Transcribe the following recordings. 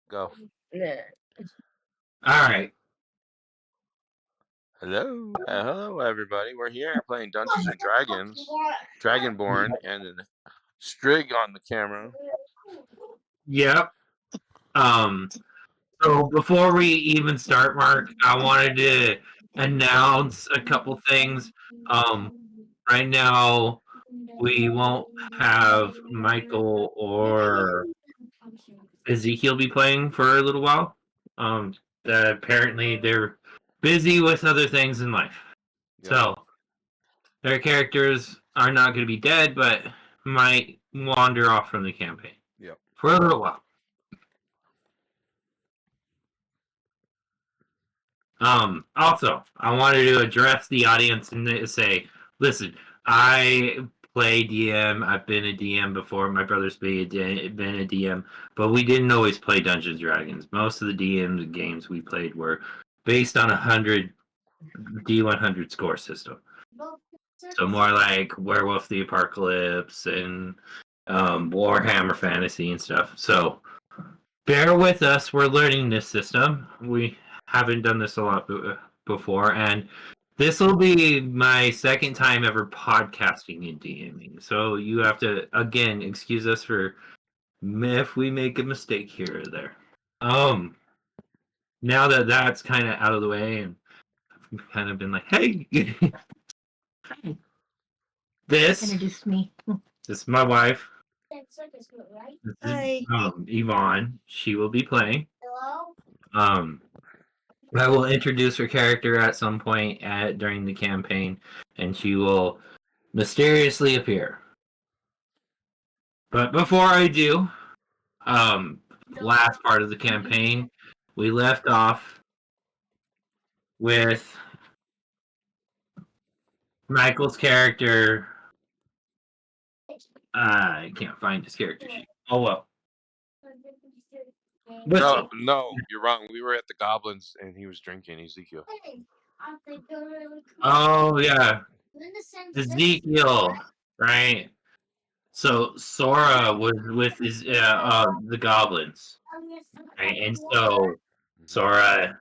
Go. Yeah. All right. Hello. Hello, everybody. We're here playing Dungeons and Dragons, Dragonborn, and then Strig on the camera. Yep. Um. So before we even start, Mark, I wanted to announce a couple things. Right now we won't have Michael or Ezekiel be playing for a little while. Apparently they're busy with other things in life. Yep. So their characters are not going to be dead, but might wander off from the campaign Yep. for a little while. Also, I wanted to address the audience and say, listen, I play DM. I've been a DM before. My brother's been a DM, but we didn't always play Dungeons and Dragons. Most of the DM games we played were based on 100 D100 score system. So more like Werewolf the Apocalypse and Warhammer Fantasy and stuff. So bear with us. We're learning this system. We haven't done this a lot before, and this will be my second time ever podcasting and DMing. So you have to again excuse us for if we make a mistake here or there. Now that that's kind of out of the way, and I've kind of been like, hey, this Introduce me. this is my wife. This Hi. is Yvonne. She will be playing. Hello. I will introduce her character at some point during the campaign, and she will mysteriously appear. But before I do, last part of the campaign, we left off with Michael's character. I can't find his character sheet. Oh well. No, you're wrong. We were at the Goblins, and he was drinking Ezekiel. Oh yeah, Ezekiel, right? So Sora was with his the goblins, right? And so Sora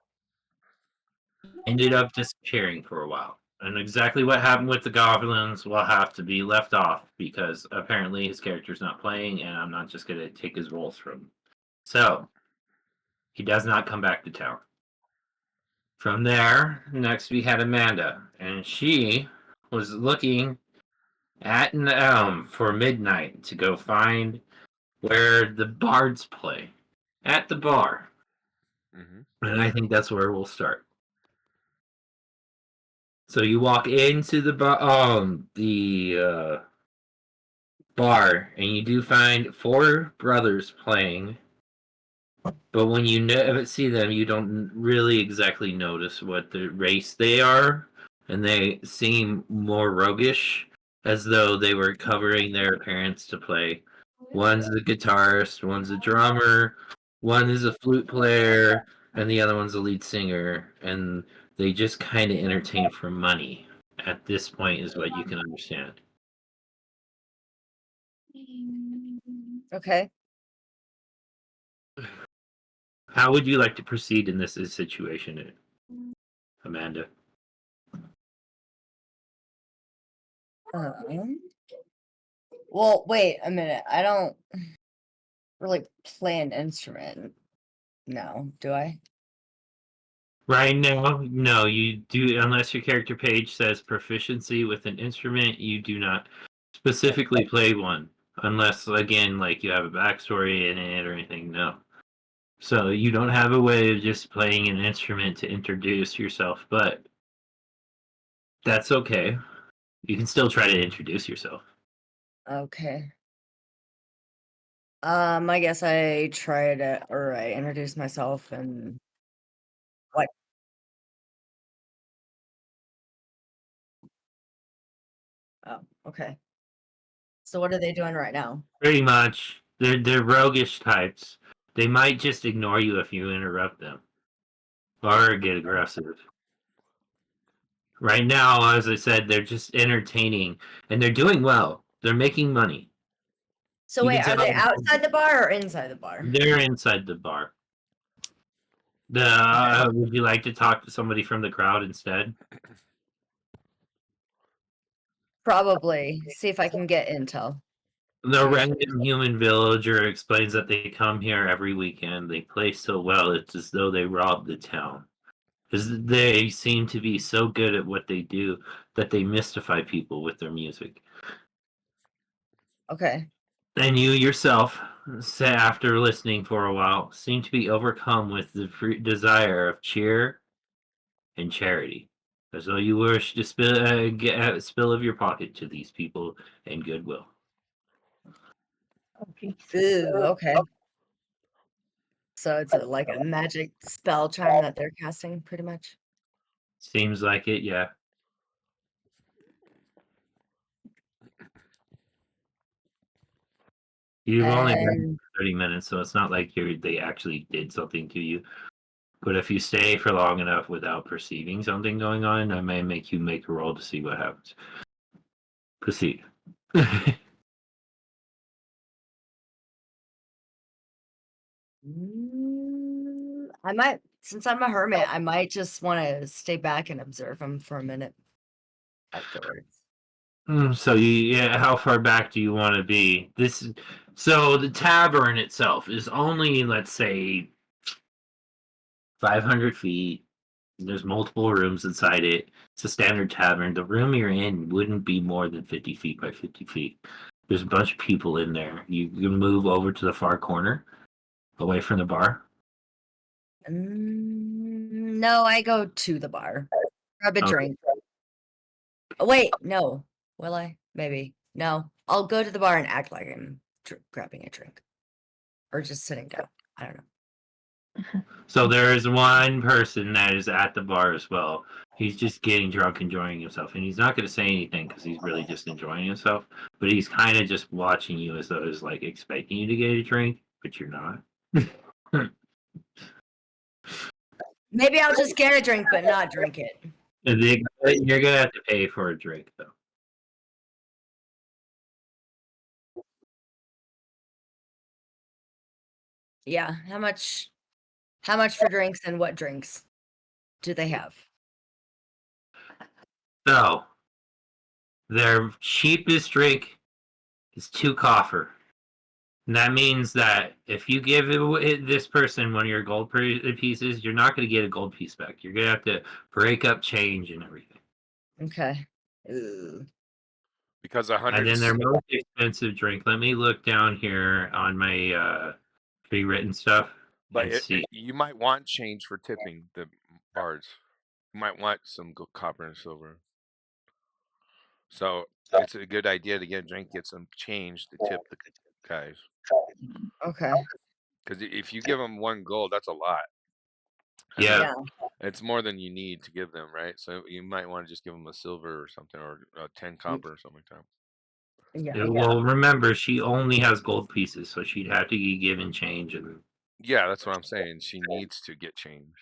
ended up disappearing for a while. And exactly what happened with the goblins will have to be left off because apparently his character's not playing, and I'm not just gonna take his roles from him. So he does not come back to town. From there, next we had Amanda, and she was looking at an for midnight to go find where the bards play at the bar. Mm-hmm. And I think that's where we'll start. So you walk into the bar, and you do find four brothers playing. But when you see them, you don't really exactly notice what the race they are, and they seem more roguish, as though they were covering their appearance to play. One's the guitarist, one's a drummer, one is a flute player, and the other one's a lead singer, and they just kind of entertain for money. At this point, is what you can understand. Okay. How would you like to proceed in this situation, Amanda? Well, wait a minute. I don't really play an instrument. No, do I? Right now, no, you do, unless your character page says proficiency with an instrument, you do not specifically play one. Unless, again, like you have a backstory in it or anything, no. So you don't have a way of just playing an instrument to introduce yourself, but that's okay. You can still try to introduce yourself. Okay. I guess I try to, or I introduce myself and what? Oh, okay. So what are they doing right now? Pretty much. They're roguish types. They might just ignore you if you interrupt them. Or get aggressive. Right now, as I said, they're just entertaining, and they're doing well. They're making money. So You wait, can are they tell outside the bar or inside the bar? they're inside the bar. Would you like to talk to somebody from the crowd instead? Probably. See if I can get intel. The random human villager explains that they come here every weekend. They play so well, it's as though they robbed the town. Because they seem to be so good at what they do that they mystify people with their music. Okay. And you yourself, after listening for a while, seem to be overcome with the desire of cheer and charity, as though you wish to spill of your pocket to these people and goodwill. Ooh, okay. So it's like a magic spell charm that they're casting, pretty much. Seems like it, yeah. You've only been And 30 minutes, so it's not like they actually did something to you. But if you stay for long enough without perceiving something going on, I may make you make a roll to see what happens. Proceed. I might, since I'm a hermit, I might just want to stay back and observe them for a minute afterwards. So yeah, how far back do you want to be? So the tavern itself is only, let's say, 500 feet. There's multiple rooms inside it. It's a standard tavern. The room you're in wouldn't be more than 50 feet by 50 feet. There's a bunch of people in there. You can move over to the far corner, away from the bar. No, I go to the bar. Grab a Okay. drink. Oh, wait, no. Will I? Maybe. No. I'll go to the bar and act like I'm grabbing a drink. Or just sitting down. I don't know. So there is one person that is at the bar as well. He's just getting drunk, enjoying himself, and he's not going to say anything because he's really just enjoying himself. But he's kind of just watching you as though he's like expecting you to get a drink, but you're not. Maybe I'll just get a drink but not drink it. You're gonna have to pay for a drink though. Yeah. How much for drinks and what drinks do they have? So their cheapest drink is 2 copper. And that means that if you give this person one of your gold pieces, you're not going to get a gold piece back. You're going to have to break up change and everything. Okay. Ooh. Because And then their most expensive drink. Let me look down here on my pre-written stuff. But See. you might want change for tipping the bars. You might want some copper and silver. So it's a good idea to get a drink, get some change to tip the guys. Okay. Because if you give them 1 gold, that's a lot. And Yeah. Yeah. it's more than you need to give them, right? So you might want to just give them a silver or something, or 10 copper or something like that. Yeah. Well, remember, she only has gold pieces, so she'd have to be given change. And Yeah, that's what I'm saying. She needs to get change.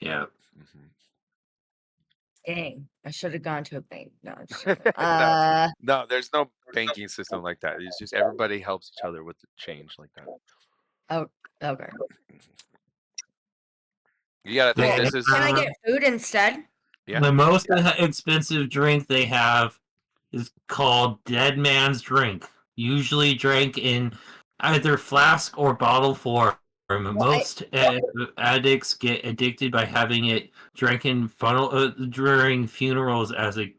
yeah. Dang. I should have gone to a bank. No, I'm just No, there's no banking system like that. It's just everybody helps each other with the change like that. Oh, okay. You gotta think this is Can I get food instead? Yeah. The most expensive drink they have is called Dead Man's Drink. Usually drank in either flask or bottle form. Most addicts get addicted by having it drinking during funerals, as it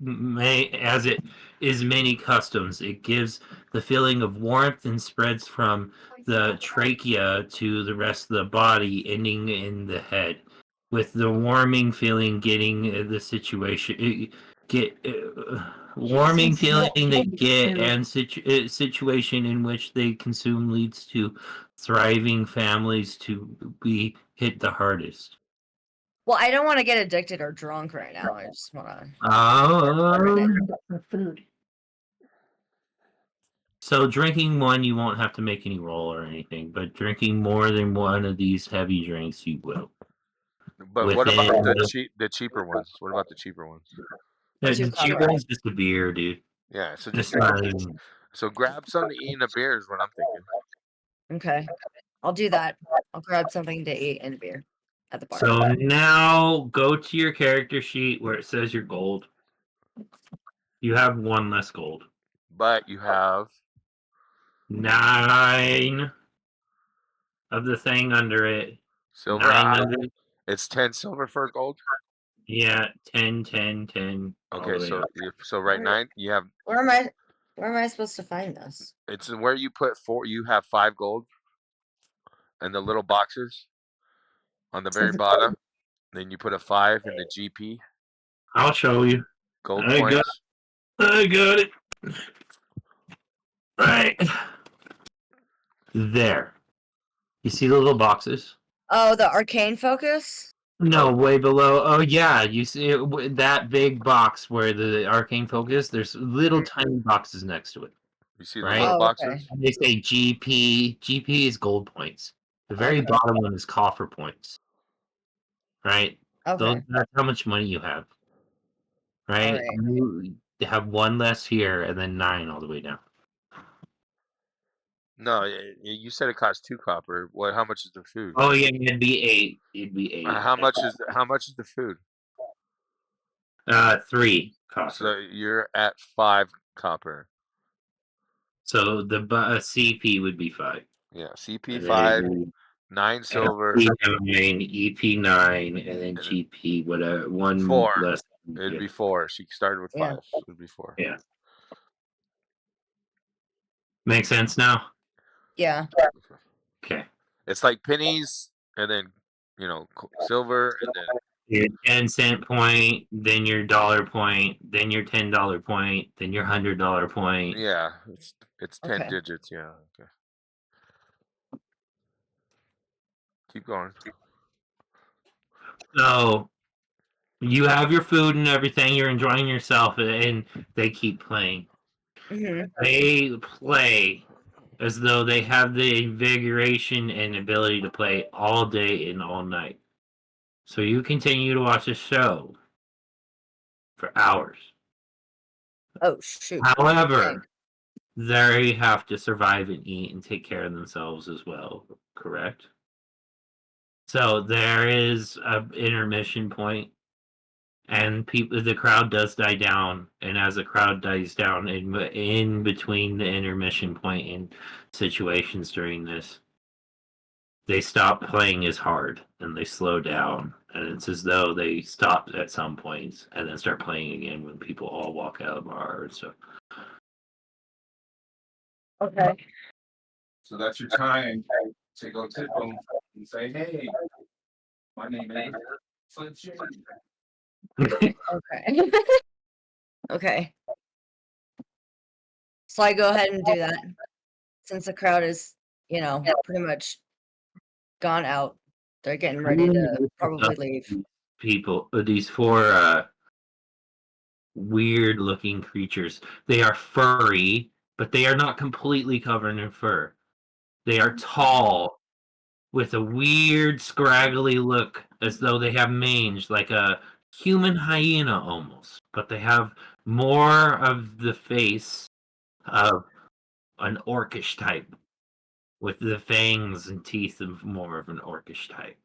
is many customs. It gives the feeling of warmth and spreads from the trachea to the rest of the body, ending in the head. With the warming feeling, getting the situation warming feeling they get and situation in which they consume leads to thriving families to be hit the hardest. Well, I don't want to get addicted or drunk right now. I just want Um, food. so drinking one, you won't have to make any roll or anything, but drinking more than one of these heavy drinks, you will. But what about Within the cheaper ones? What about the cheaper ones? the Two cheaper copper. is just a beer, dude. Yeah, so It's just not even. so grab something to eat and a beer is what I'm thinking. Okay. I'll do that. I'll grab something to eat and a beer. at the bar. So now go to your character sheet where it says your gold. You have 1 less gold. But you have 9 of the thing under it. silver. 9 under. It's 10 silver for gold. Yeah, 10, 10, 10. All Okay, the way up. so right Where- 9. You have Where am I supposed to find this? it's where you put 4. You have 5 gold, and the little boxes on the very bottom. Then you put a 5 in the GP I'll show you. gold I got coins. it. Right. There. You see the little boxes? Oh, the arcane focus? No, way below. Oh, yeah. You see that big box where the arcane focus? There's little tiny boxes next to it. You see the Right. little Oh, okay. boxes? And they say GP. GP is gold points. The very Okay. bottom one is coffer points. Right? Okay. That's how much money you have. Right? Alright. You have 1 less here and then 9 all the way down. No, you said it costs 2 copper. What? How much is the food? Oh, yeah, it'd be 8. It'd be 8. How much is the food? 3 copper. So you're at 5 copper. So the CP would be 5. Yeah, CP And 5, then 9 silver, EP9, EP9, and then GP, whatever, 1 4. less. It'd be 4. She started with Yeah. 5. It'd be 4. Yeah. Make sense now? Yeah. Okay. It's like pennies, and then silver, and then Your 10-cent point, then your dollar point, then your $10 point, then your $100 point. yeah, it's 10 Okay. digits. Yeah. Okay. Keep going. So you have your food and everything, you're enjoying yourself, and they keep playing. hmm They play as though they have the invigoration and ability to play all day and all night. So you continue to watch a show for hours. Oh, shoot. However, they have to survive and eat and take care of themselves as well, correct? So there is an intermission point, and the crowd does die down, and as the crowd dies down in between the intermission point and situations during this, they stop playing as hard and they slow down, and it's as though they stop at some points and then start playing again when people all walk out of the bar and stuff. Okay. So that's your time to go tip them and say, "Hey, my name is Slim Shady." Okay. Okay. So I go ahead and do that. Since the crowd is, pretty much gone out. They're getting ready to probably leave. People, these 4 weird looking creatures. They are furry, but they are not completely covered in fur. They are tall with a weird scraggly look as though they have mange like a human hyena almost, but they have more of the face of an orcish type with the fangs and teeth of more of an orcish type.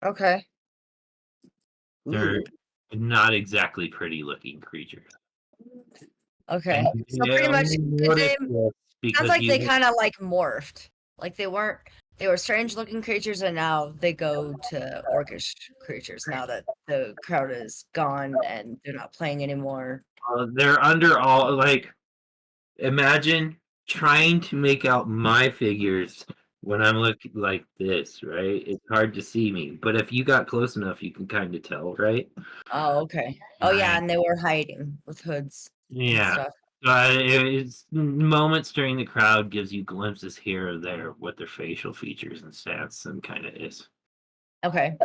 Okay. They're Ooh. not exactly pretty looking creatures. Okay. And So you pretty much only did notice they this because sounds like you they kind of like morphed. Like they were strange looking creatures and now they go to orcish creatures now that the crowd is gone and they're not playing anymore. they're under all imagine trying to make out my figures when I'm looking like this, right? It's hard to see me, but if you got close enough, you can kind of tell, right? Oh, okay. Oh yeah, Right. and they were hiding with hoods and Yeah. stuff. It's moments during the crowd gives you glimpses here or there of what their facial features and stats and kind of is. Okay.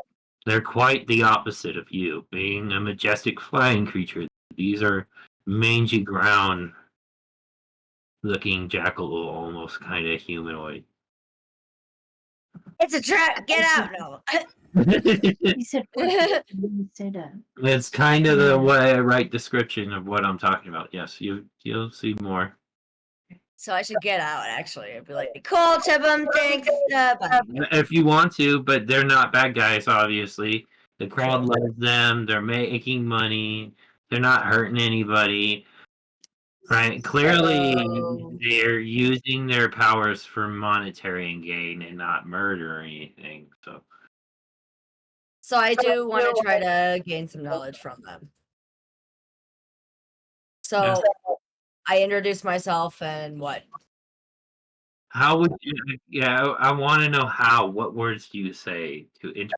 They're quite the opposite of you, being a majestic flying creature. These are mangy ground looking jackal, almost kind of humanoid. It's a trap. Get out. No. You said you said It's kind of the right description of what I'm talking about. Yes, you'll see more. So I should get out, actually. I'd be like, cool, tip 'em, thanks, bye. If you want to, but they're not bad guys, obviously. The crowd loves them. They're making money. They're not hurting anybody. Right? Clearly, So- they're using their powers for monetary gain and not murder or anything. So I do want to try to gain some knowledge from them. So I introduce myself and what? How would you? Yeah, I want to know how. What words do you say to introduce?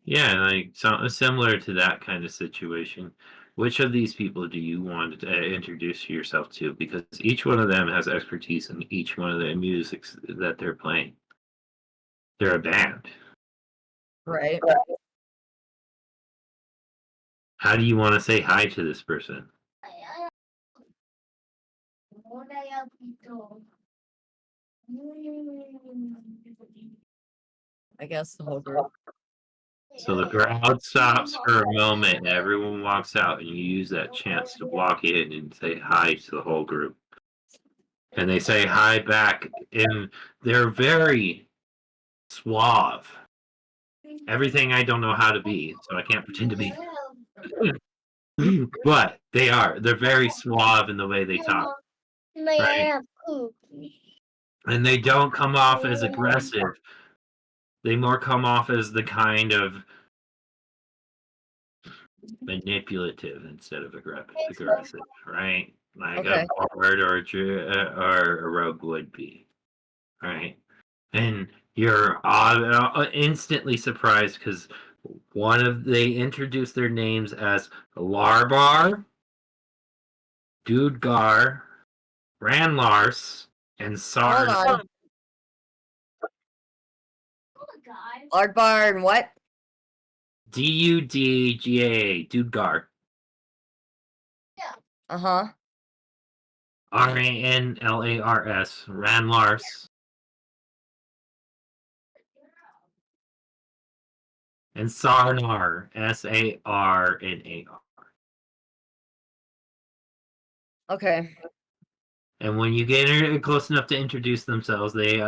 Yeah, like similar to that kind of situation. Which of these people do you want to introduce yourself to? Because each one of them has expertise in each one of the musics that they're playing. They're a band. Right. How do you want to say hi to this person? I guess the whole group. So the crowd stops for a moment, and everyone walks out, and you use that chance to walk in and say hi to the whole group. And they say hi back, and they're very suave. Everything I don't know how to be, so I can't pretend to be. But they are. They're very suave in the way they talk. Right? And they don't come off as aggressive. They more come off as the kind of manipulative instead of aggressive, right? Like Okay. a bard or a rogue would be, right? And you're instantly surprised because they introduce their names as Larbar, Dudgar, Ranlars, and Hold Sarn. on. Ardbar and what? Dudga, Dudgar. Uh-huh. Ranlars, Ranlars. And Sarnar, Sarnar. Okay. And when you get close enough to introduce themselves, they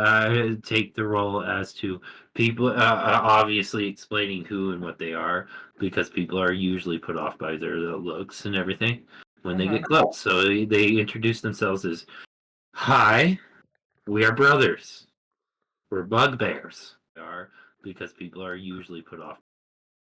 take the role as to people, obviously explaining who and what they are, because people are usually put off by their looks and everything when they get close. So they introduce themselves as, "Hi, we are brothers. We're bugbears." They are because people are usually put off.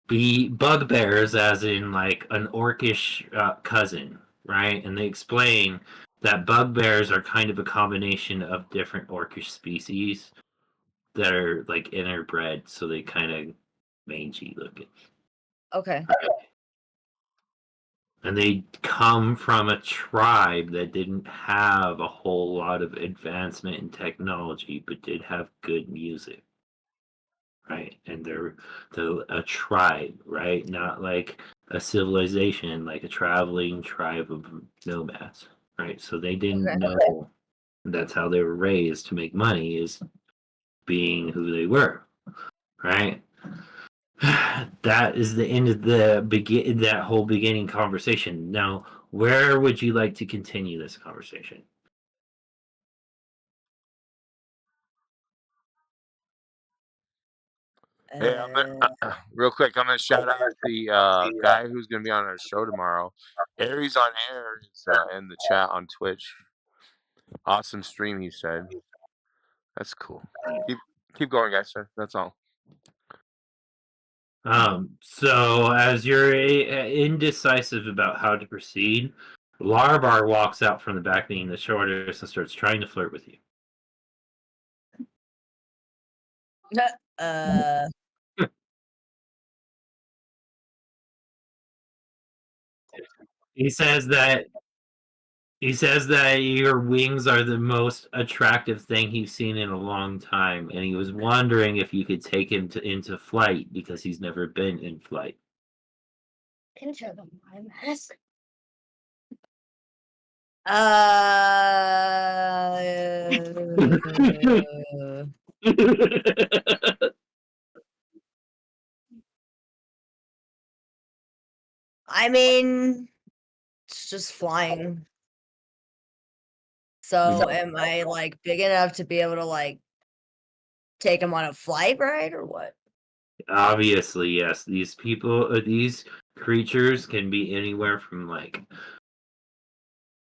Be bugbears, as in like an orcish cousin, right? And they explain that bugbears are kind of a combination of different orcish species that are like interbred, so they kind of mangy looking. Okay. And they come from a tribe that didn't have a whole lot of advancement in technology, but did have good music. Right, and they're a tribe, right? Not like a civilization, like a traveling tribe of nomads, right? So they didn't Okay. know that's how they were raised to make money, is being who they were, right? That is the end of that whole beginning conversation. Now, where would you like to continue this conversation? Hey, real quick, I'm gonna shout out the guy who's gonna be on our show tomorrow. Aries on Air is in the chat on Twitch. Awesome stream, he said. That's cool. Keep going, guys. Sir. That's all. So as you're indecisive about how to proceed, Larbar walks out from the back, being the shortest, and starts trying to flirt with you. uh, He says that your wings are the most attractive thing he's seen in a long time, and he was wondering if you could take him into flight because he's never been in flight. Can show them my mask. I mean, it's just flying. So am I like big enough to be able to like take him on a flight ride or what? Obviously, yes. These these creatures can be anywhere from like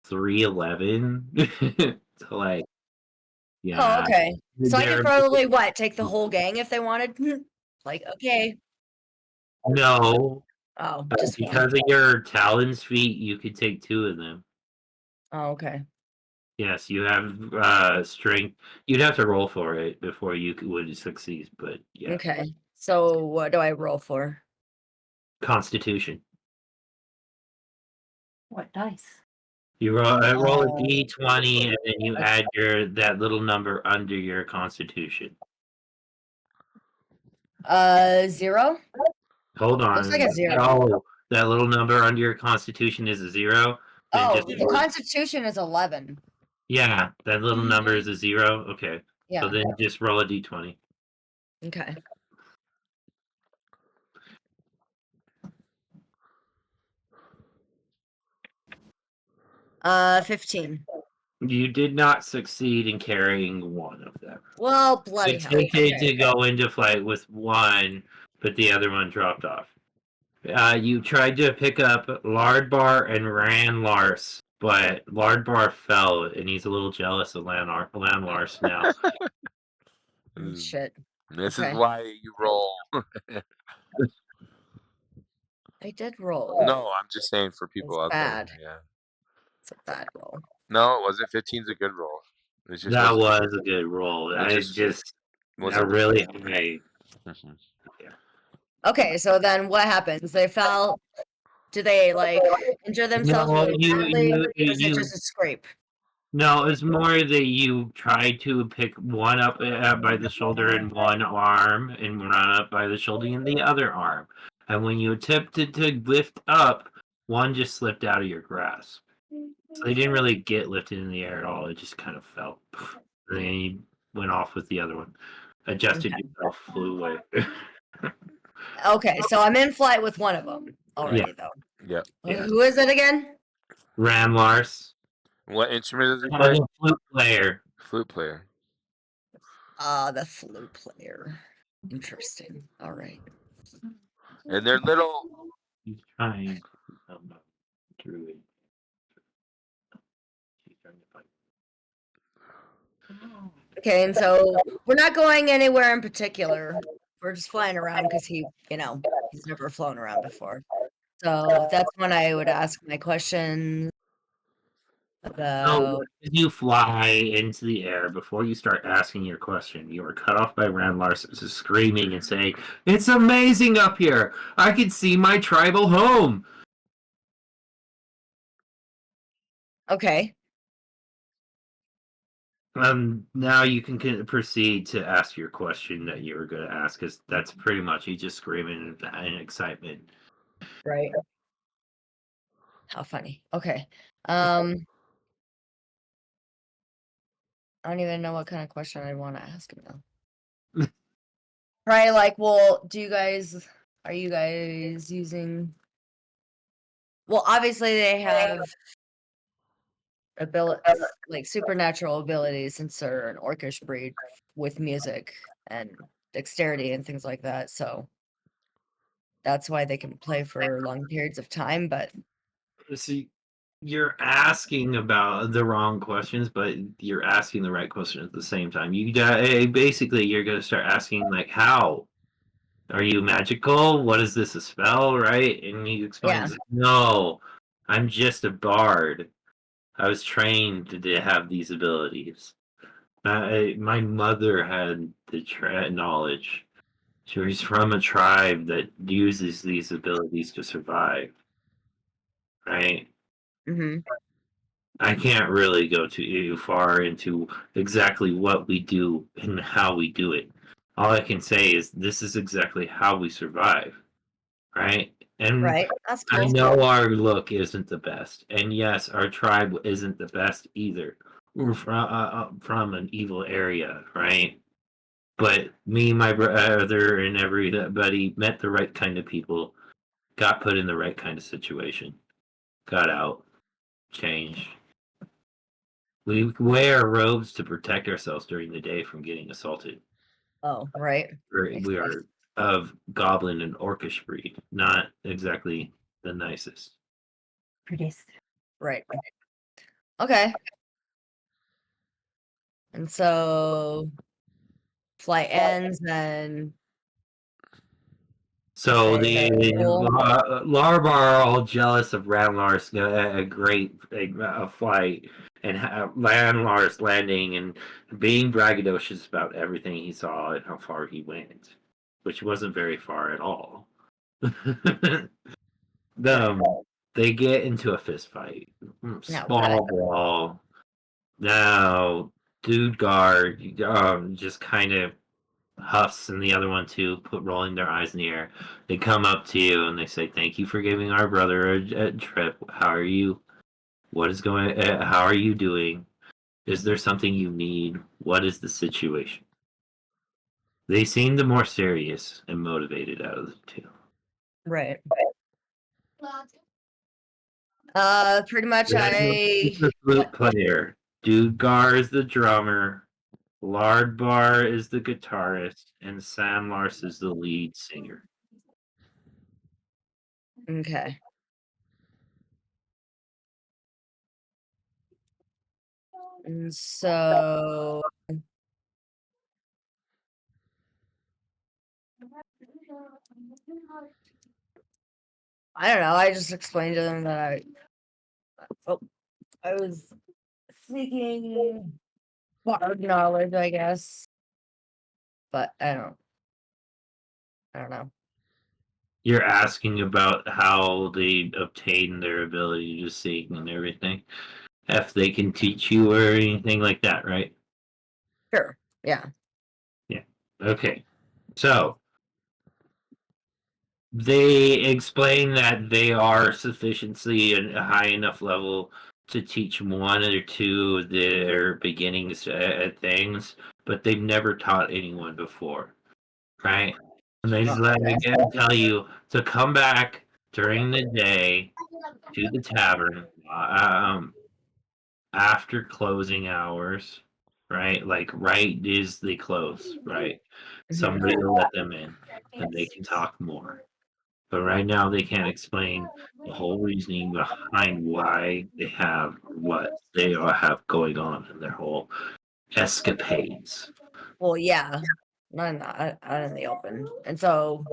311 to like, Oh, yeah. okay. So I could They're probably what, take the whole gang if they wanted? Like, okay. no, Oh, just one. because of your talons feet, you could take two of them. Oh, okay. Yes, you have strength. You'd have to roll for it before you would succeed, but yeah. Okay. So what do I roll for? Constitution. What dice? You roll a Uh, d20 and then you add that little number under your constitution. 0? Hold Looks like on. a 0. Oh, that little number under your constitution is a 0. Then Oh, just the Constitution is 11. yeah, that little number is a 0. Okay. So Yeah. then just roll a d20. Okay. 15. You did not succeed in carrying one of them. Well, bloody hell. Attempted Okay. to go into flight with one, but the other one dropped off. You tried to pick up Lardbar and Ran Lars, but Lardbar fell, and he's a little jealous of Lan Lars now. Shit. This is Okay. why you roll. I did roll. No, I'm just saying for people It's out bad. there. Yeah. It's a bad roll. No, it wasn't. 15's a good roll. It just That wasn't. was a good roll. It I just just wasn't really high. Mhm. Okay, so then what happens? They fell. Do they like injure themselves No, really badly? Or is it just a scrape? No, it's more that you try to pick one up by the shoulder in one arm and run up by the shoulder in the other arm. And when you attempted to lift up, one just slipped out of your grasp. So they didn't really get lifted in the air at all. It just kind of fell. And then you went off with the other one. Adjusted Okay. yourself, flew away. Okay, so I'm in flight with one of them already, though. Yep. Yeah. Who is it again? Ram Lars. What instrument does he play? Flute player. Flute player. The flute player. Interesting. All right. And they're little. He's trying to become a druid. She's trying to fight. Okay, and so we're not going anywhere in particular. We're just flying around because he's never flown around before. So that's when I would ask my questions So about. you fly into the air before you start asking your question. You are cut off by Rand Larson screaming and saying, "It's amazing up here! I can see my tribal home!" Okay. Now you can proceed to ask your question that you were going to ask, because that's pretty much you just screaming in excitement. Right. How funny. Okay. I don't even know what kind of question I'd want to ask him now. Probably like, well, are you guys using? Well, obviously they have like supernatural abilities since they're an orcish breed with music and dexterity and things like that. So that's why they can play for long periods of time. But See, you're asking about the wrong questions, but you're asking the right question at the same time. Basically you're going to start asking like, how are you magical? What is this, a spell, right? And he explains, yeah, no, I'm just a bard. I was trained to have these abilities. My mother had the knowledge. She was from a tribe that uses these abilities to survive, right? hmm I can't really go too far into exactly what we do and how we do it. All I can say is this is exactly how we survive, right? And Right. That's I cool. know our look isn't the best, and yes, our tribe isn't the best either. We're from an evil area, right? But me, my brother, and everybody met the right kind of people, got put in the right kind of situation, got out, changed. We wear robes to protect ourselves during the day from getting assaulted. Oh, right. Makes We sense. are of goblin and orcish breed, not exactly the nicest. Prettiest. Right. Okay. And so flight ends, and So say the cool. Larvar are all jealous of Ranlar's a great flight, and Ranlar's landing, and being braggadocious about everything he saw and how far he went, which wasn't very far at all. um, they get into a fist fight, Now what? small brawl. Now, Dude Guard just kind of huffs, and the other one too, put rolling their eyes in the air. They come up to you and they say, "Thank you for giving our brother a trip. How are you? What is going? How are you doing? Is there something you need? What is the situation?" They seem the more serious and motivated out of the two. Right. Pretty much Randall is I the flute what? player. Dudgar is the drummer. Lardbar is the guitarist, and Sam Lars is the lead singer. Okay. And so I don't know. I just explained to them that I was seeking bard knowledge, I guess. But I don't know. You're asking about how they obtain their ability to sing and everything. If they can teach you or anything like that, right? Sure. Yeah. Yeah. Okay. So they explain that they are sufficiently a high enough level to teach one or two of their beginnings at things, but they've never taught anyone before, right? And they just let me tell you to come back during the day to the tavern after closing hours, right? Like right as they close, right? Somebody will let them in and they can talk more. But right now they can't explain the whole reasoning behind why they have what they all have going on in their whole escapades. Well, yeah. Not in the open. And so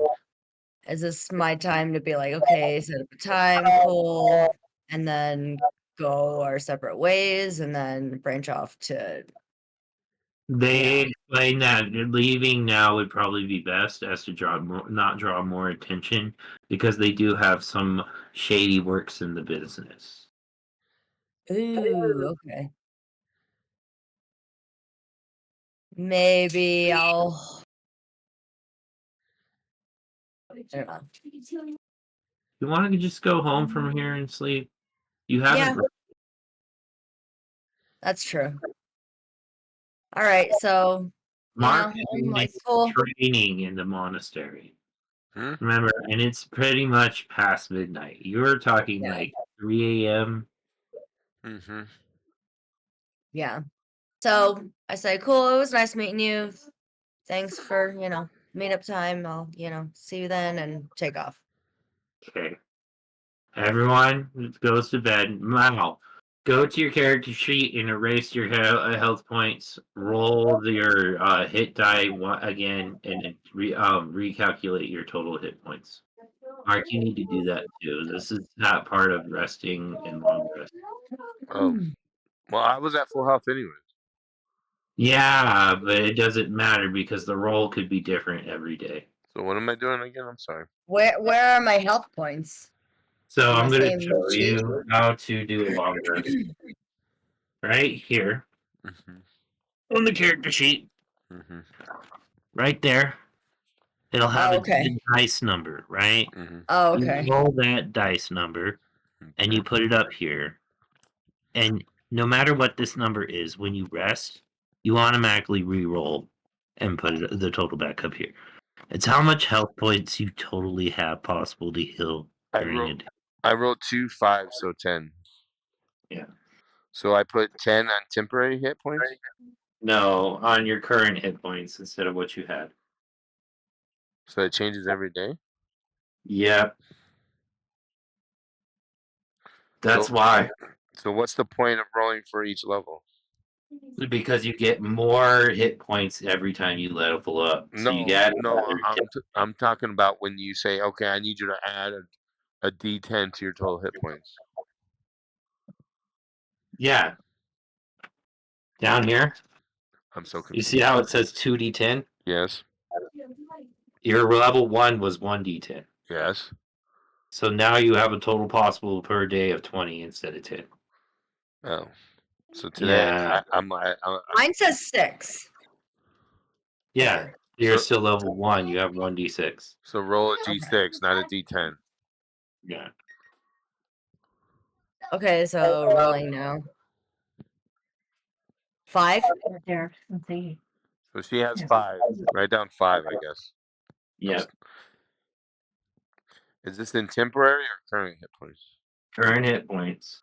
is this my time to be like, okay, set up a time, cool, and then go our separate ways and then branch off to They explain that leaving now would probably be best as to not draw more attention because they do have some shady works in the business. ooh, okay. Maybe I'll I don't know. You want to just go home from here and sleep? You Yeah, haven't. that's true. All right, so Mark I'm like, is cool. training in the monastery. Hmm? Remember, and it's pretty much past midnight. You're talking Yeah. like 3 a.m. Mm-hmm. Yeah. So I say, cool, it was nice meeting you. Thanks for, meetup time. I'll, see you then and take off. Okay. Everyone goes to bed. Now, go to your character sheet and erase your health points. Roll your hit die again, and then recalculate your total hit points. Mark, you need to do that too. This is not part of resting and long rest. Oh, well, I was at full health anyways. Yeah, but it doesn't matter because the roll could be different every day. So what am I doing again? I'm sorry. Where are my health points? So On I'm the going to same show sheet? you how to do a long rest right here Mm-hmm. on the character sheet, Mm-hmm. right there. It'll have Oh, a okay. dice number, right? Mhm. Oh, You okay. roll that dice number and you put it up here. And no matter what this number is, when you rest, you automatically re-roll and put the total back up here. It's how much health points you totally have possible to heal I during a rolled day. I rolled 2 5s, so 10. Yeah. So I put 10 on temporary hit points. No, on your current hit points instead of what you had. So it changes every day. Yep. That's So why. so what's the point of rolling for each level? Because you get more hit points every time you level up. So you No, get no, I'm talking about when you say, okay, I need you to add a D10 to your total hit points. yeah. Down here, I'm so you confused. see how it says 2d10? Yes, Your level 1 was 1d10. yes. So now you have a total possible per day of 20 instead of 10. Oh, so today Yeah. Mine says 6. Yeah. There. You're So still level 1. You have 1d6. so roll a D6, not a D10. Yeah. Okay, so rolling now. 5? Right there. Let's see. So she has Yeah. 5. Write down 5, I guess. Yeah. Is this in temporary or current hit points? Current hit points.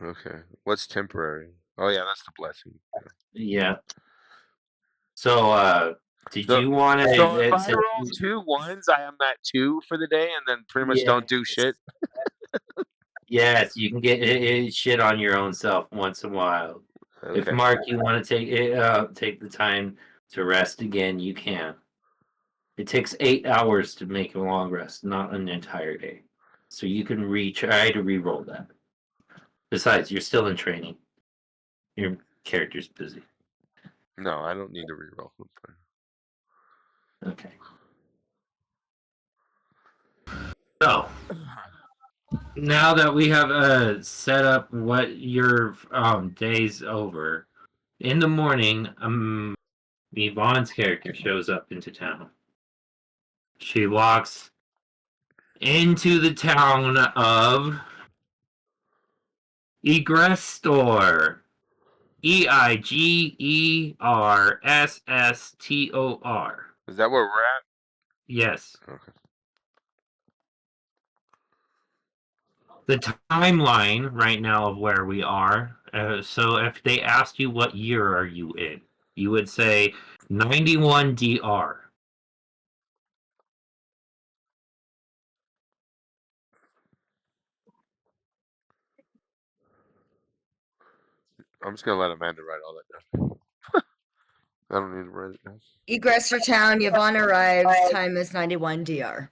Okay. What's temporary? Oh yeah, that's the blessing. Yeah. Yeah. So, did So you want so if to? I roll 2 1s, I am at 2 for the day, and then pretty much Yeah. don't do shit. Yes, you can get shit on your own self once in a while. If Okay. Mark, you want to take the time to rest again, you can. It takes 8 hours to make a long rest, not an entire day. So you can try to re-roll that. Besides, you're still in training. Your character's busy. No, I don't need to reroll. Okay. So now that we have set up what your day's over, in the morning, Yvonne's character shows up into town. She walks into the town of Egrestor. Eigrestor. Is that where we're at? Yes. Okay. The timeline right now of where we are. So if they asked you what year are you in, you would say 91 DR. I'm just gonna let Amanda write all that down. I don't need to write it down. Egress town, Yvonne arrives, time is 91 DR.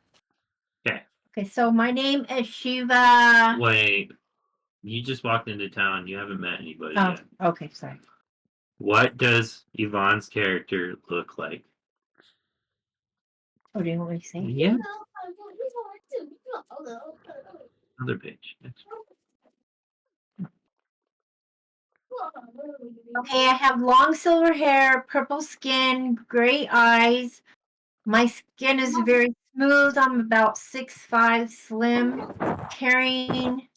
Okay. Okay, so my name is Shiva. Wait. You just walked into town. You haven't met anybody Oh, yet. okay, sorry. What does Yvonne's character look like? Oh, do you want me to say? Yeah. Another page. Okay, I have long silver hair, purple skin, gray eyes. My skin is very smooth. I'm about 6'5", slim, carrying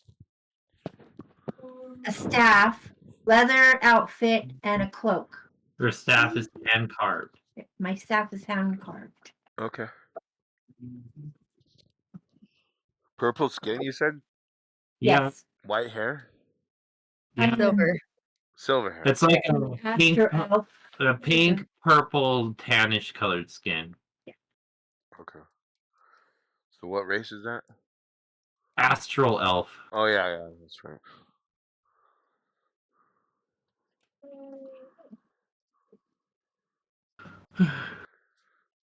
a staff, leather outfit, and a cloak. Her staff is hand carved. My staff is hand carved. Okay. Purple skin, you said? Yeah. Yes. White hair? Yeah. Silver. Silver hair. It's like a pink, Astro elf. purple, tannish colored skin. Okay. So what race is that? Astral elf. Oh yeah, that's right.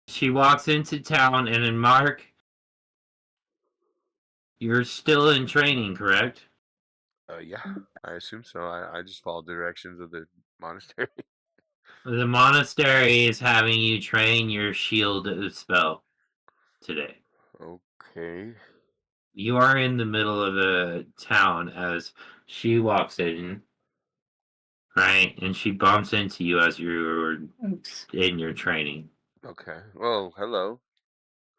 She walks into town, and then Mark, you're still in training, correct? Yeah, I assume so. I just follow the directions of the monastery. The monastery is having you train your shield spell today. Okay. You are in the middle of a town as she walks in, right? And she bumps into you as you're Oops. in your training. Okay. Well, hello.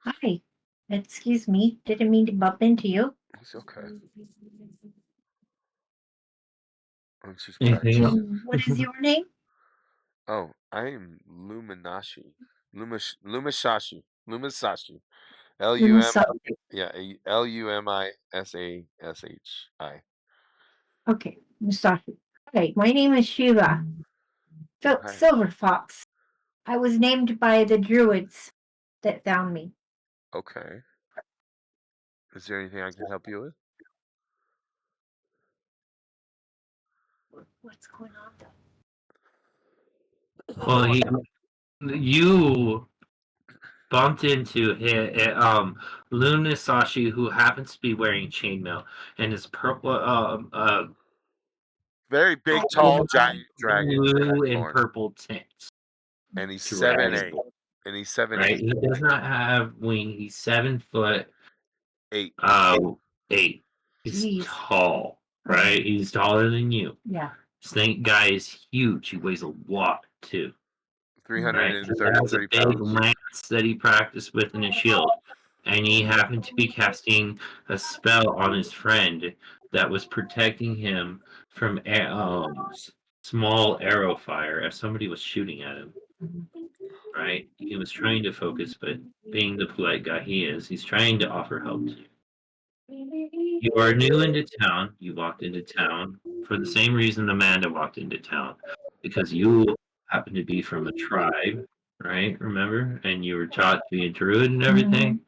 Hi. Excuse me. Didn't mean to bump into you. It's okay. Let's just Anything practice. else? What is your name? Oh, I am Luminashi. Lumisashi. Lumisashi. L-U-M, Lumisashi. yeah, Lumisashi. Okay, Musashi. Okay, my name is Shiva. Hi. Silver Fox. I was named by the druids that found me. Okay. Is there anything I can help you with? What's going on though? Well, you bumped into Lunasashi, who happens to be wearing chainmail and his purple, Very big, tall, giant dragon blue and form. purple tints. And he's Dragon. 7'8". And he's 7'8". Right? He does not have wing. He's 7'8". 8. 8. He's Jeez. tall, right? He's taller than you. Yeah. Snake guy is huge. He weighs a lot too. Right? He has a 333 big pounds. lance that he practiced with in his shield. And he happened to be casting a spell on his friend that was protecting him from small arrow fire as somebody was shooting at him. Right? He was trying to focus, but being the polite guy he is, he's trying to offer help to you. You are new into town. You walked into town for the same reason Amanda walked into town, because you happen to be from a tribe, right? Remember? And you were taught to be a druid and everything.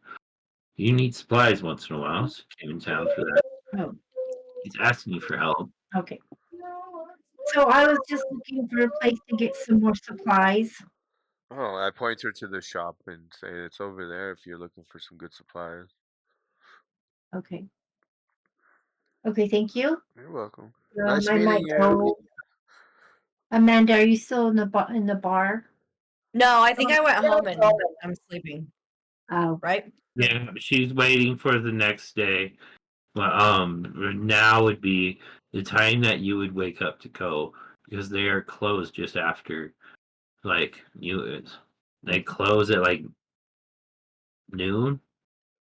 You need supplies once in a while, so you came in town for that. Oh, He's asking you for help. okay. So I was just looking for a place to get some more supplies. Oh, I point her to the shop and say it's over there if you're looking for some good supplies. Okay. Okay, thank you. You're welcome. Nice I might meeting you. go. Amanda, are you still in the bar? No, I think I went home and I'm sleeping. Oh, Right? Yeah, she's waiting for the next day. Well, now would be the time that you would wake up to go, because they are closed just after, like, they close at like noon,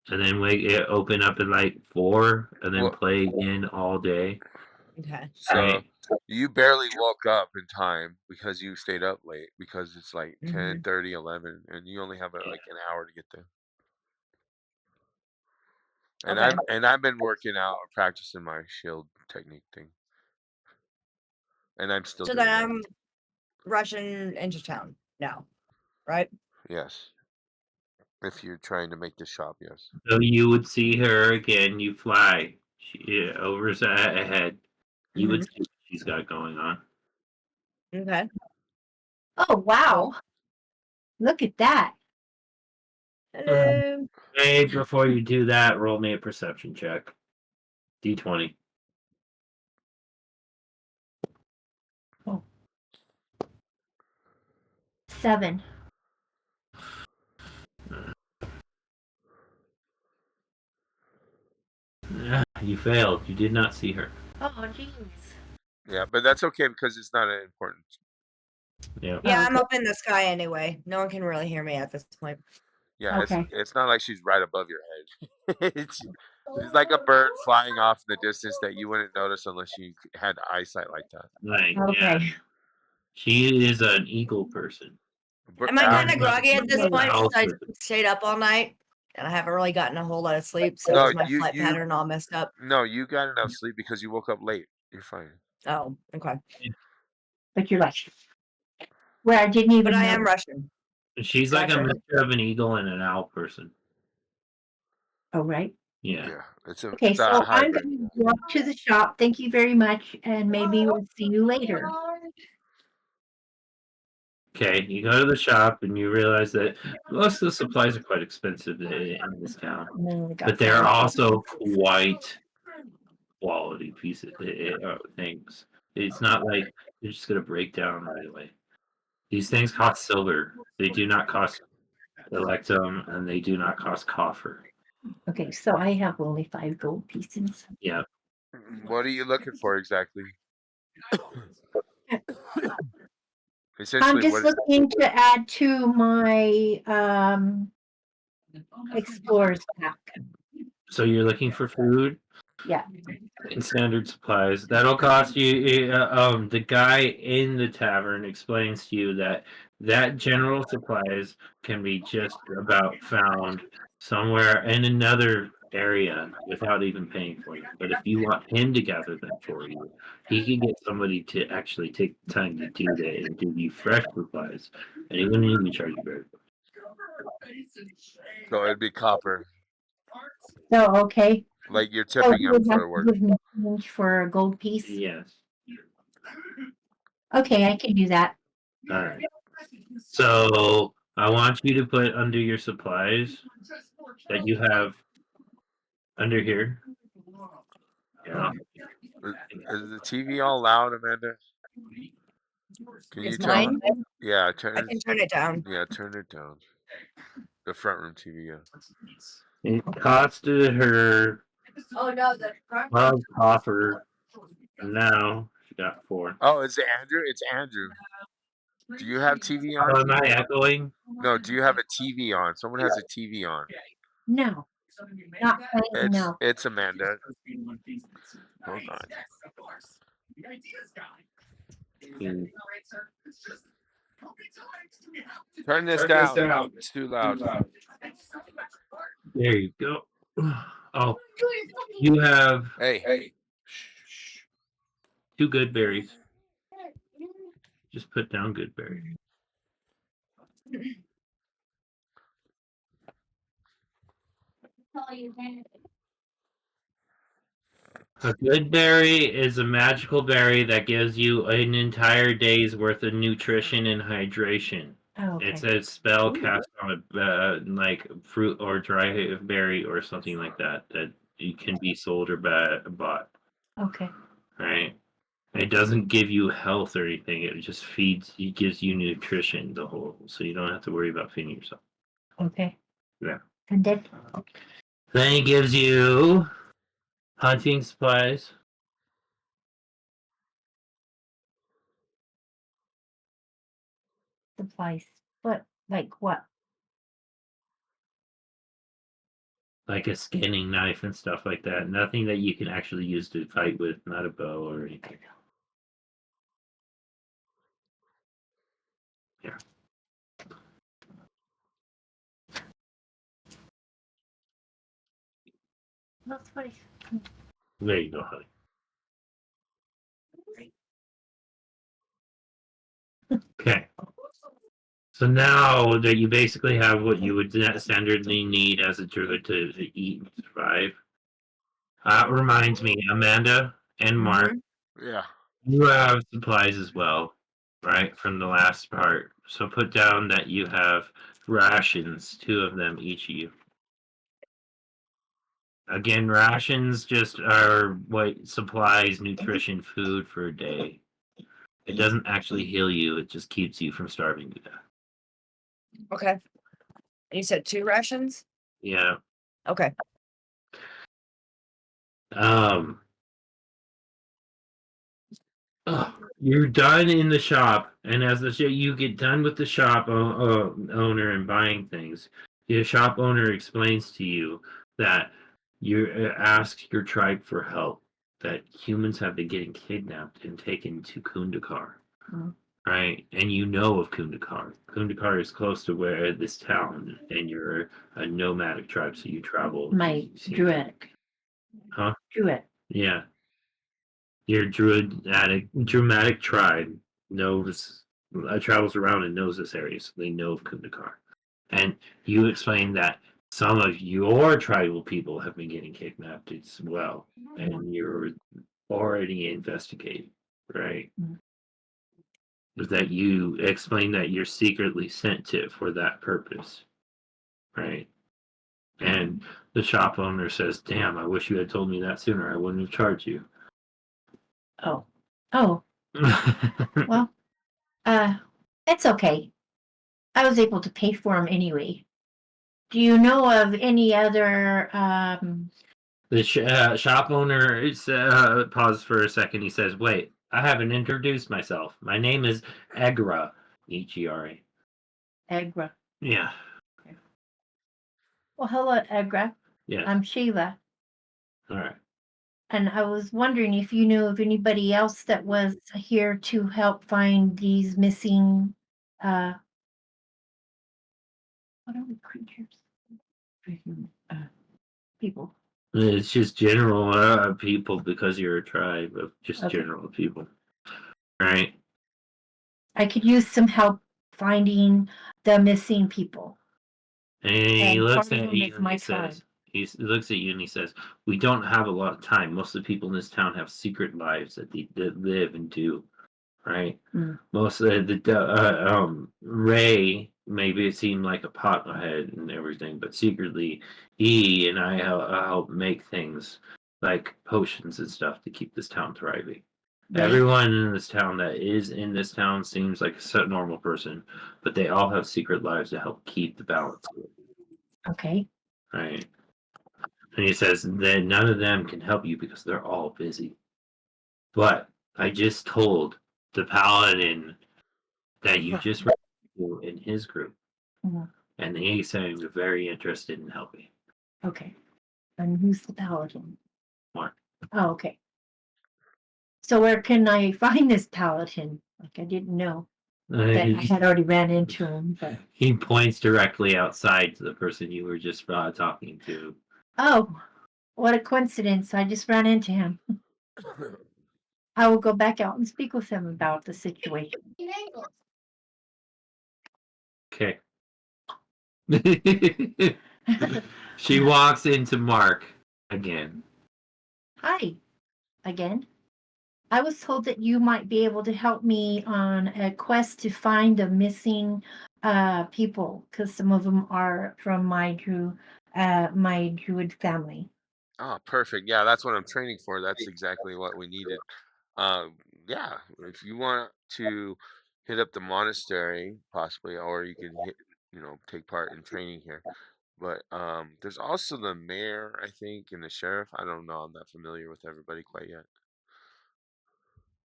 and then open up at like 4, and then Well, play again all day. Okay. so Right? you barely woke up in time because you stayed up late because it's like Mhm. 10:30, 11, and you only have like an hour to get there. And Okay. I've been working out, practicing my shield technique thing, and I'm still So doing then that. I'm rushing into town now, right? Yes, if you're trying to make the shop, yes. So you would see her again. You fly over ahead. You would see what she's got going on. Okay. oh wow! Look at that. Hello. Hey, before you do that, roll me a perception check. D20. Oh. 7. You failed. You did not see her. Oh, jeez. Yeah, but that's okay because it's not important. Yeah. Yeah, Oh, I'm up in the sky anyway. No one can really hear me at this point. Yeah, okay. it's not like she's right above your head. It's like a bird flying off in the distance that you wouldn't notice unless you had eyesight like that. Like, Okay. yeah. She is an eagle person. Am I kind of Not- groggy at this not an point owl since I person. stayed up all night and I haven't really gotten a whole lot of sleep? So No, is my flight you pattern all messed up? no, you got enough sleep because you woke up late. You're fine. Oh, okay. But you're like, where I didn't even But I know. am rushing. She's like a Gotcha. mixture of an eagle and an owl person. Oh, right. Yeah. Yeah, it's a Okay, so I'm hybrid. going to walk to the shop. Thank you very much, and maybe we'll see you later. Okay, you go to the shop and you realize that most of the supplies are quite expensive in this town, but they're also quite quality pieces things. It's not like you're just gonna break down right away. These things cost silver. They do not cost electrum, and they do not cost copper. Okay, so I have only 5 gold pieces. Yeah. What are you looking for exactly? I'm Essentially, just what? looking to add to my explorer's pack. So you're looking for food Yeah. and standard supplies. That'll cost you. The guy in the tavern explains to you that general supplies can be just about found somewhere in another area without even paying for them. But if you want him to gather them for you, he can get somebody to actually take the time to do that and give you fresh supplies, and he wouldn't even charge you very much. So it'd be copper. So okay. Like you're So tipping you him would have for to work. give me change for a gold piece. Yes. Okay, I can do that. All right. So I want you to put under your supplies that you have under here. Yeah. Is the TV all loud, Amanda? Can you Is tell? mine? Yeah, I turn. can turn it down. Yeah, turn it down. The front room TV. Yeah. It costed her Oh no, the front 12 copper, and now she got 4. Oh, is it Andrew? It's Andrew. Do you have TV on? Oh, am I echoing? No. Do you have a TV on? Someone has a TV on. No, not playing now. It's Amanda. Hold on. Turn this down. It's too loud. There you go. Oh, you have Hey. 2 good berries. Just put down good berries. A good berry is a magical berry that gives you an entire day's worth of nutrition and hydration. Oh, okay. It's a spell cast on a like fruit or dry berry or something like that it can be sold or bought. Okay. Right? It doesn't give you health or anything. It just it gives you nutrition the whole, so you don't have to worry about feeding yourself. Okay. Yeah. And then Then it gives you hunting supplies. supplies. What? Like what? Like a skinning knife and stuff like that. Nothing that you can actually use to fight with, not a bow or anything. Yeah. That's funny. There you go, honey. Okay. So now that you basically have what you would standardly need as a druid to eat and survive, reminds me, Amanda and Mark, Yeah. you have supplies as well, right? From the last part. So put down that you have rations, 2 of them each of you. Again, rations just are what supplies nutrition food for a day. It doesn't actually heal you, it just keeps you from starving to death. Okay. And you said 2 rations? Yeah. Okay. You're done in the shop, and as you get done with the shop owner and buying things, the shop owner explains to you that you ask your tribe for help. That humans have been getting kidnapped and taken to Kundrukar, right? And you know of Kundrukar. Kundrukar is close to where this town, and you're a nomadic tribe, so you travel. My druidic. Huh? Druid. Yeah. Your dramatic tribe knows travels around and knows this area, so they know of Kundrukar. And you explain that some of your tribal people have been getting kidnapped as well, and you're already investigating, right? That you explain that you're secretly sent to for that purpose, right? And the shop owner says, "Damn, I wish you had told me that sooner. I wouldn't have charged you." Oh. Oh. Well, it's okay. I was able to pay for them anyway. Do you know of any other The shop owner is paused for a second. He says, "Wait, I haven't introduced myself. My name is Egra, Egra. Agra? Yeah. Well, hello, Egra. Yes. I'm Sheila. All right. And I was wondering if you knew of anybody else that was here to help find these missing, what are we, creatures? People. It's just general people because you're a tribe of just Okay. general people, right? I could use some help finding the missing people. And he And looks part of at them you is and my he tribe. says, he looks at you and he says, "We don't have a lot of time. Most of the people in this town have secret lives that live and do, right? Mm. Most of Ray maybe it seemed like a pothead and everything, but secretly he and I help make things like potions and stuff to keep this town thriving. They, Everyone in this town that is in this town seems like a normal person, but they all have secret lives to help keep the balance, okay. right? And he says that none of them can help you because they're all busy. But I just told the paladin that you just ran into in his group, Mhm. and he said they're very interested in helping. Okay. And who's the paladin? Mark. Oh, okay. So where can I find this paladin? Like I didn't know that I had already ran into him, but He points directly outside to the person you were just talking to. oh, what a coincidence. I just ran into him. I will go back out and speak with him about the situation. Okay. She walks into Mark again. Hi, again. I was told that you might be able to help me on a quest to find the missing people, because some of them are from my druid family. Oh, perfect. Yeah, that's what I'm training for. That's exactly what we needed. Yeah, if you want to hit up the monastery, possibly, or you can take part in training here. But there's also the mayor, I think, and the sheriff. I don't know. I'm not familiar with everybody quite yet.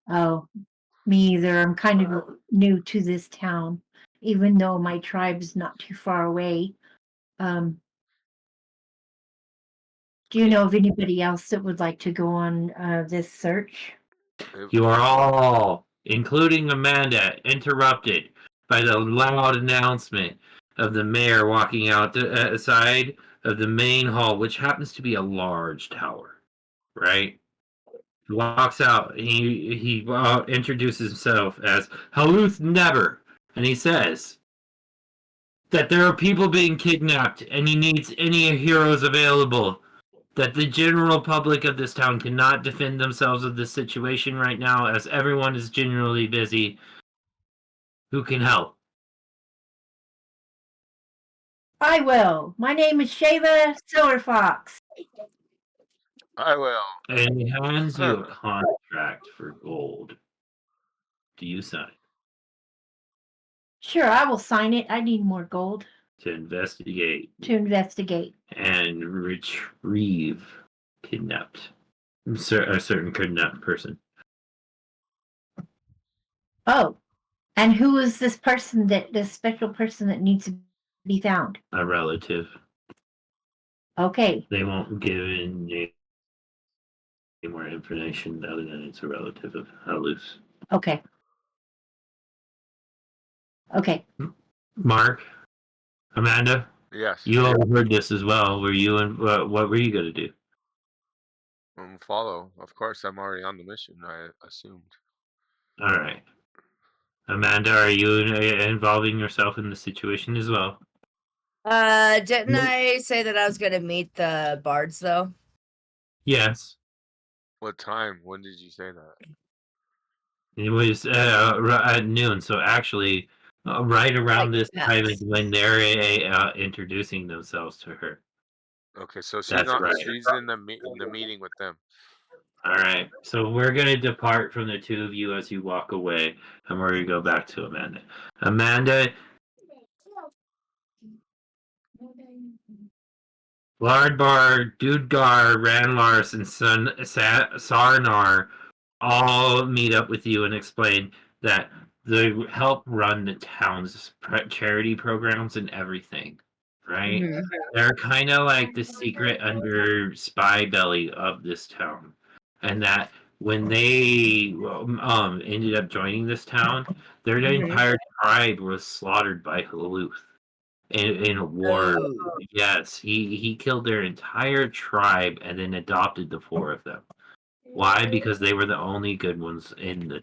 Oh, me either. I'm kind of new to this town, even though my tribe's not too far away. Um, do you know of anybody else that would like to go on this search? You are all, including Amanda, interrupted by the loud announcement of the mayor walking out the side of the main hall, which happens to be a large tower, right? He walks out. He introduces himself as Haluth Never, and he says that there are people being kidnapped, and he needs any heroes available. That the general public of this town cannot defend themselves of this situation right now, as everyone is generally busy. Who can help? I will. My name is Shava Silverfox. I will. And he hands you a contract for gold. Do you sign? Sure, I will sign it. I need more gold To investigate to investigate. and retrieve kidnapped a certain kidnapped person. Oh, and who is this person this special person that needs to be found? A relative. Okay. They won't give any more information other than it's a relative of Halus. Okay. Okay. Mark, Amanda, Yes. you overheard this as well. Were you and what were you going to do? Follow. Of course, I'm already on the mission. I assumed. All right. Amanda, are you involving yourself in the situation as well? Didn't I say that I was gonna meet the bards though? Yes. What time? When did you say that? It was at noon, so actually, right around Like this time is past. when they're introducing themselves to her. Okay, so she's That's not. right. She's in the meeting with them. All right, so we're gonna depart from the two of you as you walk away, and we're gonna go back to Amanda. Amanda, Lardbar, Dudgar, Ranlars, and son Sarnar all meet up with you and explain that they help run the town's charity programs and everything. right? Mhm. They're kind of like the secret under spy belly of this town, and that when they ended up joining this town, their Mhm. entire tribe was slaughtered by Haluth in a war. Oh. Yes, he killed their entire tribe and then adopted the four of them. Why? Because they were the only good ones in the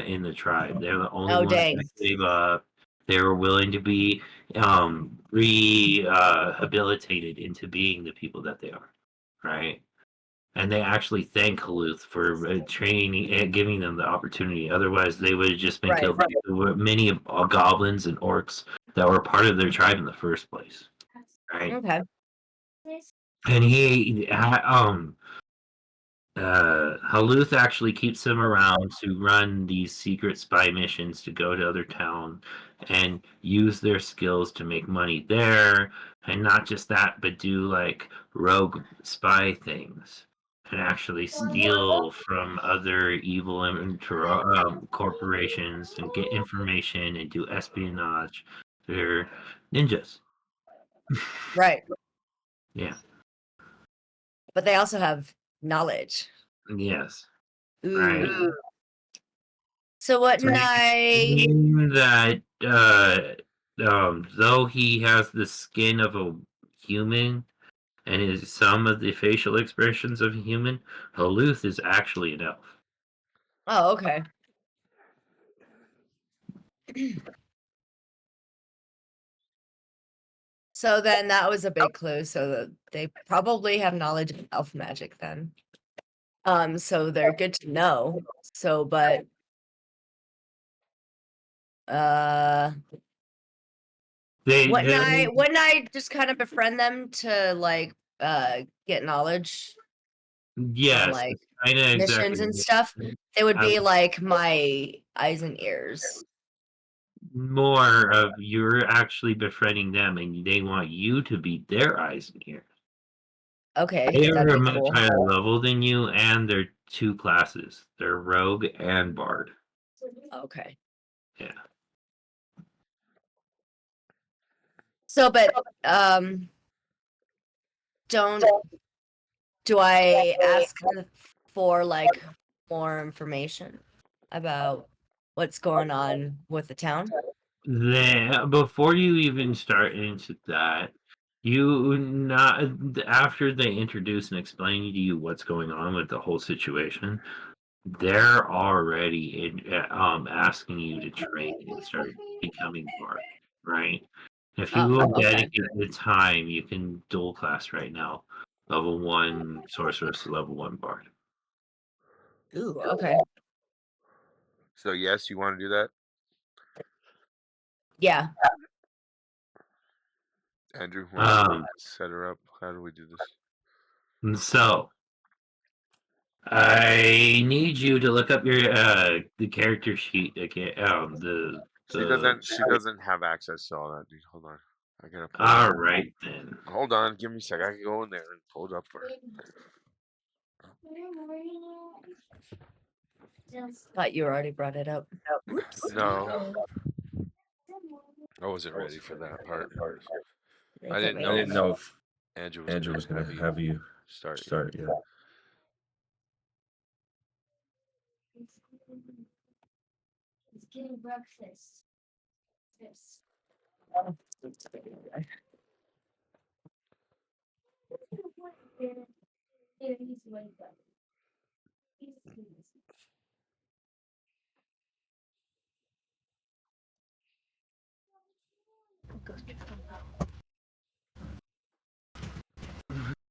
in the tribe. They're the only Oh, ones dang. that gave up. They were willing to be rehabilitated into being the people that they are, right? And they actually thank Haluth for training and giving them the opportunity. Otherwise, they would have just been Right. killed. There were many of goblins and orcs that were part of their tribe in the first place, right? Okay. And Haluth actually keeps him around to run these secret spy missions to go to other towns and use their skills to make money there, and not just that, but do like rogue spy things and actually steal from other evil corporations and get information and do espionage. They're ninjas. Right. Yeah. But they also have knowledge. Yes. Ooh. Right. So wouldn't I? Saying that though he has the skin of a human and is some of the facial expressions of a human, Haluth is actually an elf. Oh, okay. So then that was a big clue. So that they probably have knowledge of elf magic then. So they're good to know. So, but They wouldn't I just kind of befriend them to like get knowledge from yes, like kind of missions exactly. and stuff? They would Uh, be like my eyes and ears. More of you're actually befriending them, and they want you to be their eyes and ears. Okay, They that'd are a be much cool. higher level than you, and they're two classes. They're rogue and bard. Okay. Yeah. So, but don't do I ask for like more information about what's going on with the town? Then before you even start into that, you not after they introduce and explain to you what's going on with the whole situation, they're already asking you to train and start becoming bard, right? If you Oh, will okay. dedicate the time, you can dual class right now, level 1 sorceress, level 1 bard. Ooh, okay. So yes, you want to do that, Yeah. Andrew? Want to Um, set her up? How do we do this? so I need you to look up your the character sheet again. She The doesn't. She doesn't have access to all that, dude. Hold on. I gotta pull it all up. right then. Hold on. Give me a sec. I can go in there and pull it up for her. Thought you already brought it up. Whoops. No, I wasn't ready for that part. I It's didn't okay. know didn't know if Andrew was Andrew gonna was gonna have you have you start. start. Yeah. He's getting breakfast. Yes. Here, he's wake up. He's sleeping.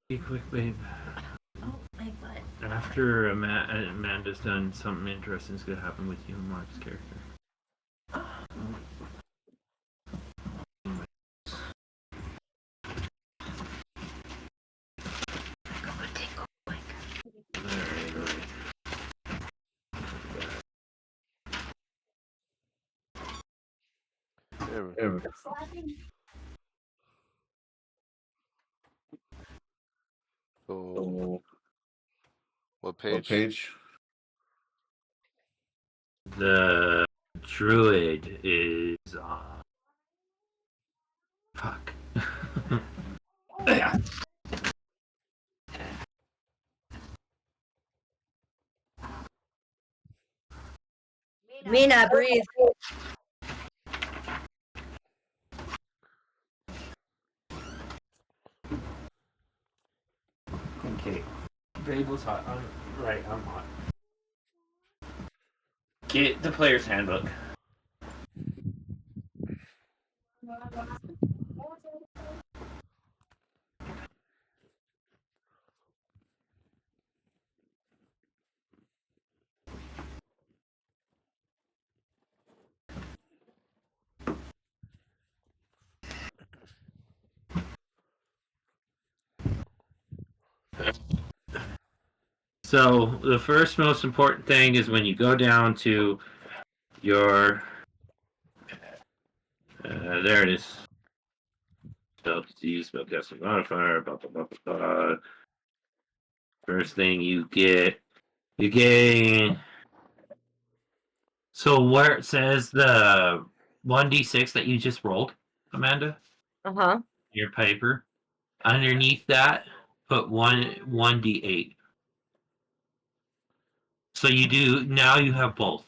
Be quick, babe. Oh, my butt. After Amanda's done, something interesting is gonna happen with you and Mark's character. Alright. Yeah. So, So, what what page? page? The druid is fuck. Mina, breathe. Okay. Babel's hot. I'm hot. Get the player's handbook. So the first most important thing is when you go down to your there it is. Spell disease, spellcasting modifier, blah blah blah blah blah. First thing you get so where it says the 1d6 that you just rolled, Amanda, Uh-huh. your paper, underneath that put 1d8. So you do now you have both.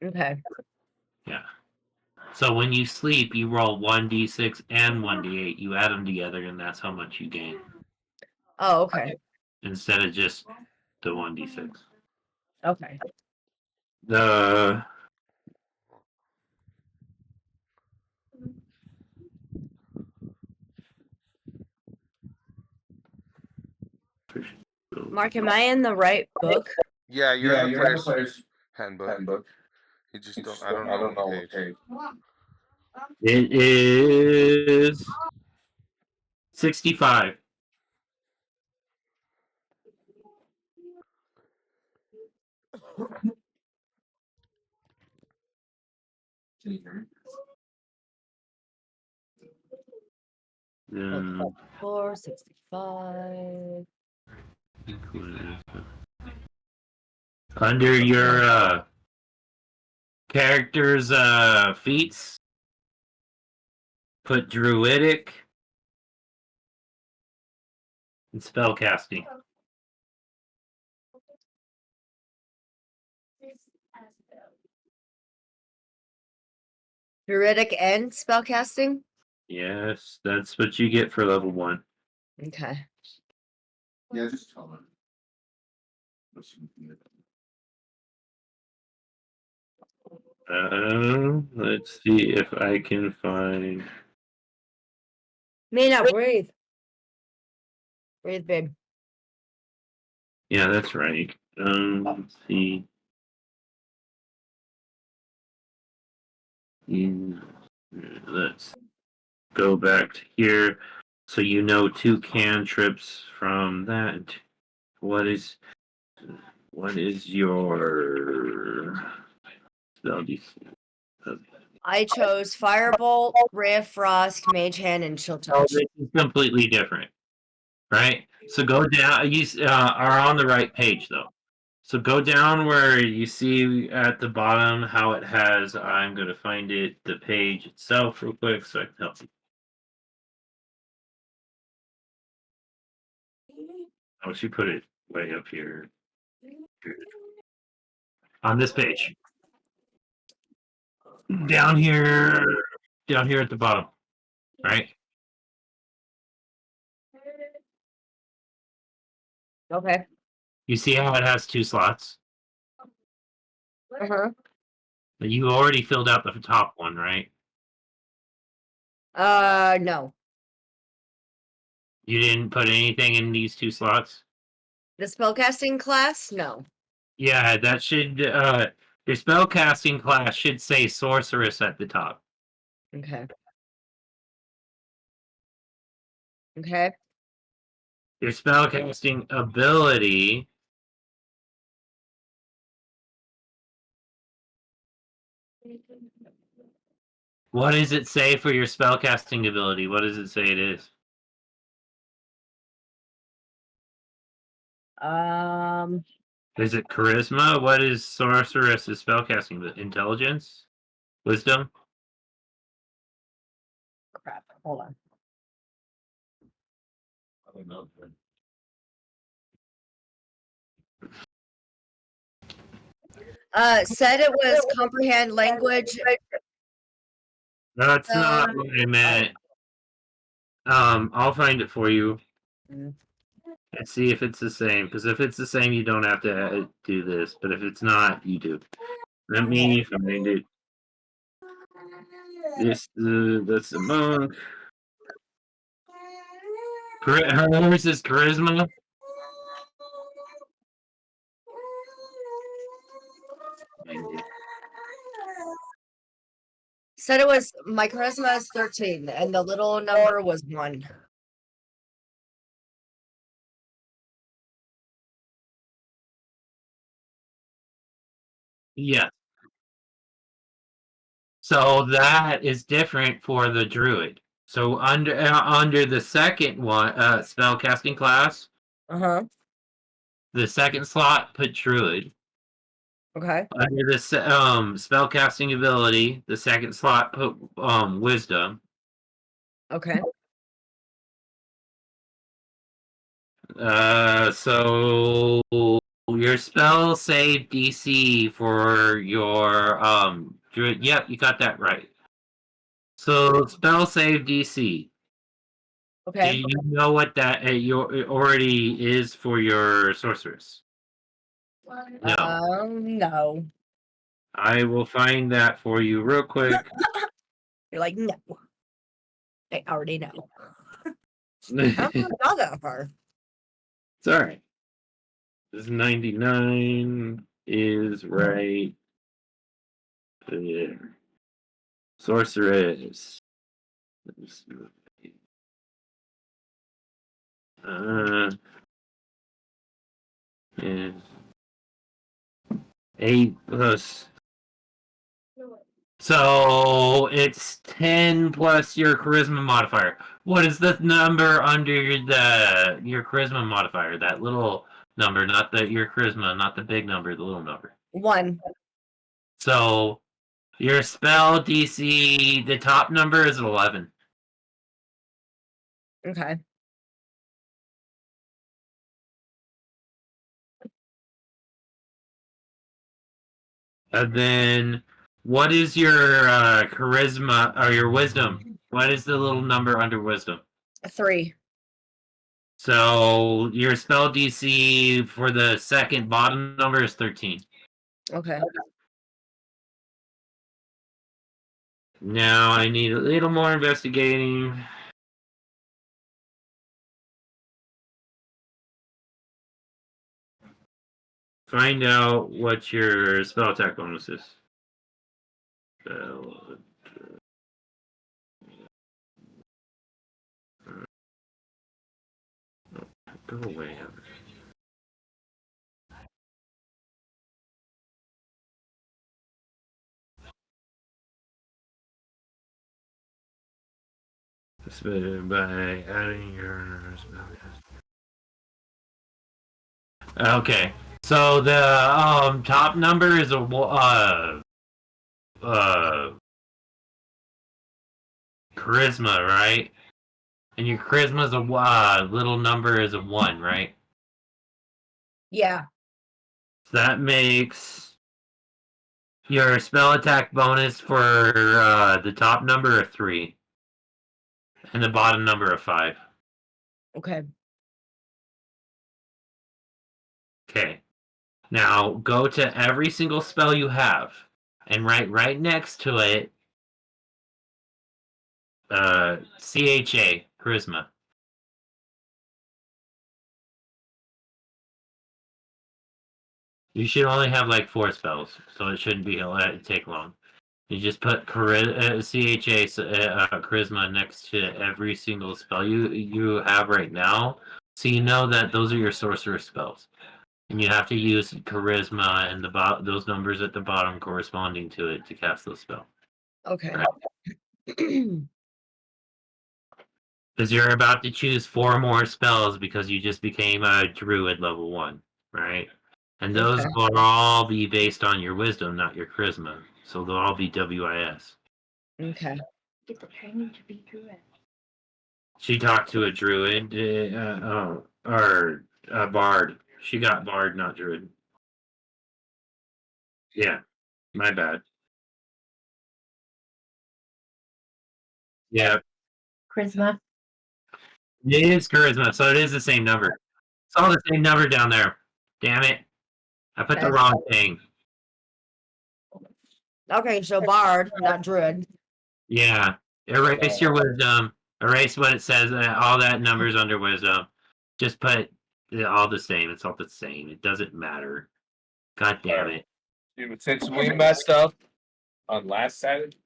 Okay. Yeah. So when you sleep, you roll 1d6 and 1d8. You add them together, and that's how much you gain Oh, okay. instead of just the 1d6. Okay. The Mark, am I in the right book? Yeah, you're in the player's player's handbook. handbook. You just don't. I don't know what page. It is 65. Can you hear me? Um, 465. under your character's feats, put druidic and spellcasting. Druidic and spellcasting? Yes, that's what you get for level 1. Okay. Yeah, just tell me. Let's see if I can find. Mina, breathe. Breathe, babe. Yeah, that's right. Let's see. Let's go back to here. So you know 2 cantrips from that. What is your spell DC? I chose Firebolt, Ray of Frost, Mage Hand, and Chill Oh, Touch. this is completely different, right? So go down. You are on the right page though. So go down where you see at the bottom how it has. I'm going to find it, the page itself, real quick, so I can help you. Oh, she put it way up here. On this page. Down here at the bottom, right? Okay. You see how it has 2 slots? Uh-huh. But you already filled out the top one, right? No. You didn't put anything in these 2 slots? The spellcasting class? No. Yeah, that should your spellcasting class should say sorceress at the top. Okay. Okay. Your spellcasting ability. What does it say for your spellcasting ability? What does it say it is? Is it charisma? What is sorceress's spellcasting? Intelligence? Wisdom? Crap. Hold on. I don't know. Said it was comprehend language. That's not what I meant. I'll find it for you Mm. and see if it's the same. Because if it's the same, you don't have to do this. But if it's not, you do. Let me find it. That's the monk. Hers is charisma. Said it was my charisma is 13 and the little number was 1. Yeah. So that is different for the druid. So under the second one, spellcasting class, Uh-huh. the second slot put druid. Okay. Under the spellcasting ability, the second slot put wisdom. Okay. So your spell save DC for your druid. Yep, you got that right. So spell save DC. Do Okay. you know what that it already is for your sorceress? No. No. I will find that for you real quick. You're like, no. I already know. I It's don't know that far. alright. This 99 is right there. Sorceress. Let's see what- is 8 plus. So it's 10 plus your charisma modifier. What is the number under your charisma modifier? That little number, not your charisma, not the big number, the little number. 1. So your spell DC, the top number is 11. Okay. And then what is your charisma or your wisdom? What is the little number under wisdom? 3. So your spell DC for the second bottom number is 13. Okay. Now I need a little more investigating. Find out what your spell attack bonus is. Spell Go away. By adding your spell. Okay, so the top number is a charisma, right? And your charisma is a little number is a 1, right? Yeah. So that makes your spell attack bonus for the top number of 3 and the bottom number of 5. Okay. Okay. Now go to every single spell you have and write right next to it CHA, charisma. You should only have like 4 spells, so it shouldn't be take long. You just put CHA charisma next to every single spell you have right now, so you know that those are your sorcerer spells, and you have to use charisma and those numbers at the bottom corresponding to it to cast those spells. Okay. Because you're about to choose 4 more spells because you just became a druid level 1, right? And those Okay. will all be based on your wisdom, not your charisma. So they'll all be WIS. Okay. Get the training to be druid. She talked to a druid, or a bard. She got bard, not druid. Yeah, my bad. Yeah, Charisma. it is charisma, so it is the same number. It's all the same number down there. Damn it. I put the Okay. wrong thing. Okay, so bard, not druid. Yeah. Erase your wisdom. Erase what it says. All that numbers under wisdom. Just put all the same. It's all the same. It doesn't matter. God damn it. Dude, since we messed up on last Saturday,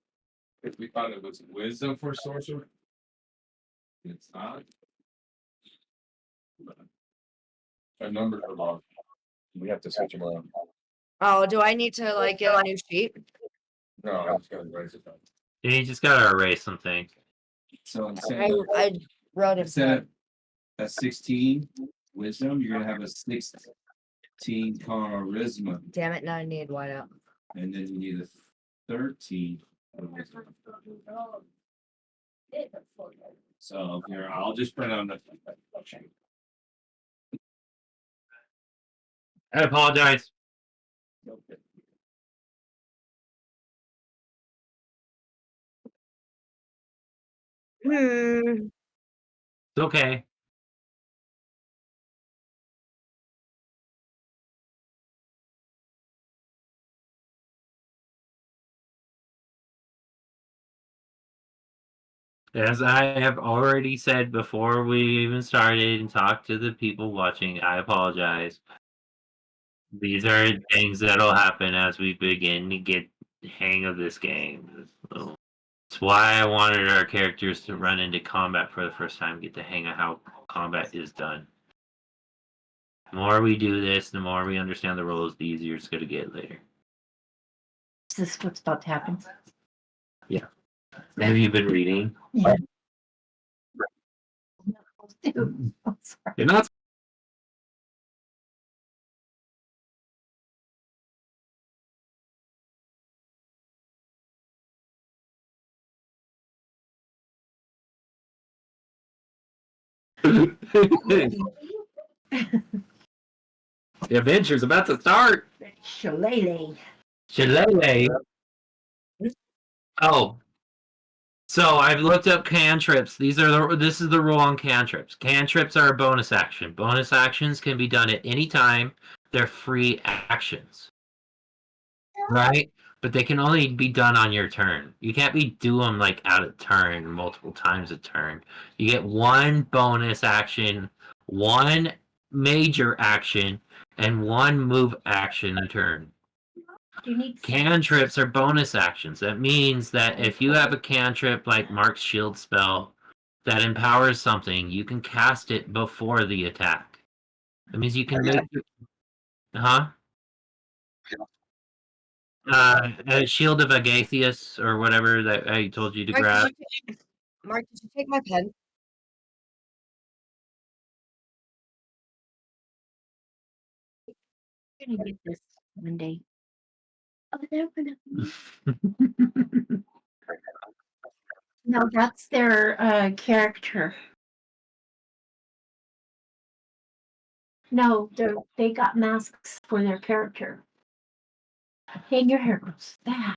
if we thought it was wisdom for sorcerer, it's not. Our numbers are wrong. We have to switch them around. Oh, do I need to like get a new sheet? No, I just gotta write it down. You just gotta erase something. So I wrote it. instead of a 16 wisdom, you're gonna have a 16 charisma, Damn it! Now I need whiteout. and then you need a 13 wisdom. So here, I'll just print out the. I apologize. Hmm. It's okay. As I have already said before we even started and talked to the people watching, I apologize. These are things that'll happen as we begin to get the hang of this game. So that's why I wanted our characters to run into combat for the first time, get the hang of how combat is done. The more we do this, the more we understand the rules, the easier it's going to get later. Is this what's about to happen? Have you been reading? Yeah. Dude, I'm sorry. You're not. The adventure's about to start. Shillelagh. Shillelagh. Oh, so I've looked up cantrips. This is the rule on cantrips. Cantrips are a bonus action. Bonus actions can be done at any time. They're free actions, right? But they can only be done on your turn. You can't do them like out of turn multiple times a turn. You get one bonus action, one major action, and one move action a turn. You need Cantrips are bonus actions. That means that if you have a cantrip like Mark's Shield spell that empowers something, you can cast it before the attack. That means you can make it. Huh? Shield of Agathias or whatever that I told you to grab. Mark, did you take my pen? You're gonna get this one day. Oh, they're gonna. No, that's their character. No, they got masks for their character. Hey, your hair grows fast.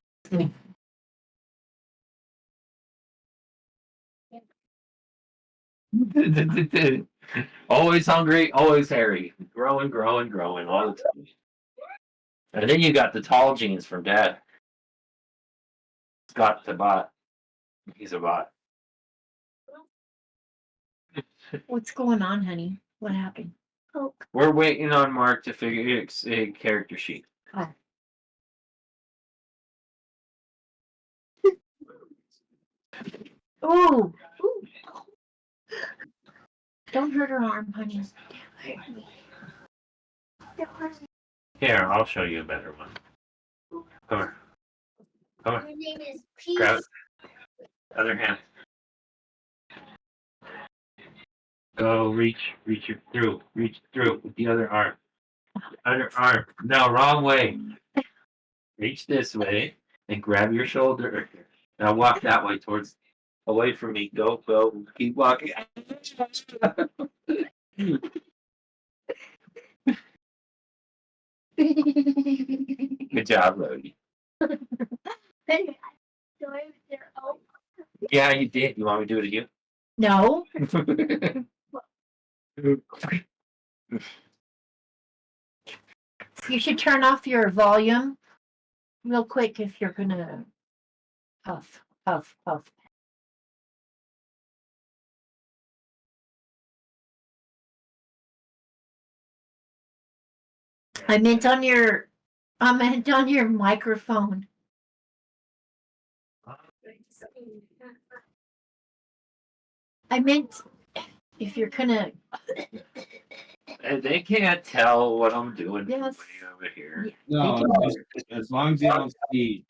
Always hungry, always hairy. Growing, growing, growing all the time. And then you got the tall jeans from Dad. Scott the bot. He's a bot. What's going on, honey? What happened? Oh, We're waiting on Mark to figure a character sheet. oh, ooh. Don't hurt her arm, honey. Don't hurt me. Here, I'll show you a better one. Come here. Come My here. name is Peace. Grab it. Other hand. Go reach it through. Reach through with the other arm. Other arm. No, wrong way. Reach this way and grab your shoulder. Now walk that way towards away from me. Go. Keep walking. Good Good job, Rody. Hey, do I there? Oh, Yeah, you did. You want me to do it again? no. You should turn off your volume real quick if you're gonna puff, puff, puff. I meant on your microphone. I meant if you're gonna. And they can't tell what I'm doing Yes. way over here. No, They it's just, as long as you don't see,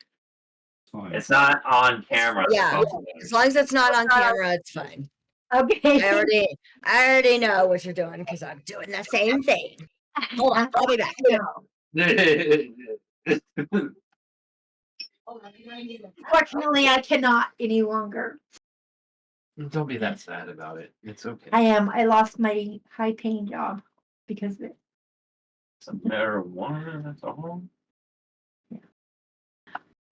it's fine. It's not on camera. Yeah. As long as it's not on camera, it's fine. Okay. I already know what you're doing because I'm doing the same thing. Hold on, I'll be back. Fortunately, I cannot any longer. Don't be that sad about it. It's okay. I am. I lost my high-paying job because of it. Some marijuana, that's all. Yeah.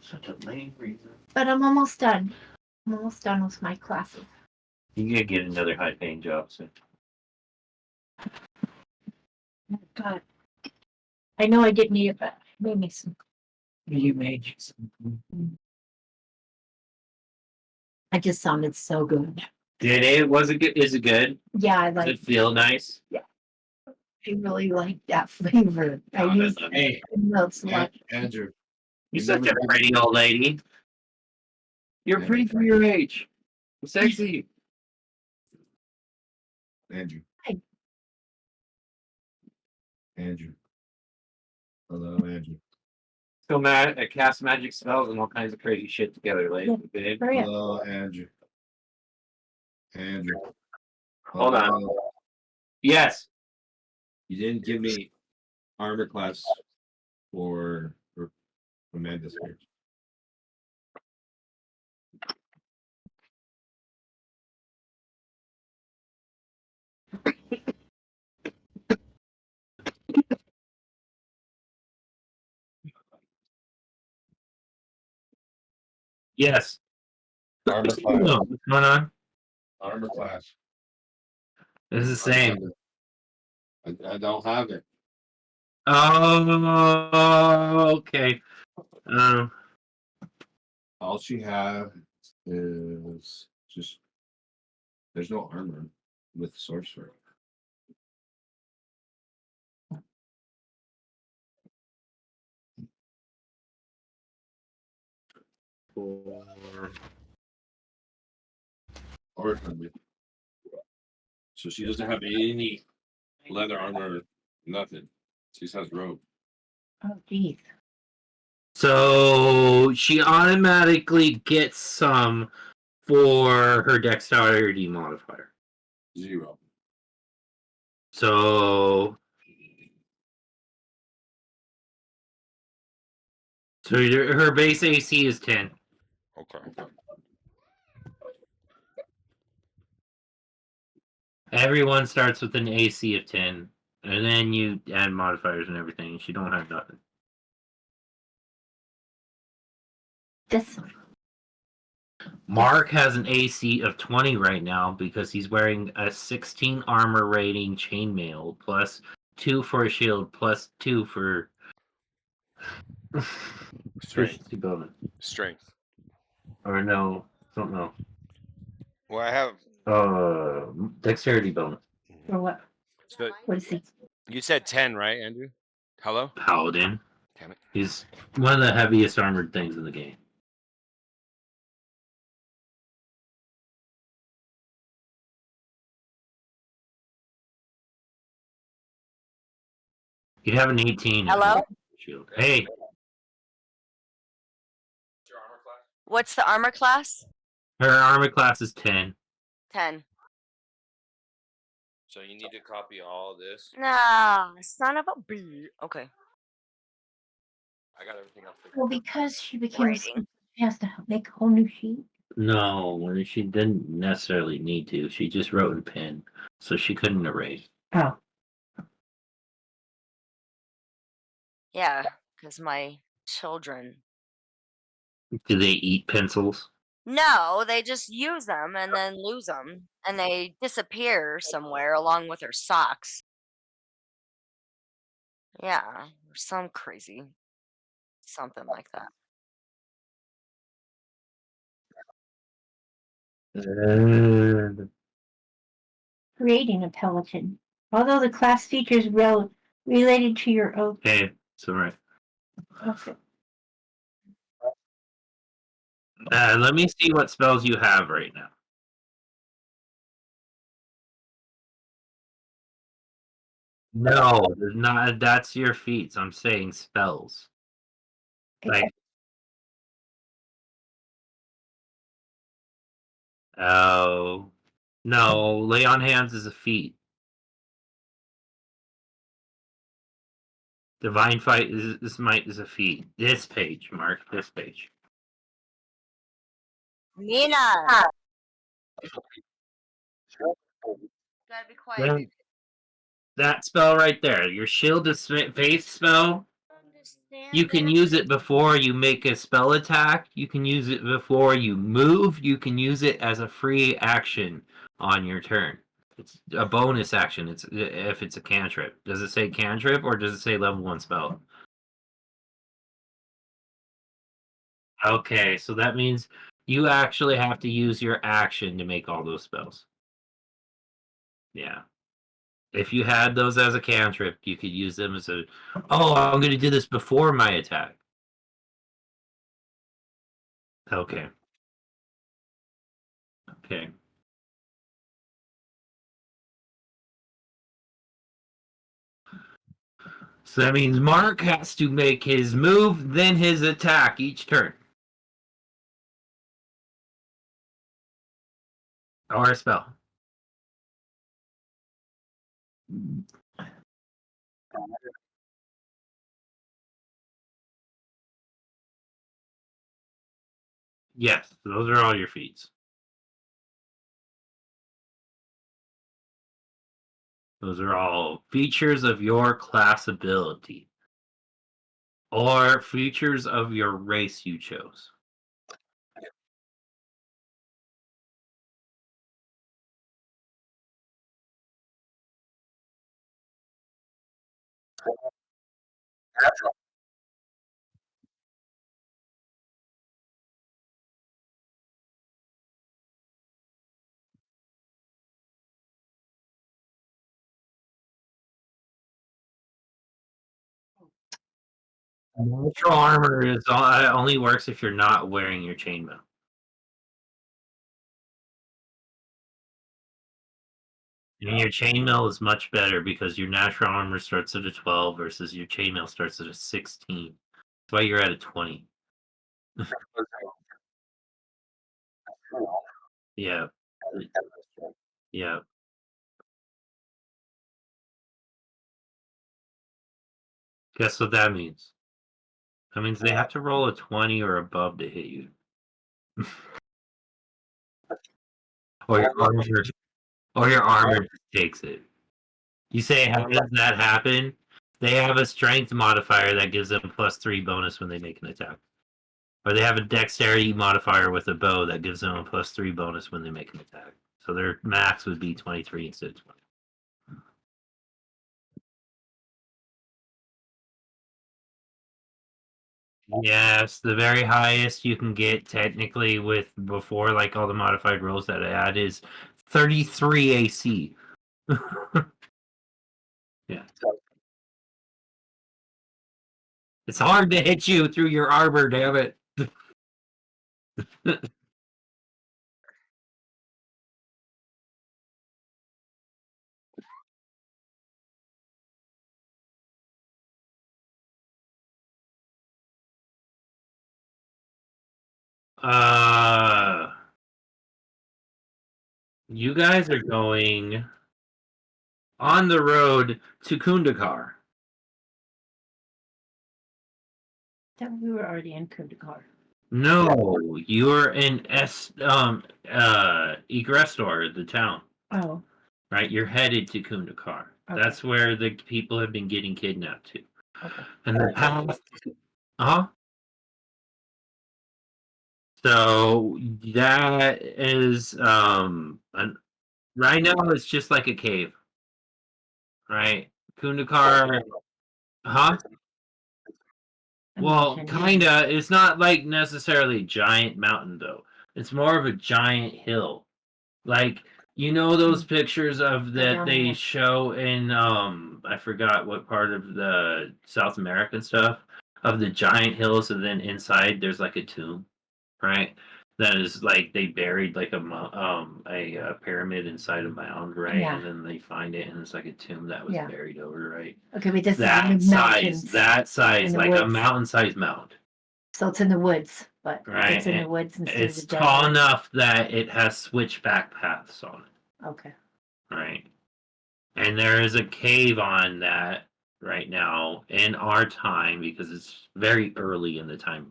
Such a lame reason. But I'm almost done. I'm almost done with my classes. You can get another high paying job soon. God. I know I didn't need it, but it made me some. You made you some. I just sounded so good. Did it? Was it good? Is it good? Yeah, I Does like. it feel nice? I really like that flavor. I use Hey, notes An- like. Andrew. You're you such never a did- pretty old lady. You're Yeah. pretty for your age. Sexy. Andrew. Hi. Andrew. Hello, Andrew. So cast magic spells and all kinds of crazy shit together, lady. Babe. Hurry up. Hello, Andrew. Andrew. Hold on. Hello. Yes. You didn't give me armor class for Amanda's here. Yes. Armor class. What's going on? Armor class. It's the same. I don't have it. Oh, okay. All she has is just there's no armor with sorcerer. Or so she doesn't have any leather armor, nothing. She just has robe. Oh, geez. So she automatically gets some for her dexterity modifier. 0. So her base AC is 10. Okay. Everyone starts with an AC of 10, and then you add modifiers and everything. She don't have nothing. This one. Mark has an AC of 20 right now because he's wearing a 16 armor rating chainmail plus 2 for a shield plus 2 for Strength. bonus. Strength. Or no, don't know. Well, I have. Dexterity bonus. For what? So What is he? you said 10, right, Andrew? Hello. Paladin. Damn it. He's one of the heaviest armored things in the game. You have an 18. Hello? Shield. Hey, What's the armor class? her armor class is 10. 10. So you need to copy all this. Nah, son of a bee. Okay. I got everything else. Well, because she became a Rating. scout, she has to make a whole new sheet. No, she didn't necessarily need to. She just wrote in pen, so she couldn't erase. Oh. Yeah, because my children. Do they eat pencils? No, they just use them and then lose them, and they disappear somewhere along with their socks. Yeah, or some crazy something like that. Creating a pelican. Although the class features related to your own. Okay, it's all right. Okay. Let me see what spells you have right now. No, there's not. That's your feats. I'm saying spells. Like, oh, no, lay on hands is a feat. Divine fight is might is a feat. This page, Mark. This page. Mina, gotta be quiet. Then that spell right there, your shield of faith spell. You can use it before you make a spell attack. You can use it before you move. You can use it as a free action on your turn. It's a bonus action. It's if it's a cantrip. Does it say cantrip or does it say level 1 spell? Okay, so that means you actually have to use your action to make all those spells. Yeah. If you had those as a cantrip, you could use them as a, oh, I'm going to do this before my attack. Okay. Okay. So that means Mark has to make his move, then his attack each turn. Or a spell. Yes, those are all your feats. Those are all features of your class ability. Or features of your race you chose. Natural armor is only works if you're not wearing your chainmail. And your chainmail is much better because your natural armor starts at a 12 versus your chainmail starts at a 16. That's why you're at a 20. Yeah. Yeah. Guess what that means? That means they have to roll a 20 or above to hit you. Or your armor just takes it. You say, how does that happen? They have a strength modifier that gives them +3 bonus when they make an attack. Or they have a dexterity modifier with a bow that gives them a +3 bonus when they make an attack. So their max would be 23 instead of 20. Yes, the very highest you can get technically with before like all the modified rolls that I add is 33 AC. Yeah. It's hard to hit you through your armor, damn it. You guys are going on the road to Kundrukar. That we were already in Kundrukar. No, you're in Igrestor, the town. Oh. Right? You're headed to Kundrukar. Okay. That's where the people have been getting kidnapped to. Okay. And the path Uh-huh. So that is right now it's just like a cave, right? Kundrukar, huh? Well, kinda. It's not like necessarily a giant mountain though. It's more of a giant hill. Like, those pictures of that down they there. show in I forgot what part of the South American stuff of the giant hills, and then inside there's like a tomb, right? That is like they buried like a pyramid inside a mound, right? Yeah. And then they find it, and it's like a tomb that was Yeah. buried over, right? Okay, but this is in That the size, mountains. that size, in the like a woods. mountain-sized mound, So it's in the woods, but right? it's in the woods instead of It's the tall desert. enough that it has switchback paths on it, Okay. right? And there is a cave on that right now in our time because it's very early in the time.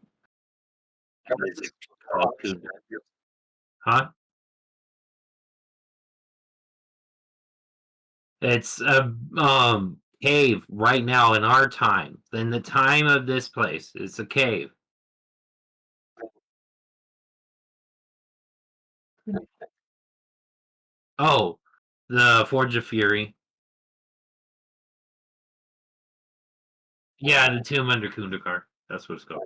It's called huh? It's a cave right now in our time. In the time of this place, it's a cave. Oh, the Forge of Fury. Yeah, the tomb under Kundrukar. That's what it's called.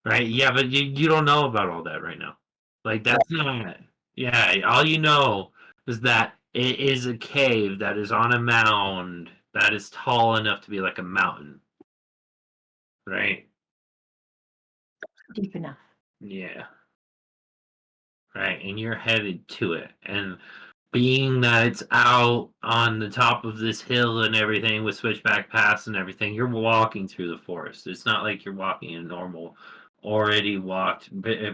Right? Yeah, but you don't know about all that right now. Like that's not. Yeah, all you know is that it is a cave that is on a mound that is tall enough to be like a mountain. Right? Deep enough. Yeah. Right, and you're headed to it. And being that it's out on the top of this hill and everything with switchback paths and everything, you're walking through the forest. It's not like you're walking a normal, already walked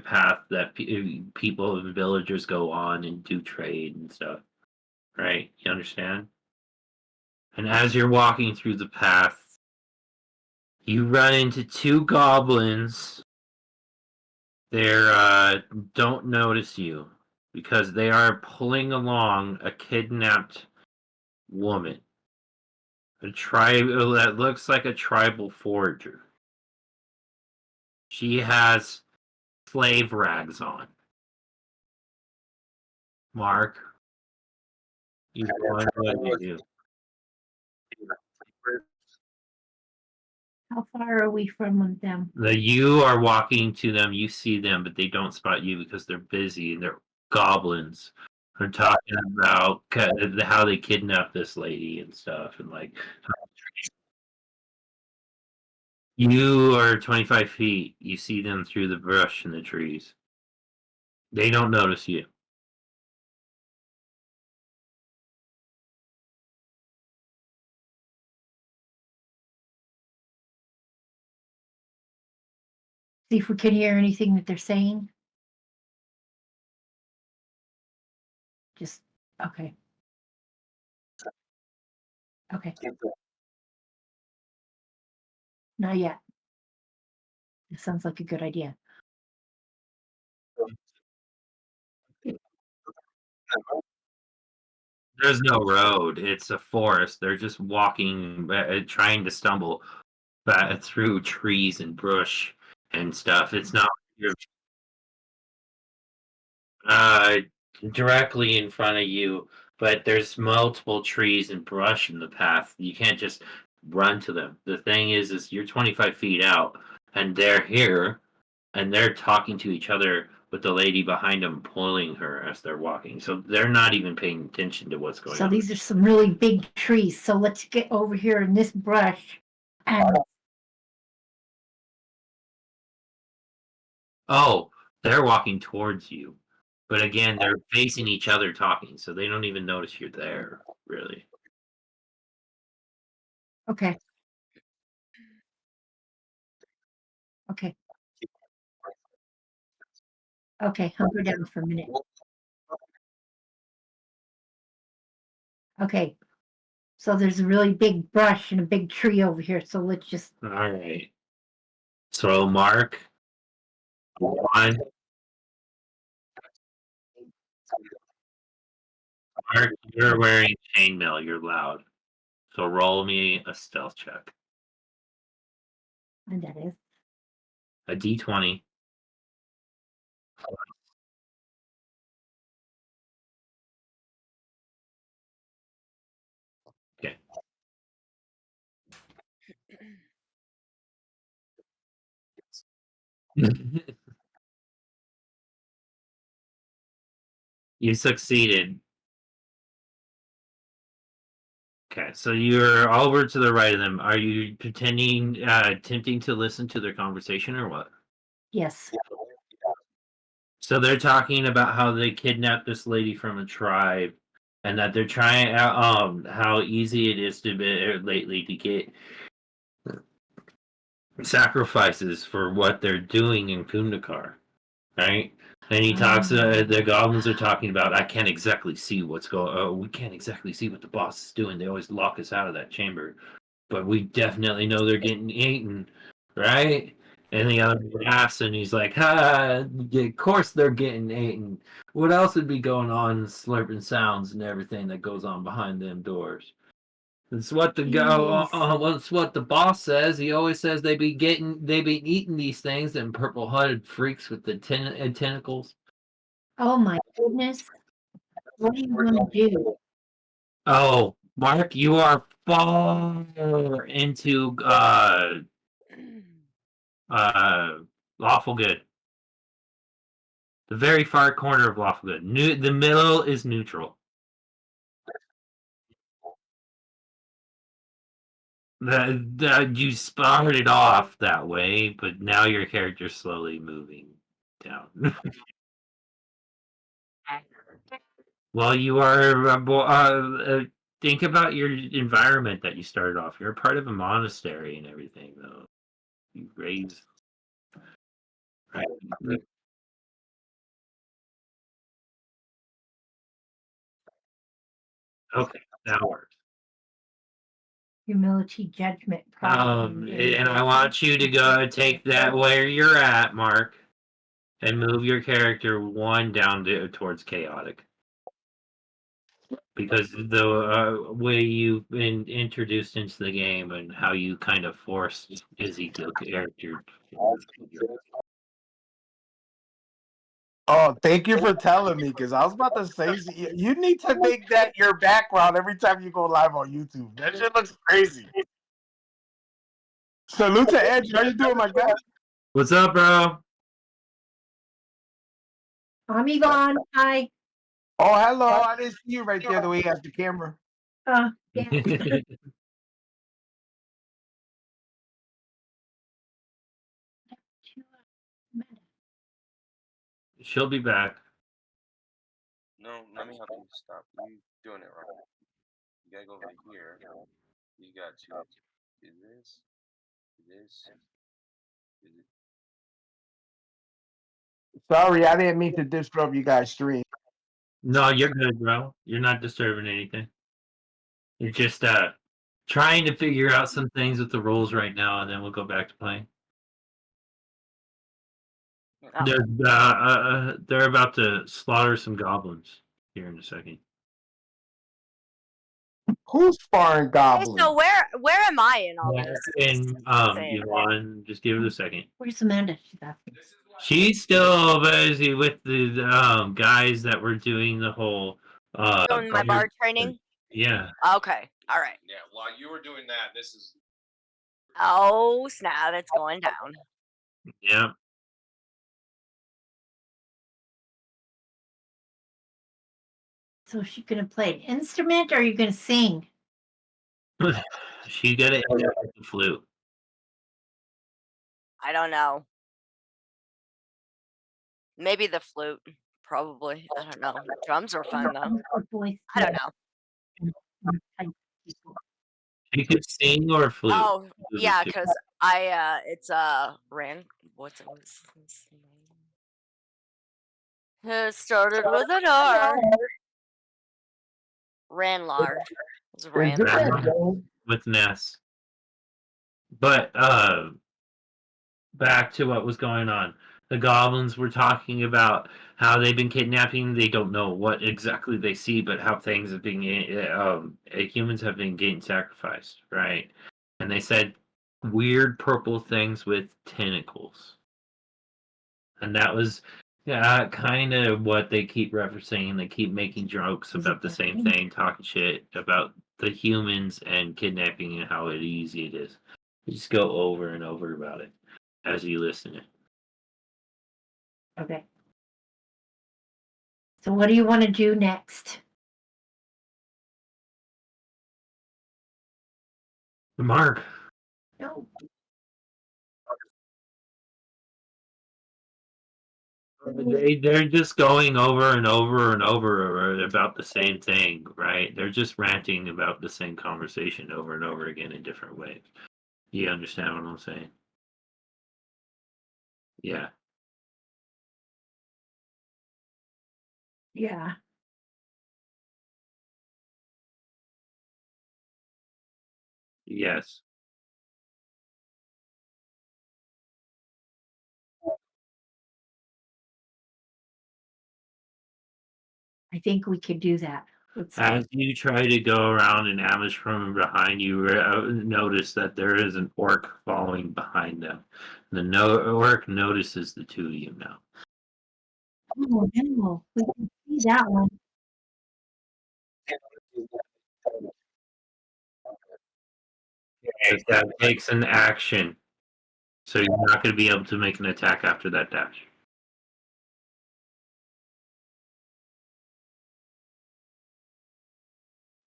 path that people and villagers go on and do trade and stuff. Right? You understand? And as you're walking through the path, you run into two goblins. They're don't notice you because they are pulling along a kidnapped woman. A tribe that looks like a tribal forager. She has slave rags on. Mark, you what do you do? How far are we from them? You are walking to them, you see them, but they don't spot you because they're busy and they're goblins. They're talking about how they kidnapped this lady and stuff, and like you are 25 feet. You see them through the brush and the trees. They don't notice you. See if we can hear anything that they're saying. Just okay. Okay. Not yet. It sounds like a good idea. There's no road. It's a forest. They're just walking, trying to stumble through trees and brush and stuff. It's not you're, uh, directly in front of you, but there's multiple trees and brush in the path. You can't just run to them. The thing is you're 25 feet out, and they're here, and they're talking to each other with the lady behind them pulling her as they're walking. So they're not even paying attention to what's going So on. these are some really big trees. So let's get over here in this brush. And Oh, they're walking towards you. But again, they're facing each other talking, so they don't even notice you're there, really. okay. Okay. Okay. Hunker down for a minute. Okay. So there's a really big brush and a big tree over here. So let's just All right. So, Mark, one, Mark, you're wearing chainmail. You're loud. So roll me a stealth check. And that is. A D20. Okay. You succeeded. Okay, so you're over to the right of them. Are you attempting to listen to their conversation or what? Yes. So they're talking about how they kidnapped this lady from a tribe, and that they're trying how easy it is to be lately to get sacrifices for what they're doing in Kundrukar, right? And he talks. The goblins are talking about. I can't exactly see what's going. We can't exactly see what the boss is doing. They always lock us out of that chamber, but we definitely know they're getting eaten, right? And the other laughs, and he's like, "Ha! Of course they're getting eaten. What else would be going on? Slurping sounds and everything that goes on behind them doors." It's what it's what the boss says. He always says they be eating these things, and purple-hearted freaks with the tentacles. Oh my goodness. What are you gonna do? Oh, Mark, you are far into lawful good. The very far corner of lawful good. The middle is neutral. You started off that way, but now your character's slowly moving down. Well, you are. Think about your environment that you started off. You're a part of a monastery and everything, though. You raised. Right. Okay, that works. Humility, judgment, pride. And I want you to go take that where you're at, Mark, and move your character one down towards chaotic. Because the way you've been introduced into the game and how you kind of forced Ezekiel character. Oh, thank you for telling me, because I was about to say you need to make that your background every time you go live on YouTube. That shit looks crazy. Salute to Edge. How you doing, my guy? What's up, bro? I'm Yvonne. Hi. Oh, hello. I didn't see you right there the way you have the camera. Yeah. She'll be back. No, let me help you stop. You doing it wrong. You gotta go over here. You got to do this, do this, do this. Sorry, I didn't mean to disrupt you guys' stream. No, you're good, bro. You're not disturbing anything. You're just trying to figure out some things with the rules right now, and then we'll go back to playing. Oh. They're about to slaughter some goblins here in a second. Who's foreign Okay, goblin? so where am I in all this? And Say it. Yvonne, just give it a second. Where's Amanda? She's asking. She's still busy with the guys that were doing the whole Doing my bar training? Yeah. Okay, alright. Yeah, while you were doing that, this is Oh snap, it's going down. Yeah. So she gonna play an instrument or are you gonna sing? She got it with the flute. I don't know. Maybe the flute. Probably. I don't know. Drums are fun though. I don't know. She could sing or flute. Oh Do the yeah, two. because it's what's his name? It started with an R. Ranlar. It's Is Ran. this that Joe? With Ness. But back to what was going on. The goblins were talking about how they've been kidnapping. They don't know what exactly they see, but how things have been humans have been getting sacrificed, right? And they said weird purple things with tentacles. And that was kind of what they keep referencing, and they keep making jokes about the same thing, talking shit about the humans and kidnapping and how easy it is. You just go over and over about it as you listen to it. Okay. So what do you want to do next? Mark, No. they're just going over and over and over about the same thing, right? They're just ranting about the same conversation over and over again in different ways. You understand what I'm saying? Yeah. Yeah. Yes. I think we could do that. As you try to go around and ambush from behind, you notice that there is an orc following behind them. The orc notices the two of you now. Oh no, we can see that one. If that takes an action, so you're not going to be able to make an attack after that dash.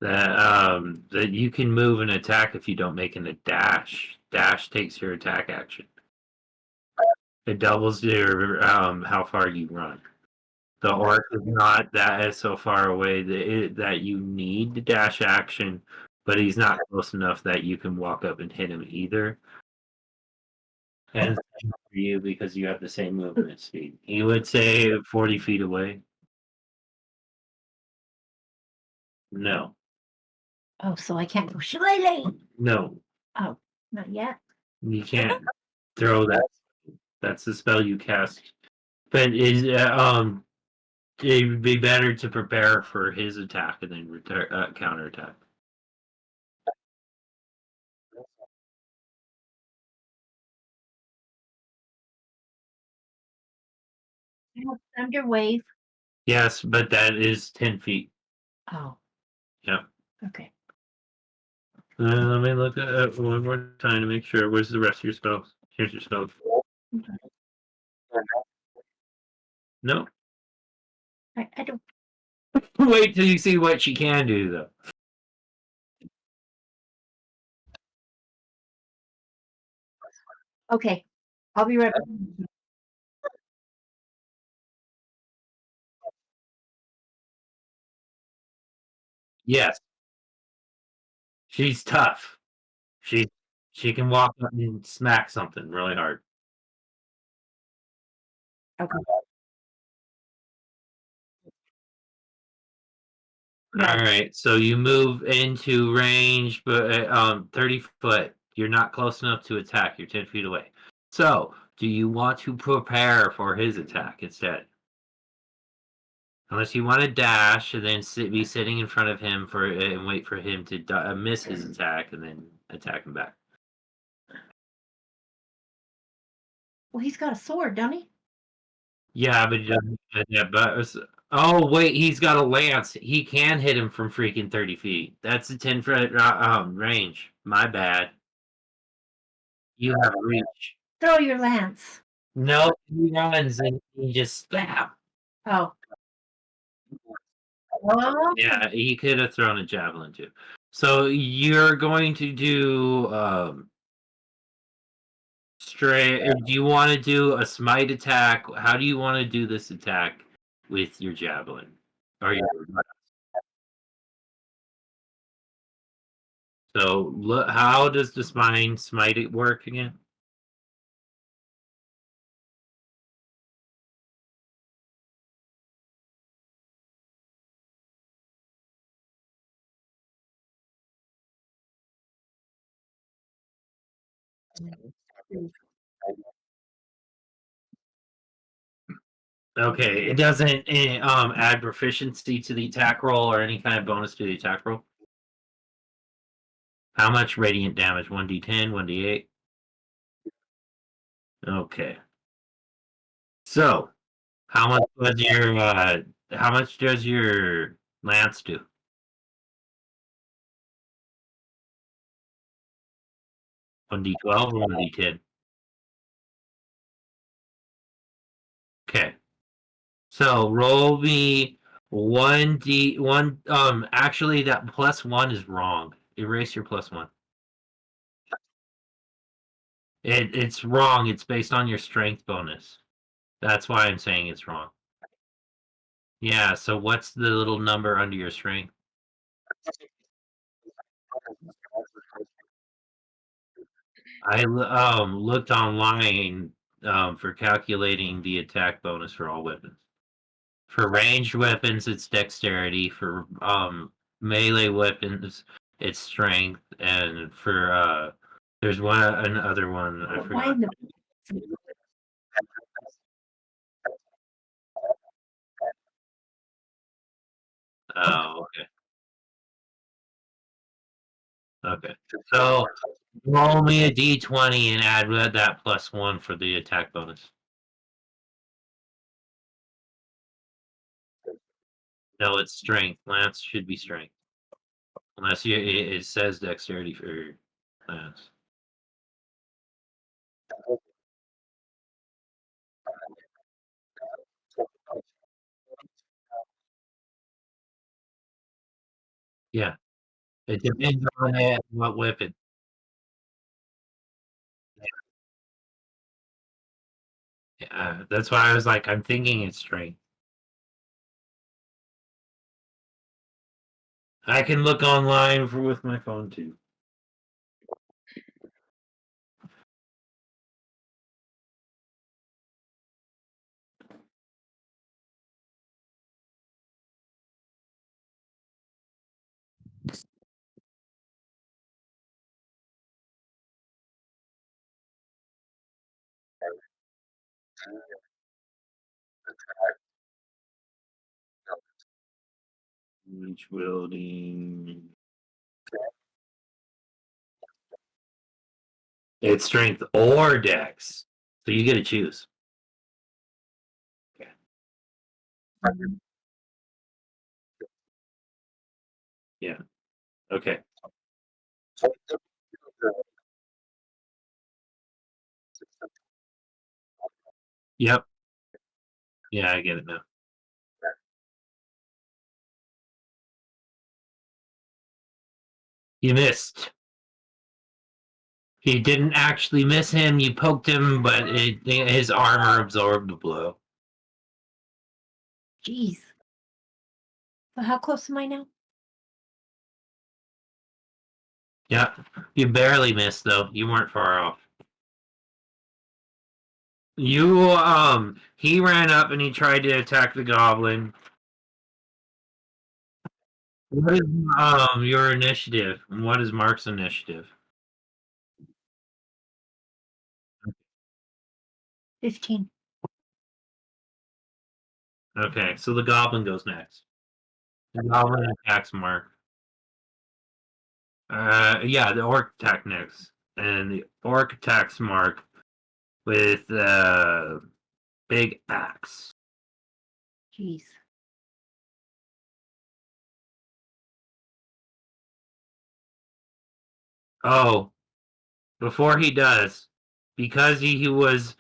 That you can move and attack if you don't make a dash. Dash takes your attack action. It doubles your how far you run. The orc is not that is so far away that you need the dash action, but he's not close enough that you can walk up and hit him either. And same for you because you have the same movement speed. He would say 40 feet away. No, Oh, so I can't go shillelagh. no, Oh, not yet. you can't throw that. That's the spell you cast. But it would be better to prepare for his attack and then counterattack. I have thunder wave. Yes, but that is 10 feet. Oh. Yep. Okay. Let me look at it one more time to make sure. Where's the rest of your spells? Here's your spells. No. I don't. Wait till you see what she can do, though. Okay. I'll be right back. Yes, she's tough. She she can walk up and smack something really hard. Okay. All right, so you move into range, but 30 foot. You're not close enough to attack. You're 10 feet away. So, do you want to prepare for his attack instead? Unless you want to dash and then be sitting in front of him and wait for him to miss his attack and then attack him back. Well, he's got a sword, doesn't he? Yeah, but he doesn't. Yeah, but oh wait, he's got a lance. He can hit him from freaking 30 feet. That's a 10 foot range. My bad. You have reach. Throw your lance. No, he runs and he just spam. Oh. Oh. Yeah, he could have thrown a javelin too. So you're going to do straight. Do you want to do a smite attack? How do you want to do this attack with your javelin? Or your So look, how does the smite it work again? Okay, it doesn't add proficiency to the attack roll or any kind of bonus to the attack roll. How much radiant damage? 1d10, 1d8? Okay. So, how much does your lance do? 1d12 or 1d10? Okay. So roll me 1d1. Actually, that +1 is wrong. Erase your +1. It's wrong. It's based on your strength bonus. That's why I'm saying it's wrong. Yeah. So what's the little number under your strength? I looked online for calculating the attack bonus for all weapons. For ranged weapons, it's dexterity. For melee weapons, it's strength. And for there's another one I forgot. Oh, okay. Okay. So roll me a d20 and add that +1 for the attack bonus. No, it's strength. Lance should be strength. Unless it says dexterity for lance. Yeah. It depends on what weapon. Yeah, that's why I was like, I'm thinking it's strength. I can look online with my phone too. Which wielding? It's strength or dex, so you get to choose. Okay. Yeah. Okay. Yep. Yeah, I get it now. You missed. He didn't actually miss him. You poked him, but his armor absorbed the blow. Jeez. So how close am I now? Yeah, you barely missed though. You weren't far off. He ran up and he tried to attack the goblin. What is your initiative? And what is Mark's initiative? 15. Okay, so the goblin goes next. The goblin attacks Mark. Yeah, the orc attack next, and the orc attacks Mark with big axe. Jeez. Oh, before he does, because he was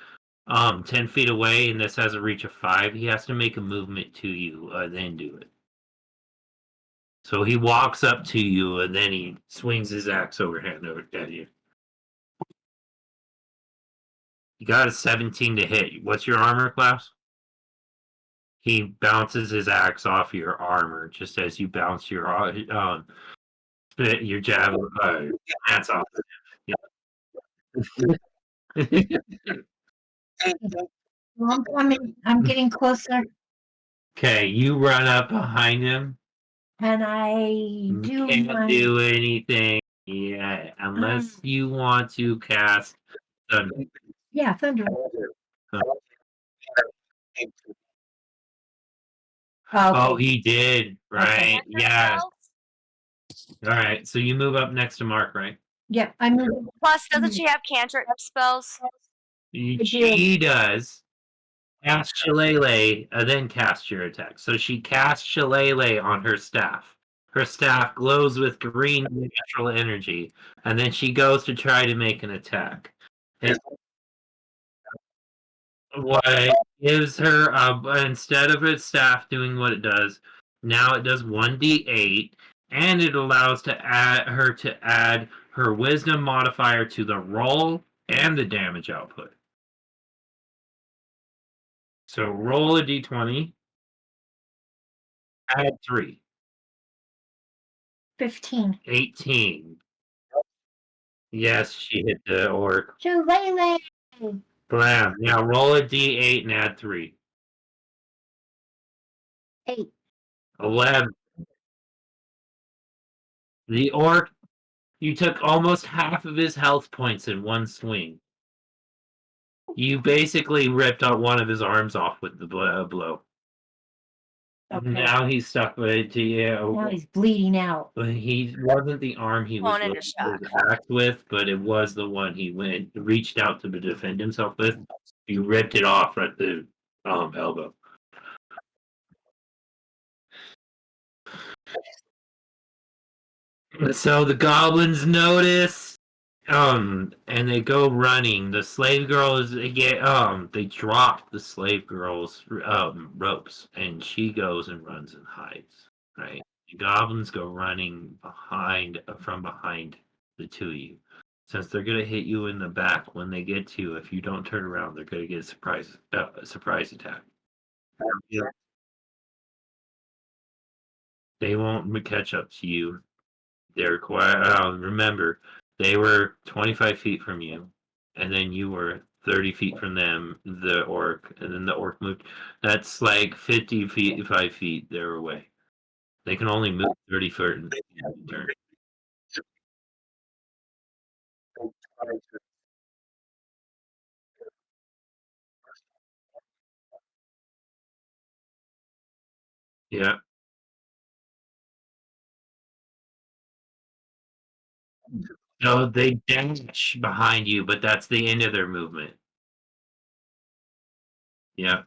10 feet away, and this has a reach of 5, he has to make a movement to you, then do it. So he walks up to you, and then he swings his axe overhand over at you. You got a 17 to hit. What's your armor class? He bounces his axe off your armor, just as you bounce your jab axe off. Yeah. Well, I'm getting closer, Okay, you run up behind him. and I You do can't do anything. Yeah, unless you want to cast thunder. Yeah, thunder. Oh, he did, right? Cantrip Yeah. spells? All right, so you move up next to Mark, right? Yeah, I moved. Plus, doesn't she have cantrip spells? She does cast Shillelagh and then cast your attack. So she casts Shillelagh on her staff. Her staff glows with green natural energy, and then she goes to try to make an attack. And what gives her instead of its staff doing what it does, now it does 1d8, and it allows her to add her wisdom modifier to the roll and the damage output. So roll a d20, add 3. 15. 18. Yes, she hit the orc. Shillelagh. Blam. Now roll a d8 and add 3. 8. 11. The orc, you took almost half of his health points in one swing. You basically ripped out one of his arms off with the blow. Okay. Now he's stuck with it to you. Now he's bleeding out. He wasn't the arm he was Going into with shock. his axe with, but it was the one he reached out to defend himself with. He ripped it off at the elbow. So the goblins notice, and they go running. The slave girls they drop the slave girl's ropes, and she goes and runs and hides. Right, the goblins go running from behind the two of you. Since they're gonna hit you in the back when they get to you, if you don't turn around, they're gonna get a surprise attack. Yeah. They won't catch up to you. They're quite. Remember, they were 25 feet from you, and then you were 30 feet from them, the orc, and then the orc moved. That's like 50 feet, 5 feet. They're away. They can only move 30 feet in turn. Yeah. No, they dash behind you, but that's the end of their movement. Yeah.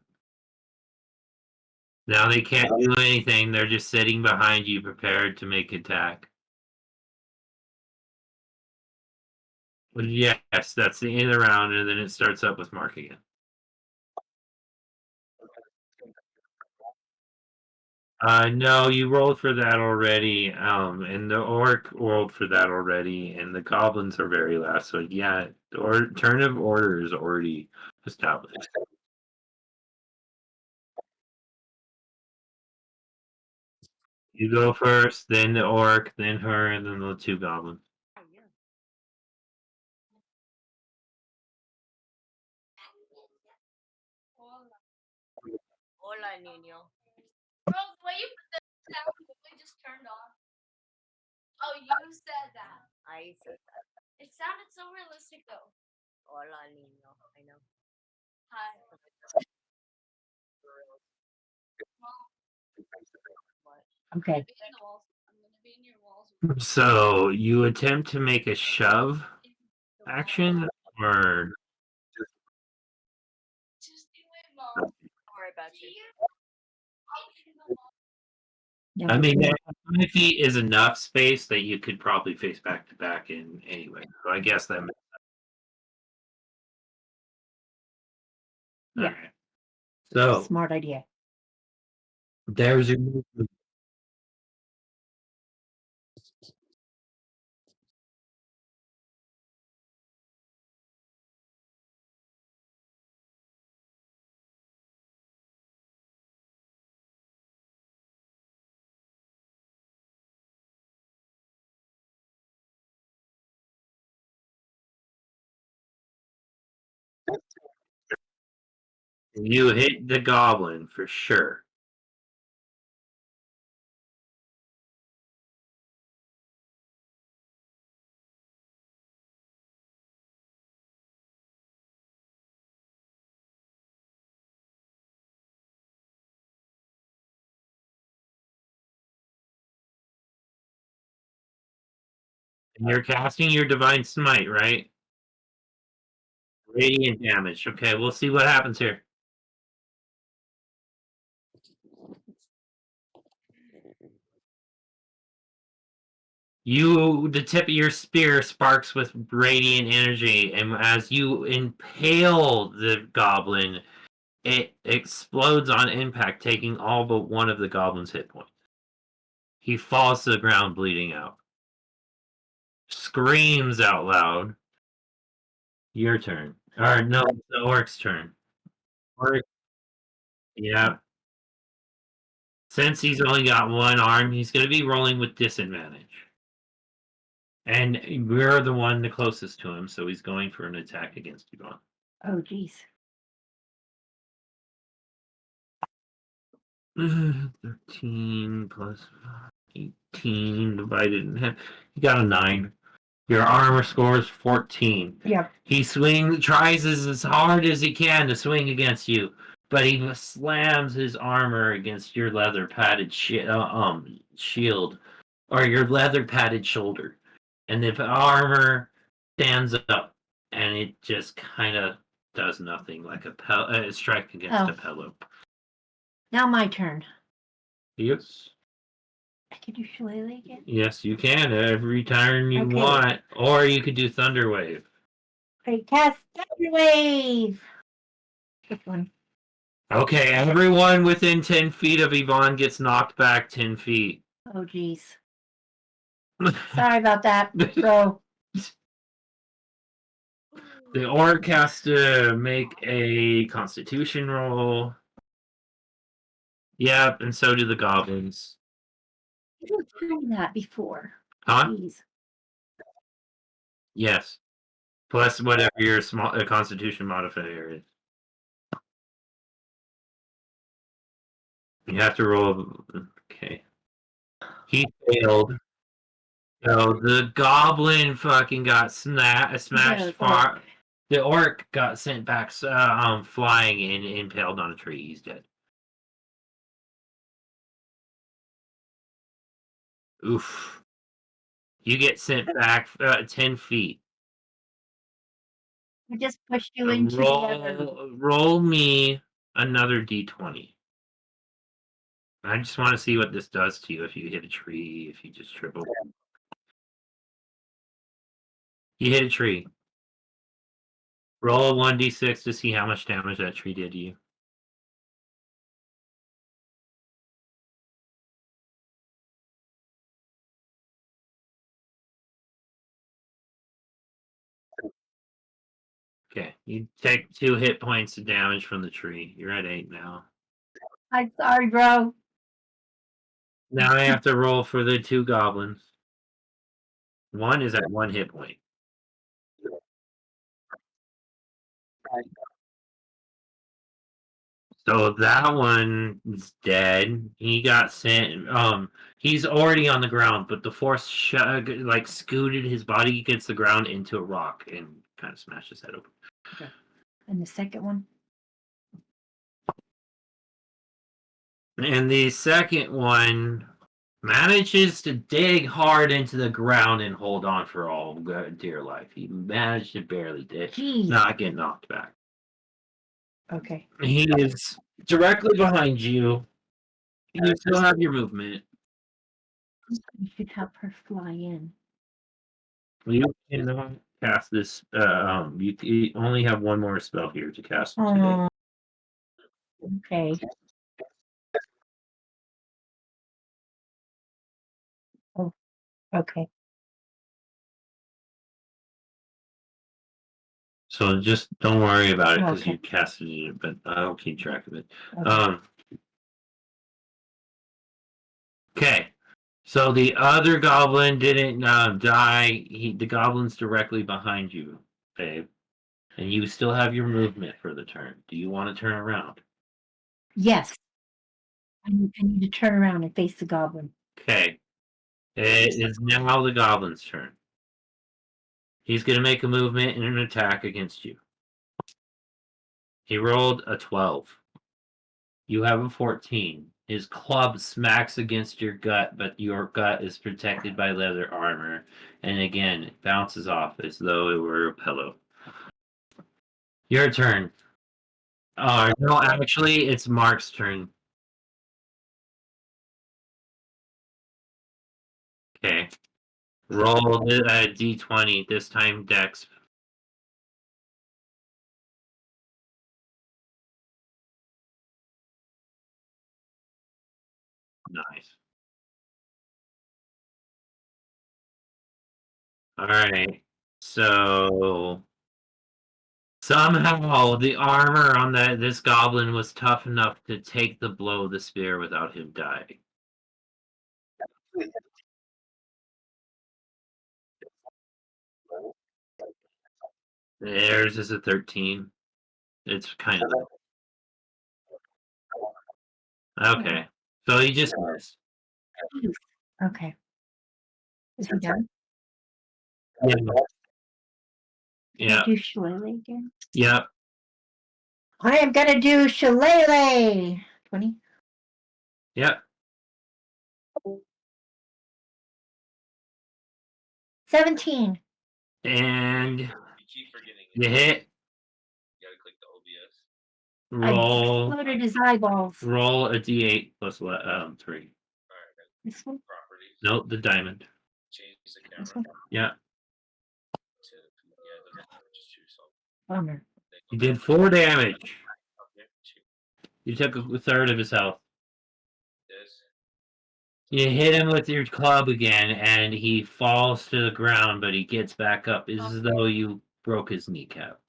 Now they can't do anything. They're just sitting behind you, prepared to make attack. But yes, that's the end of the round, and then it starts up with Mark again. No, you rolled for that already, and the orc rolled for that already, and the goblins are very last. So yeah, the turn of order is already established. You go first, then the orc, then her, and then the two goblins. Hola, niño. Bro, the way you put the sound really just turned off. Oh, you said that. I said that. It sounded so realistic though. Hola, niño. I know. Hi. What? Okay. Be in the walls. I'm gonna be in your walls. So you attempt to make a shove action, or Just do it, Mom. Don't worry about you. I mean, 5 feet is enough space that you could probably face back to back in anyway. So I guess that. Yeah. Alright. So Smart idea. there's your movement. You hit the goblin for sure. And you're casting your divine smite, right? Radiant damage. Okay, we'll see what happens here. The tip of your spear sparks with radiant energy, and as you impale the goblin, it explodes on impact, taking all but one of the goblin's hit points. He falls to the ground, bleeding out. Screams out loud. Your turn. Or no, it's the orc's turn. Orc. Yeah. Since he's only got one arm, he's going to be rolling with disadvantage. And we're the one the closest to him, so he's going for an attack against you. Oh, geez. 13 plus 18 divided in half. You got a 9. Your armor score is 14. Yep. He tries as hard as he can to swing against you, but he slams his armor against your leather padded shield, or your leather padded shoulder, and the armor stands up, and it just kind of does nothing, like a strike against a pillow. Now my turn. Yes. I can do shillelagh again? Yes, you can every turn you want, or you could do Thunder Wave. Okay, cast Thunder Wave. Which one? Okay, everyone within 10 feet of Yvonne gets knocked back 10 feet. Oh, geez. Sorry about that, bro. The orc has to make a constitution roll. Yep, and so do the goblins. You've done that before. Huh? Jeez. Yes. Plus whatever your constitution modifier is. You have to roll. Okay. He failed. So the goblin fucking got smashed far. The orc got sent back flying and impaled on a tree. He's dead. Oof. You get sent back 10 feet. I just pushed you into the other. Roll me another d20. I just want to see what this does to you if you hit a tree, if you just triple. You hit a tree. Roll a 1d6 to see how much damage that tree did to you. Okay, you take 2 hit points of damage from the tree. You're at 8 now. I'm sorry, bro. Now I have to roll for the 2 goblins. One is at 1 hit point. So that one is dead. He got sent. He's already on the ground, but the force scooted his body against the ground into a rock and kind of smashed his head open. Okay. And the second one? And the second one manages to dig hard into the ground and hold on for all dear life. He managed to barely not get knocked back. Okay. He is directly behind you. You still have your movement. You should help her fly in. You cannot cast this. You only have one more spell here to cast today. Okay. Oh, okay. So just don't worry about it because you casted it, but I'll keep track of it. Okay. Okay. So the other goblin didn't die. The goblin's directly behind you, babe. And you still have your movement for the turn. Do you want to turn around? Yes. I need to turn around and face the goblin. Okay. It is now the goblin's turn. He's going to make a movement and an attack against you. He rolled a 12. You have a 14. His club smacks against your gut, but your gut is protected by leather armor. And again, it bounces off as though it were a pillow. Your turn. No, actually, it's Mark's turn. Okay. Roll the d20, this time Dex. Nice. Alright. So somehow the armor on this goblin was tough enough to take the blow of the spear without him dying. Theirs is a 13. It's kind of okay. So he just missed. Okay. Is he done? Yeah. Can Yeah. I do shillelagh again? Yep. I am gonna do shillelagh. 20. Yep. 17. And You keep forgetting. you hit. You gotta click the OBS. Roll. I exploded his eyeballs. Roll a d8 plus 3. Alright, This one? properties. Nope, the diamond. Change the This camera. one? Yeah. To, yeah, it doesn't matter. Just choose something. Bummer. You did 4 damage. Okay, choose You took a third of his health. this. You hit him with your club again, and he falls to the ground, but he gets back up. It's as though you broke his kneecap.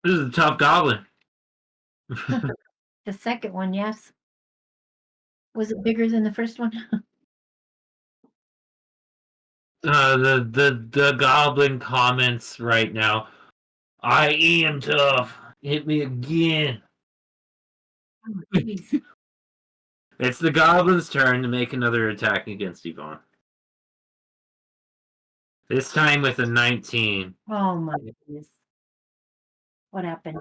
This is a tough goblin. The second one, yes. Was it bigger than the first one? The goblin comments right now. I am tough. Hit me again. Jeez. It's the goblin's turn to make another attack against Yvonne. This time with a 19. Oh my goodness. What happened?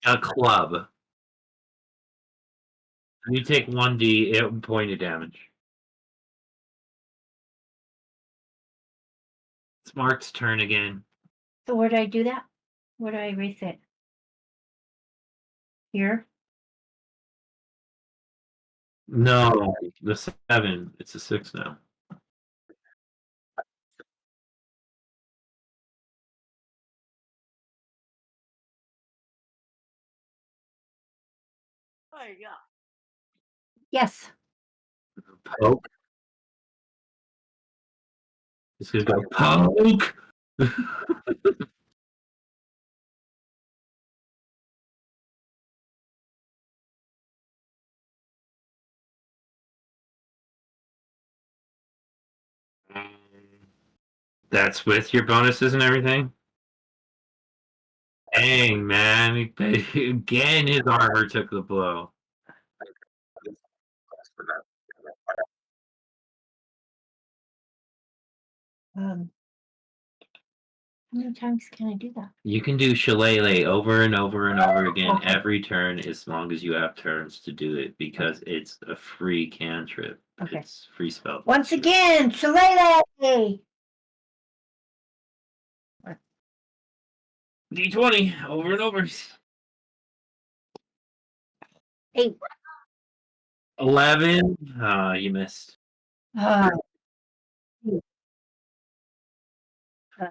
A club. You take 1d point of damage. It's Mark's turn again. So where did I do that? Where do I erase it? Here? No, the 7. It's a 6 now. Oh, yeah. Yes. Poke. It's gonna go poke. That's with your bonuses and everything? Dang, man. Again, his armor took the blow. How many times can I do that? You can do shillelagh over and over and over again Okay. every turn as long as you have turns to do it because it's a free cantrip. Okay. It's free spell. Once again, shillelagh! D20 over and over. 8. 11. You missed.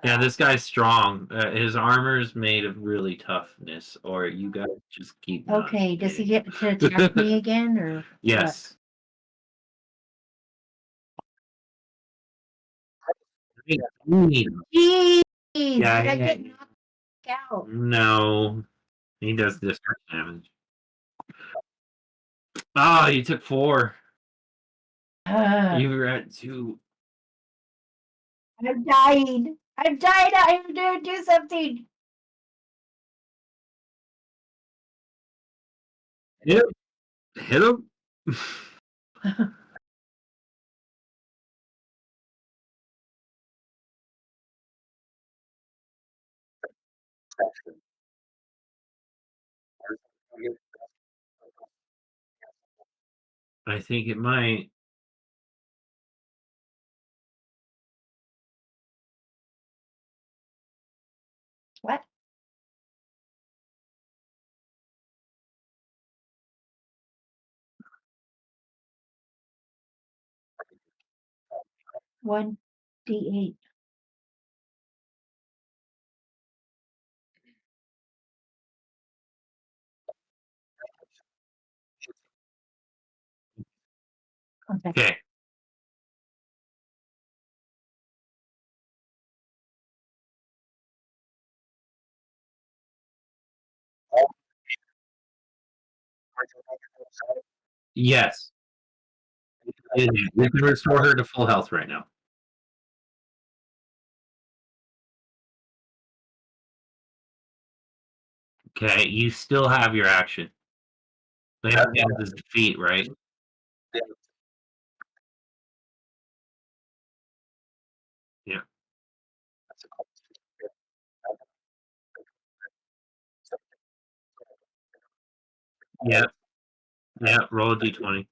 Yeah, this guy's strong. His armor is made of really toughness, or you guys just keep. Not Okay, does he hitting. get to attack me again, or Yes. Jeez, Yeah, did I yeah. get knocked out? No, he does this damage. Ah, you took 4. You were at 2. I'm dying. I'm dying. I'm gonna do something. Hit him. I think it might. 1d8. Okay. Okay. Yes. You can restore her to full health right now. Okay, you still have your action. They have his defeat, right? Yeah. Yeah. Yeah. Roll a d20.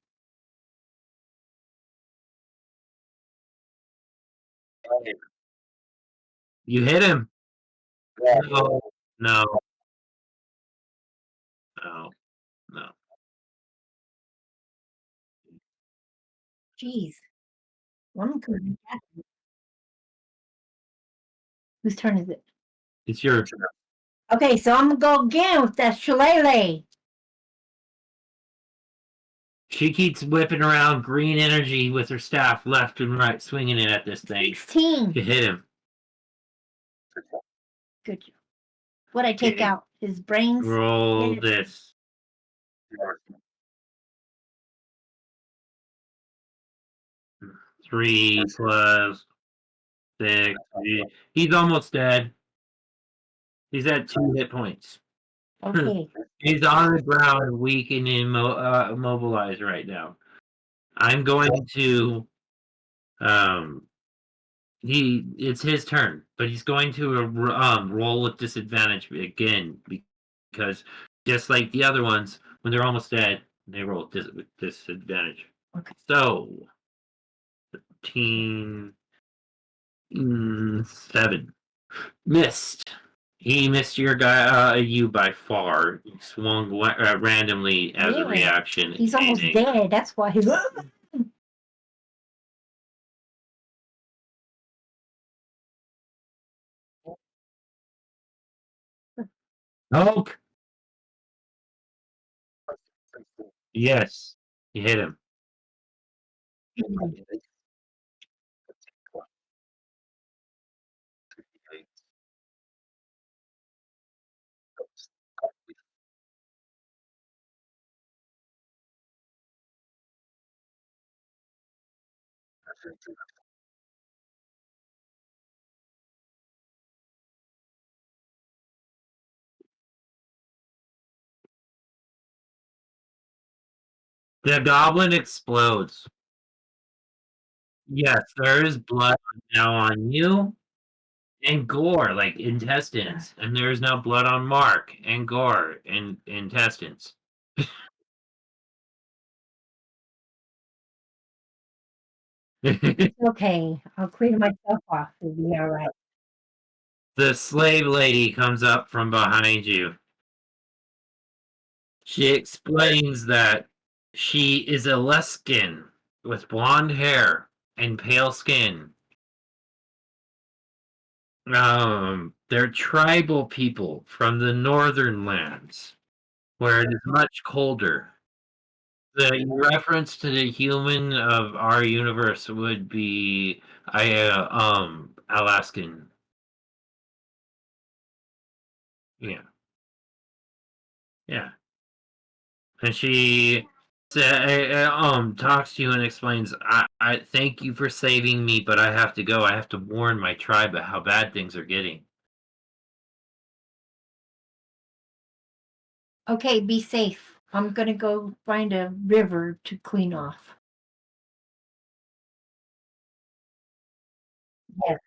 You hit him. No. No. No. No. Jeez. One could. Whose turn is it? It's your. Okay, so I'm gonna go again with that shillelagh. She keeps whipping around green energy with her staff left and right, swinging it at this thing. 16. You hit him. Good job. What I take Okay. out? His brains? Roll Yeah. this. Three plus 6. He's almost dead. He's at 2 hit points. Okay. He's on the ground, weak and immobilized right now. I'm going to it's his turn, but he's going to roll with disadvantage again because just like the other ones, when they're almost dead, they roll with disadvantage. Okay. So 13, 7. Missed. He missed your guy, you by far. He swung randomly as a Really? reaction. He's almost and dead. That's why he. Oak. Yes, you hit him. The goblin explodes. Yes, there is blood now on you and gore, like intestines, and there is now blood on Mark and gore and intestines. Okay, I'll clean myself off. It'll be all right. The slave lady comes up from behind you. She explains that she is a Luskin with blonde hair and pale skin. They're tribal people from the northern lands, where it is much colder. The reference to the human of our universe would be Alaskan. Yeah. Yeah. And she talks to you and explains, I thank you for saving me, but I have to go. I have to warn my tribe about how bad things are getting. Okay, be safe. I'm gonna go find a river to clean off. Yes.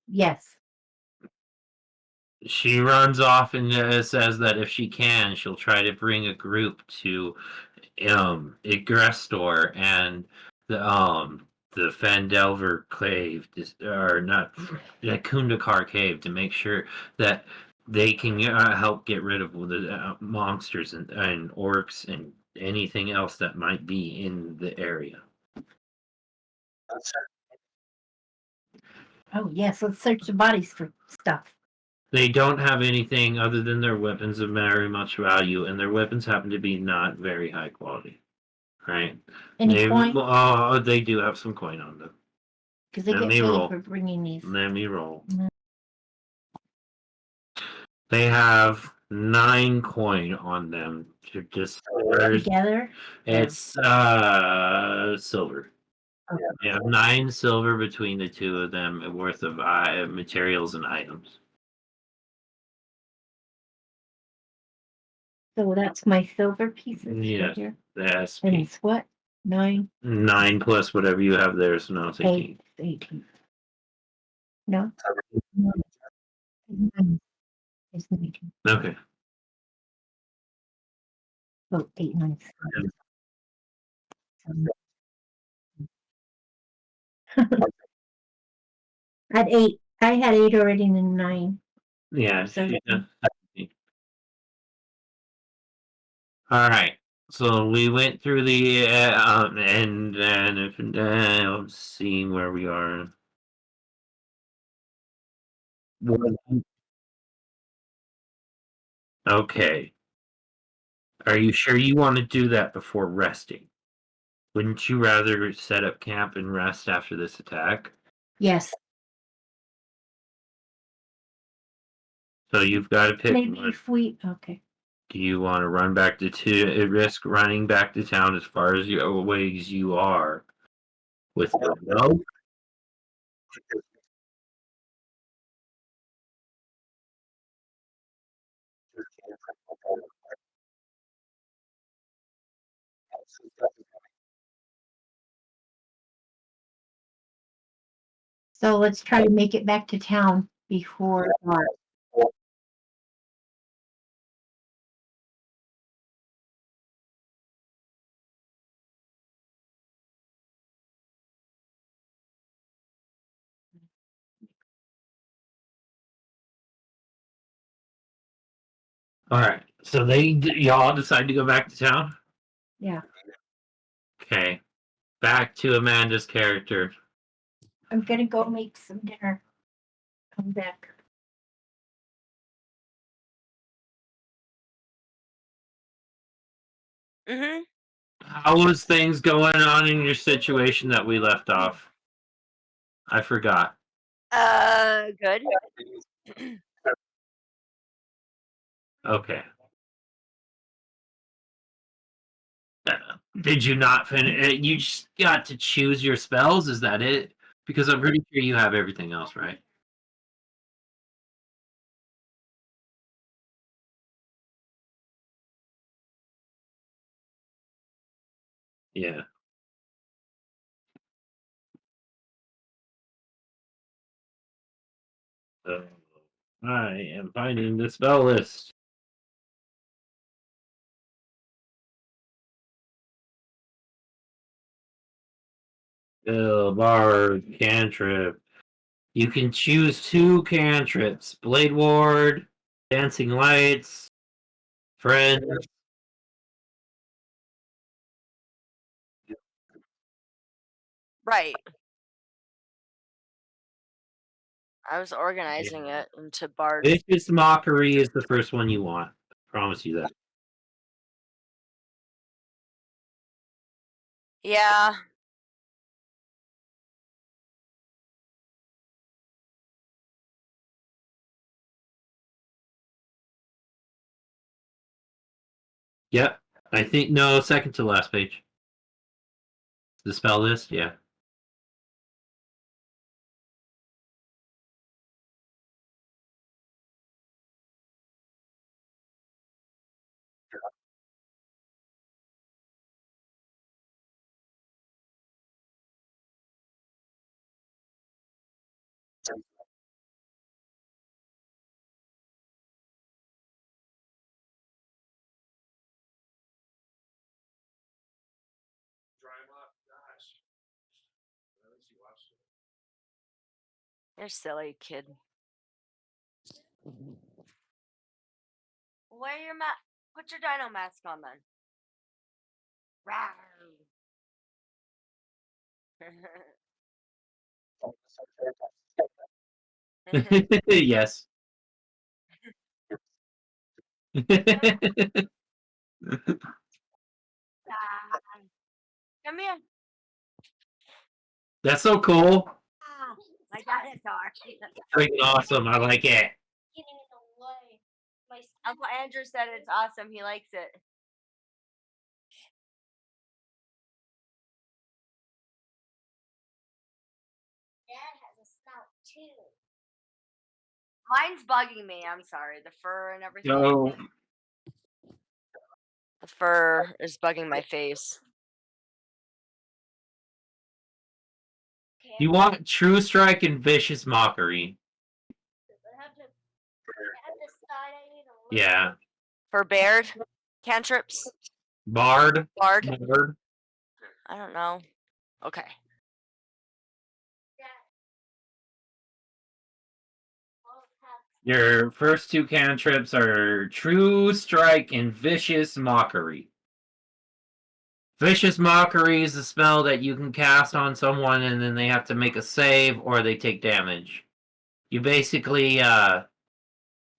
Yes. She runs off and says that if she can, she'll try to bring a group to Igrestor and the Fandelver cave, or not, the Kundrukar cave, to make sure that they can help get rid of the monsters and orcs and anything else that might be in the area. Oh yes, let's search the bodies for stuff. They don't have anything other than their weapons of very much value, and their weapons happen to be not very high quality. Right? Any coin? They do have some coin on them. Because they Let get me paid roll. for bringing these. Let me roll. Mhm. They have 9 coin on them. Together? It's silver. Okay. They have 9 silver between the two of them worth of materials and items. So that's my silver pieces right Yes, here. the And SP. it's what? 9, 9 plus whatever you have there, so now it's 18. 18. No? No. 9 is 19. Okay. Oh, 8, 9. At 8. I had 8 already and then 9. Yeah. So- All right. So we went through the and then seeing where we are. Okay. Are you sure you want to do that before resting? Wouldn't you rather set up camp and rest after this attack? Yes. So you've got to pick Maybe one. if we. Okay. Do you want to run back to risk running back to town as far as away as you are with no? So let's try to make it back to town before dark. All right. So y'all decide to go back to town. Yeah. Okay. Back to Amanda's character. I'm gonna go make some dinner. Come back. Mm-hmm. How was things going on in your situation that we left off? I forgot. Good. Okay. Did you not finish? You just got to choose your spells. Is that it? Because I'm pretty sure you have everything else, right? Yeah. So I am finding the spell list. Spell, bard, cantrip. You can choose 2 cantrips: Blade Ward, Dancing Lights, Friends. Right. I was organizing it into bard. Vicious Mockery is the first one you want. I promise you that. Yeah. Yep. I think no, second to last page. The spell list, yeah. You're silly, kid. Wear your mask. Put your dino mask on then. Rawr. Yes. Come here. That's so cool. My dinosaur. Freaking awesome. I like it. Getting in the way. My Uncle Andrew said it's awesome. He likes it. dad has a snout too. Mine's bugging me. I'm sorry. The fur and everything. So, The fur is bugging my face. you want True Strike and Vicious Mockery. I have to decide I need a little Yeah. For Baird cantrips. Bard. Bard. Bard. I don't know. Okay. Your first two cantrips are True Strike and Vicious Mockery. Vicious Mockery is a spell that you can cast on someone and then they have to make a save or they take damage. You basically,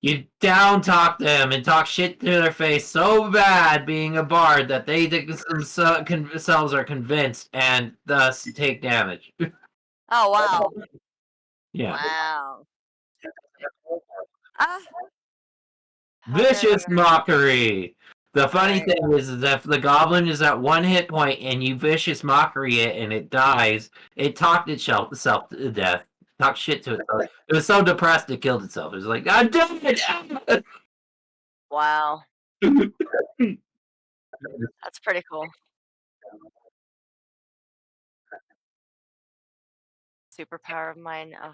you down talk them and talk shit to their face so bad being a bard that they themselves are convinced and thus take damage. Oh wow. Yeah. Wow. Ah. Vicious Mockery! The funny Alright. thing is that if the goblin is at 1 hit point and you Vicious Mockery it and it dies, it talked itself to death. Talked shit to itself. It was so depressed it killed itself. It was like, I'm dead! Wow. That's pretty cool. Superpower of mine. Oh.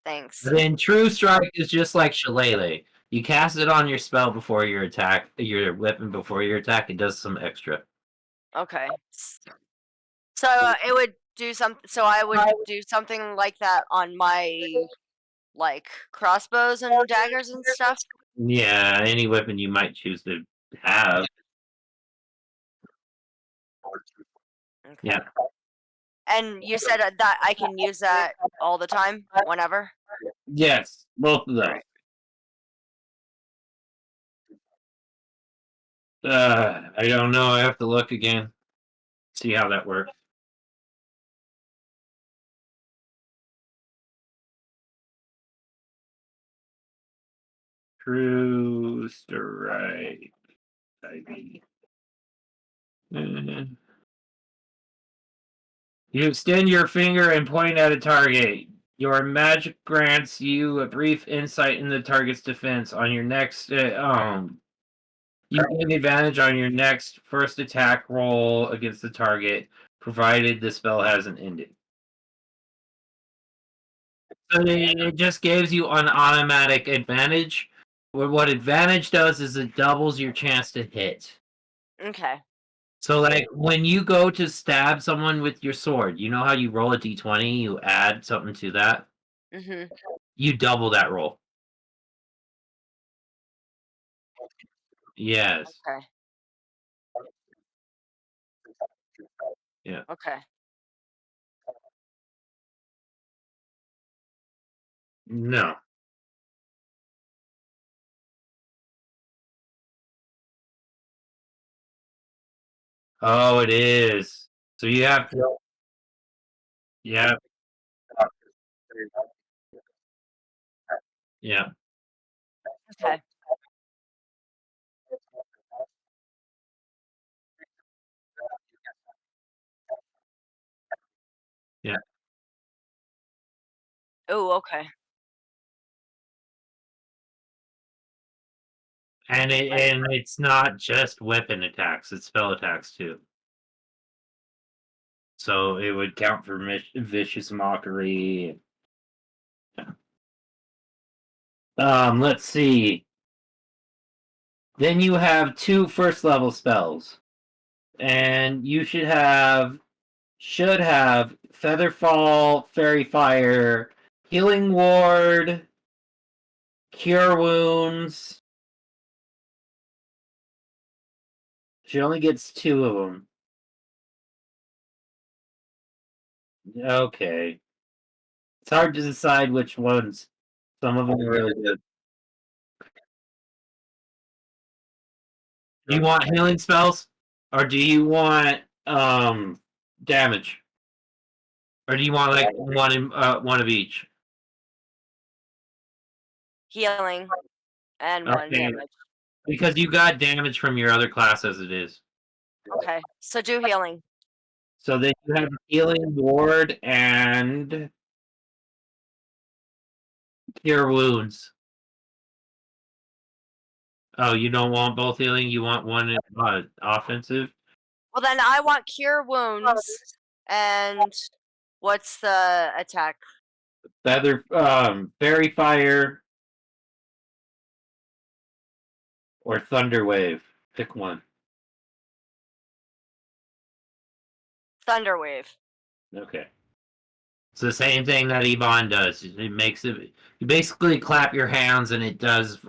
Thanks. Then True Strike is just like Shillelagh. You cast it on your spell before your attack, your weapon before your attack, it does some extra. Okay. So it would do something. So I would do something like that on my like crossbows and daggers and stuff. Yeah, any weapon you might choose to have. Okay. Yeah. And you said that I can use that all the time, whenever. Yes, both of them. I don't know. I have to look again. See how that works. True Strike. You extend your finger and point at a target. Your magic grants you a brief insight in the target's defense. On your next, you gain advantage on your next first attack roll against the target, provided the spell hasn't ended. So it just gives you an automatic advantage. What advantage does is it doubles your chance to hit. Okay. So, like, when you go to stab someone with your sword, you know how you roll a d20, you add something to that? Mhm. You double that roll. Yes. Okay. Yeah. Okay. No. Oh, it is. So you have to. Yeah. Yeah. Okay. Yeah. Oh, okay. And it's not just weapon attacks; it's spell attacks too. So it would count for vicious mockery. Let's see. Then you have 2 first level spells, and you should have Featherfall, Fairy Fire, Healing Ward, Cure Wounds. She only gets 2 of them. Okay. It's hard to decide which ones. Some of them are really good. Do you want healing spells, or do you want damage, or do you want like one of each? Healing and one Okay, damage. because you got damage from your other class as it is. Okay, so do healing. So then you have healing ward and cure wounds. Oh, you don't want both healing? You want one offensive? Well, then I want cure wounds. And what's the attack? Feather, fairy fire, or thunder wave. Pick one. Thunder wave. Okay. It's the same thing that Yvonne does. It makes it. You basically clap your hands and it does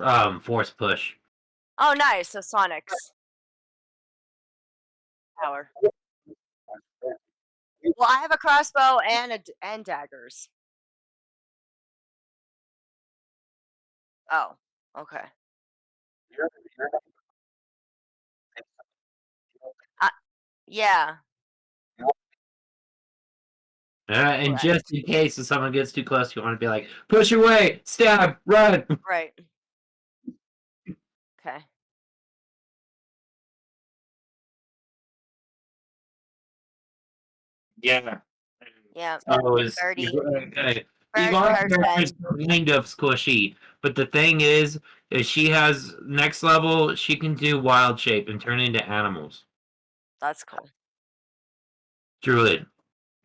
force push. Oh, nice. So Sonic's power. Well, I have a crossbow and daggers. Oh, okay. Yeah. And Right. just in case if someone gets too close, you want to be like, push away, stab, run. Right. Okay. Yeah. Yeah. So is Birdie. Yvonne's Bird character is said. kind of squishy, but the thing is she has next level. She can do wild shape and turn into animals. That's cool. Druid.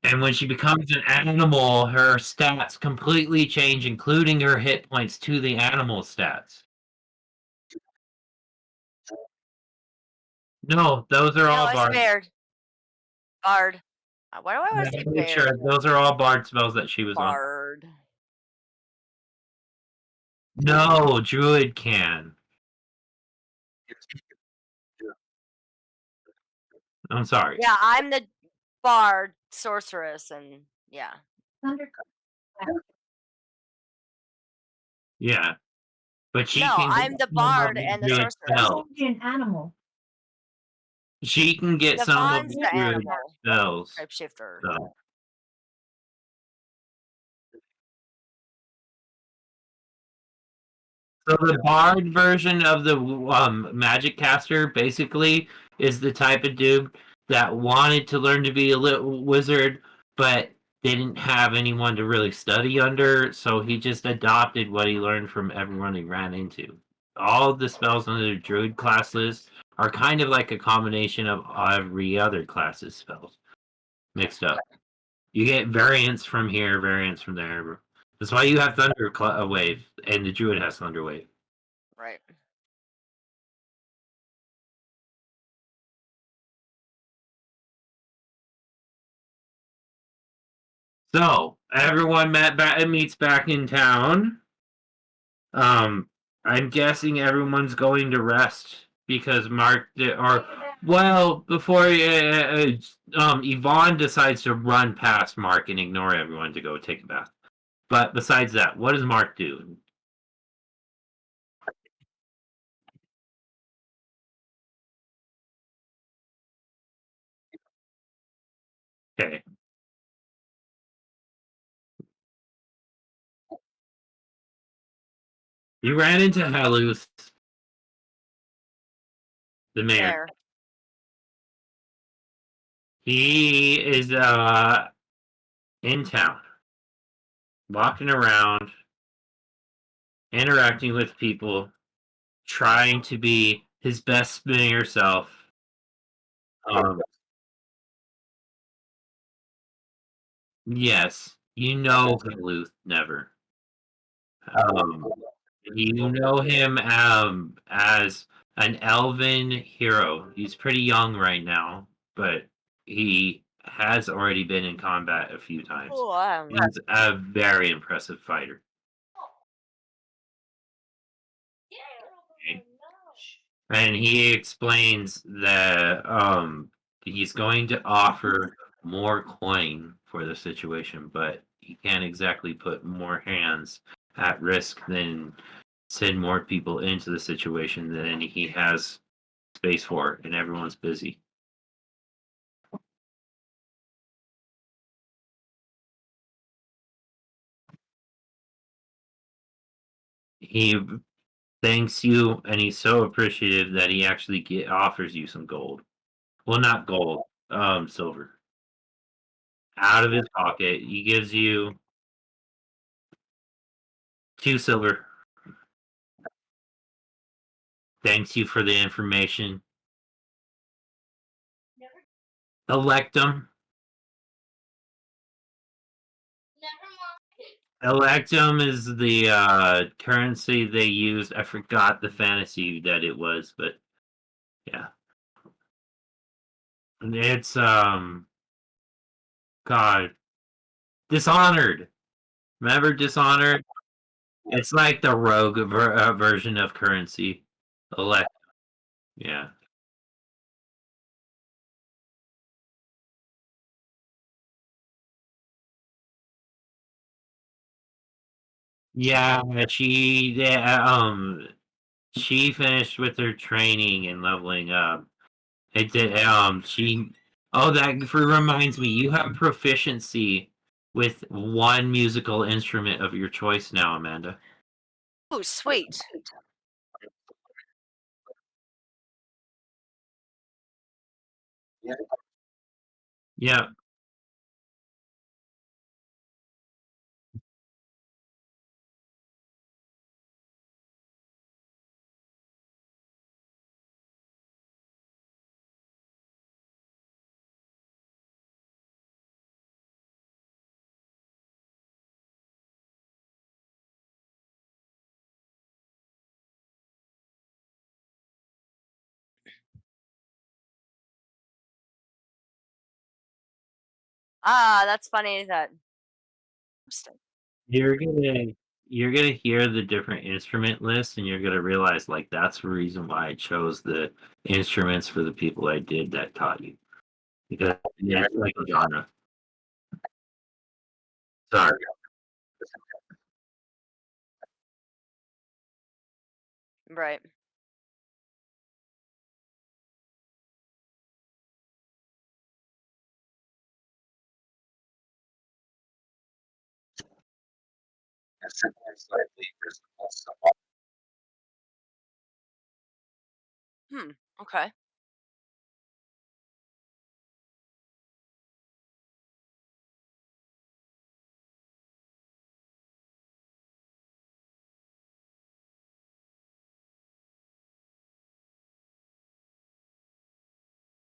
And when she becomes an animal, her stats completely change, including her hit points to the animal stats. No, those are No, all it's bard. Baird. Bard. Why do I always say Baird? Sure, those are all bard spells that she was on. Bard. No, druid can. I'm sorry. Yeah, I'm the bard sorceress, and yeah. Yeah. But she No, can I'm the get some of bard the and the druid sorceress. spells. An animal. She can get some of Yvonne's the the druid animal. spells. Shapeshifter. So. So the bard version of the magic caster basically is the type of dude that wanted to learn to be a little wizard, but didn't have anyone to really study under, so he just adopted what he learned from everyone he ran into. All of the spells under the druid class list are kind of like a combination of every other class's spells mixed up. You get variants from here, variants from there. That's why you have Thunder Wave, and the druid has Thunder Wave. Right. So everyone meets back in town. I'm guessing everyone's going to rest because Mark before Yvonne decides to run past Mark and ignore everyone to go take a bath. But besides that, what does Mark do? Okay. You ran into Haluth, the mayor. There. He is in town, walking around, interacting with people, trying to be his best mayor self. Yes, you know Haluth never. You know him as an elven hero. He's pretty young right now, but he has already been in combat a few times. Oh, He's a very impressive fighter. And he explains that he's going to offer more coin for the situation, but you can't exactly put more hands at risk than send more people into the situation than he has space for, and everyone's busy. He thanks you, and he's so appreciative that he actually offers you some gold. Well, not gold, silver. Out of his pocket, he gives you 2 silver. Thanks you for the information. Electum. Never mind. Electum is the currency they use. I forgot the fantasy that it was, but yeah. It's God. Dishonored. Remember Dishonored? It's like the rogue version of currency. Elect. Yeah. Yeah, she finished with her training and leveling up. It did she oh that reminds me, you have proficiency with one musical instrument of your choice now, Amanda. Ooh, sweet. Yeah. Ah, that's funny that. Interesting. You're gonna hear the different instrument lists and you're gonna realize like that's the reason why I chose the instruments for the people I did that taught you. Because it's like a genre. Sorry. Right. Hmm. Okay.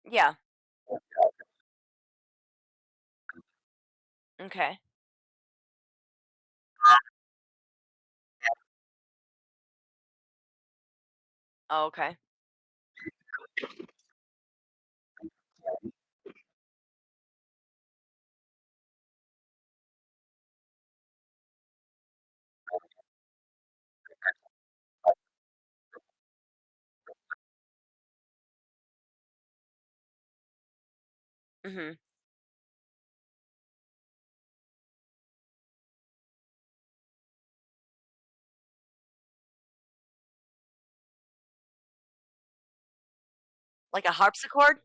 Yeah. Okay. Oh, okay. Mhm. Like a harpsichord?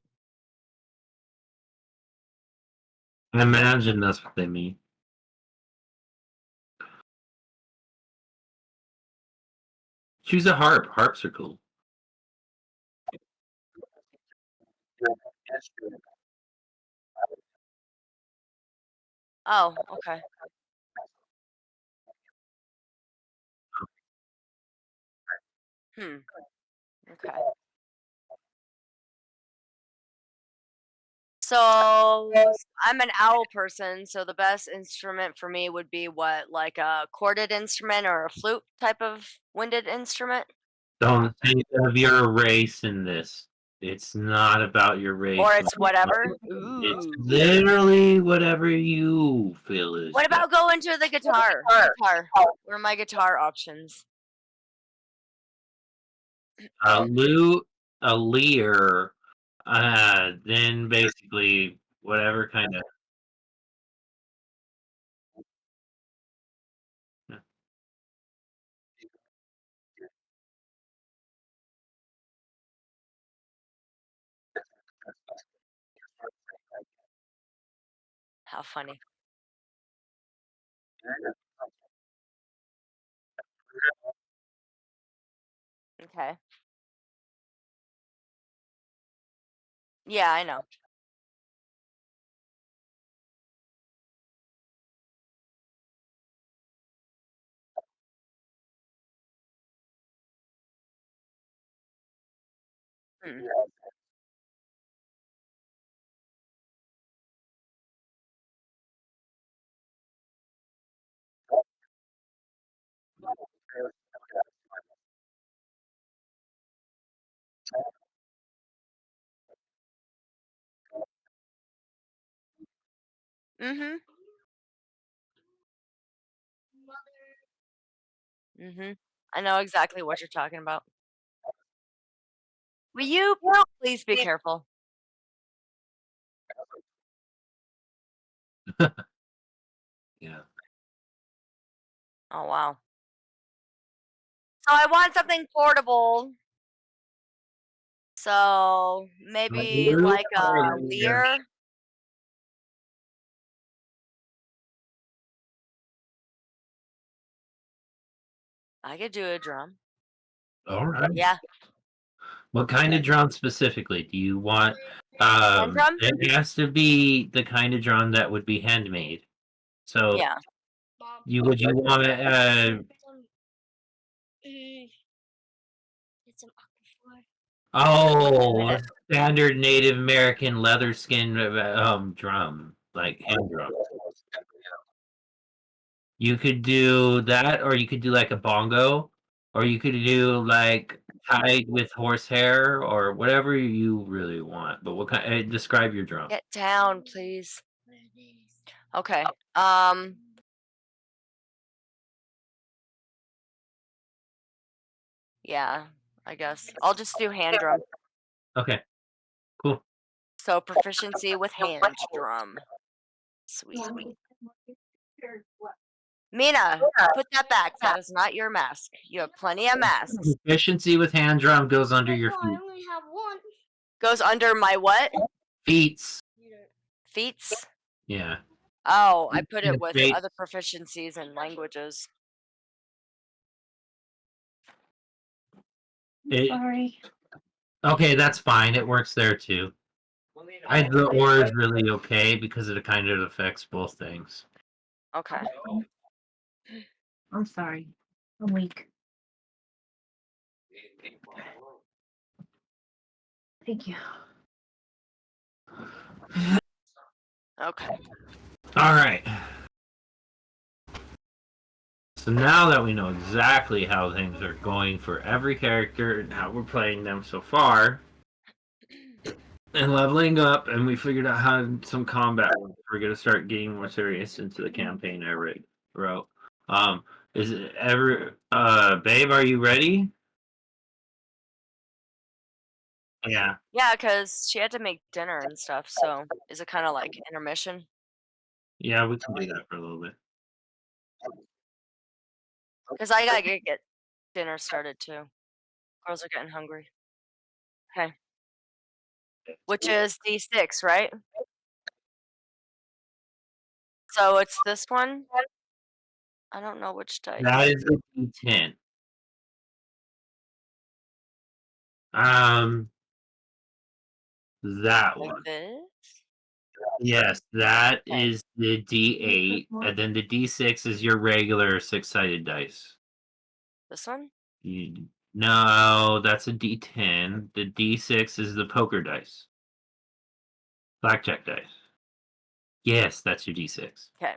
I imagine that's what they mean. Choose a harp. Harps are cool. Oh, okay. Hmm. Okay. So I'm an owl person, so the best instrument for me would be what, like a corded instrument or a flute type of winded instrument? Don't think of your race in this. It's not about your race. Or it's whatever? It's Ooh. literally whatever you feel is What best. about going to the guitar? Guitar. What are my guitar options? A lute, a lyre, then basically whatever kind of How funny. Okay. Yeah, I know. Mm. Mhm. Mhm. I know exactly what you're talking about. Will you please be careful? Yeah. Oh wow. So I want something portable. So maybe Blue like a or Lear. I could do a drum. all right. Yeah. What kind of drum specifically? Do you want Hand drum? it has to be the kind of drum that would be handmade. So Yeah. you want It's an aquaphor. oh, standard Native American leather skin drum, like hand drum. You could do that, or you could do like a bongo, or you could do like tied with horsehair, or whatever you really want. But what kind? Describe your drum. Get down, please. What it is. Okay. Yeah, I guess. I'll just do hand drum. Okay, cool. So proficiency with hand drum. Sweet. Mina, put that back. That is not your mask. You have plenty of masks. Efficiency with hand drum goes under your Oh, I feet. only have one. Goes under my what? Feet. Feets? Yeah. Oh, I put it And with face. other proficiencies and languages. Sorry. Okay, that's fine. It works there too. The or is really okay because it kind of affects both things. Okay. I'm sorry. I'm weak. Thank you. Okay. All right. So now that we know exactly how things are going for every character and how we're playing them so far, and leveling up, and we figured out how some combat works, we're gonna start getting more serious into the campaign I wrote. Is it ever babe, are you ready? Yeah. Yeah, because she had to make dinner and stuff. So is it kind of like intermission? Yeah, we can do that for a little bit. Because I gotta get dinner started too. Girls are getting hungry. Okay. Which is D6, right? So it's this one. I don't know which dice. That is a D10. Um, that Like one. this. Yes, that Okay. is the D8, and then the D6 is your regular six-sided dice. This one. No, that's a D10. The D6 is the poker dice. Blackjack dice. Yes, that's your D6. Okay.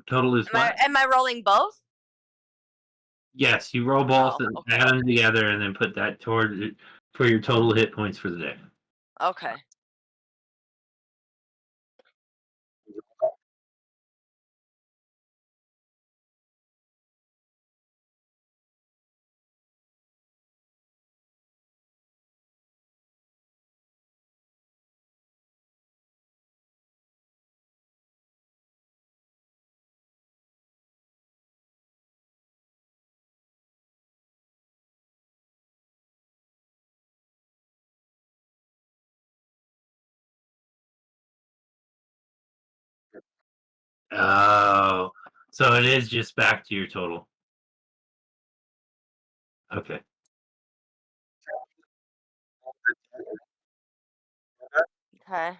Total is what? Am I rolling both? Yes, you roll both Oh, and okay. add them together, and then put that toward for your total hit points for the day. Okay. Oh, so it is just back to your total. Okay. Okay.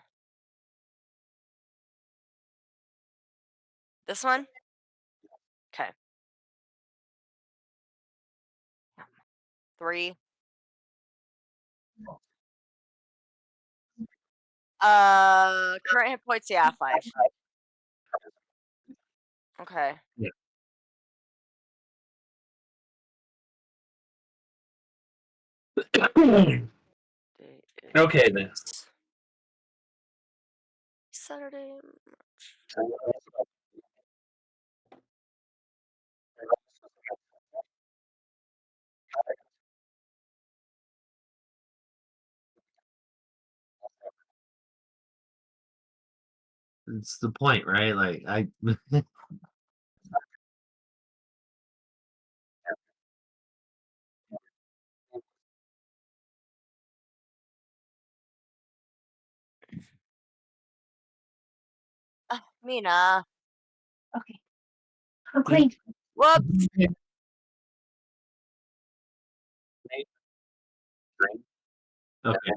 This one? Okay. 3. Current hit points, yeah, 5. Okay. Yeah. Day Okay then. is Saturday. It's the point, right? Like I Mina. Okay. Okay. Whoops. okay.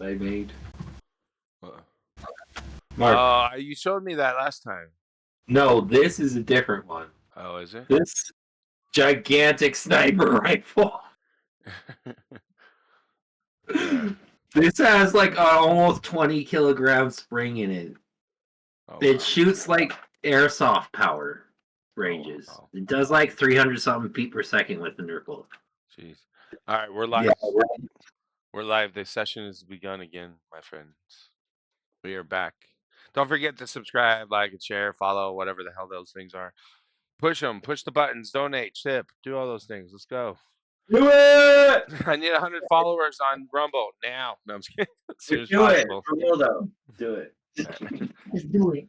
I made. Uh, Mark. you showed me that last time. No, this is a different one. Oh, is it? This gigantic sniper rifle. Yeah. This has like almost 20 kilogram spring in it. Oh, It wow. shoots like airsoft power ranges. wow. It does like 300 something feet per second with the Nerf bullet. Jeez. All right, we're live. Yeah. We're live. The session has begun again, my friends. We are back. Don't forget to subscribe, like, and share, follow, whatever the hell those things are. Push them. Push the buttons. Donate. Tip. Do all those things. Let's go. Do it! I need 100 followers on Rumble now. No, I'm just kidding. As soon as Do it. possible. For real though. Do it. Just do it.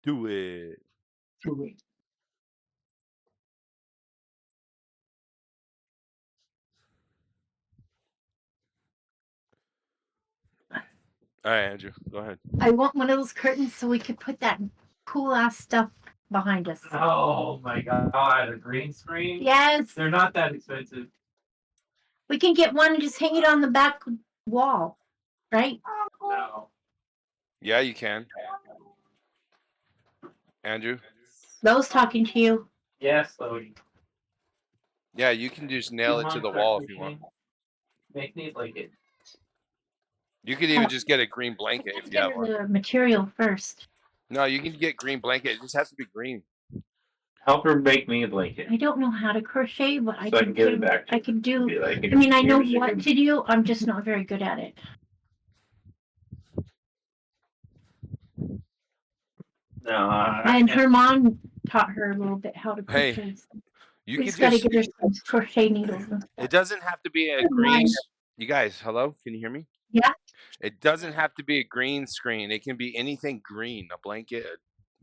Do it. Do it. All right, Andrew, go ahead. I want one of those curtains so we could put that cool ass stuff behind us. Oh my god, a green screen? Yes. They're not that expensive. We can get one and just hang it on the back wall, right? No. Yeah, you can. Andrew? Lowe's talking to you. Yes, Lodi. Yeah, you can just nail it to the wall if you want. Make me like it. You could even just get a green blanket if you have Get one. the material first. No, you can get green blanket. It just has to be green. Help her make me a blanket. I don't know how to crochet, but I So I can can give it do. back to I her. can do. Be like, I mean, I know here's your what good- to do. I'm just not very good at it. No, And her mom taught her a little bit how to Hey, crochet. So You we can just got to just. get her some crochet needles. And It doesn't have to be a Never green. mind. You guys, hello? Can you hear me? Yeah. It doesn't have to be a green screen. It can be anything green. A blanket,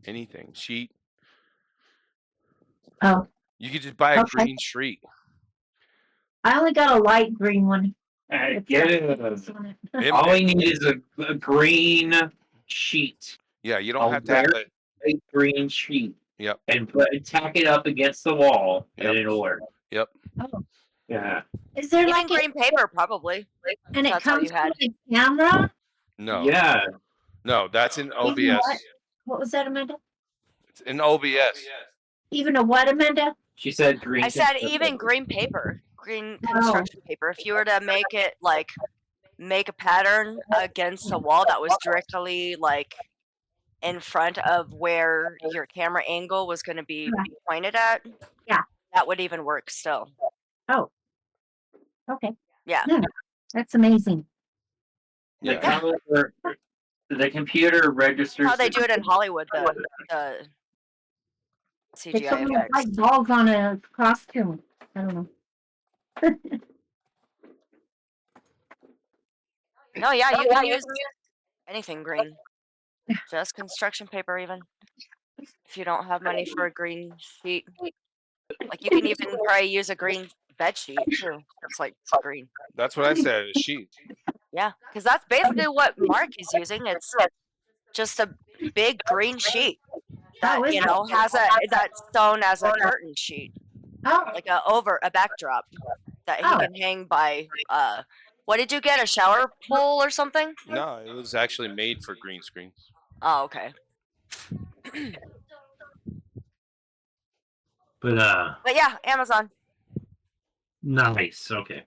anything. Sheet. Oh, You could just buy a Okay. green sheet. I only got a light green one. I It's get got it. leaves on it. All we need is a green sheet. Yeah, you don't I'll have to have wear it. A green sheet. Yep. And tack it up against the wall, Yep. and it'll work. Yep. Oh, Yeah. is there Even like a, green paper, probably. and it that's all comes you had. with a camera? No. Yeah. No, that's in Even OBS. what? What was that, Amanda? It's in OBS. Even a what, Amanda? She said green. I said even green paper, green construction paper. If you were to make it like make a pattern against a wall that was directly like in front of where your camera angle was going to be Right. pointed at, Yeah. that would even work still. Oh. Okay. Yeah. That's amazing. The, Yeah. the computer registers. How they do it in Hollywood, the They CGI told me it's effects. like balls on a costume. I don't know. No, yeah, you can use anything green. Just construction paper, even if you don't have money for a green sheet. Like you can even probably use a green bed sheet too. It's like green. That's what I said. A sheet. Yeah, because that's basically what Mark is using. It's just a big green sheet that Oh, is it? has that's sewn as a curtain sheet, Oh, like a backdrop that he Oh. can hang by. What did you get? A shower pole or something? No, it was actually made for green screens. Oh, okay. But But yeah, Amazon. nice. Okay.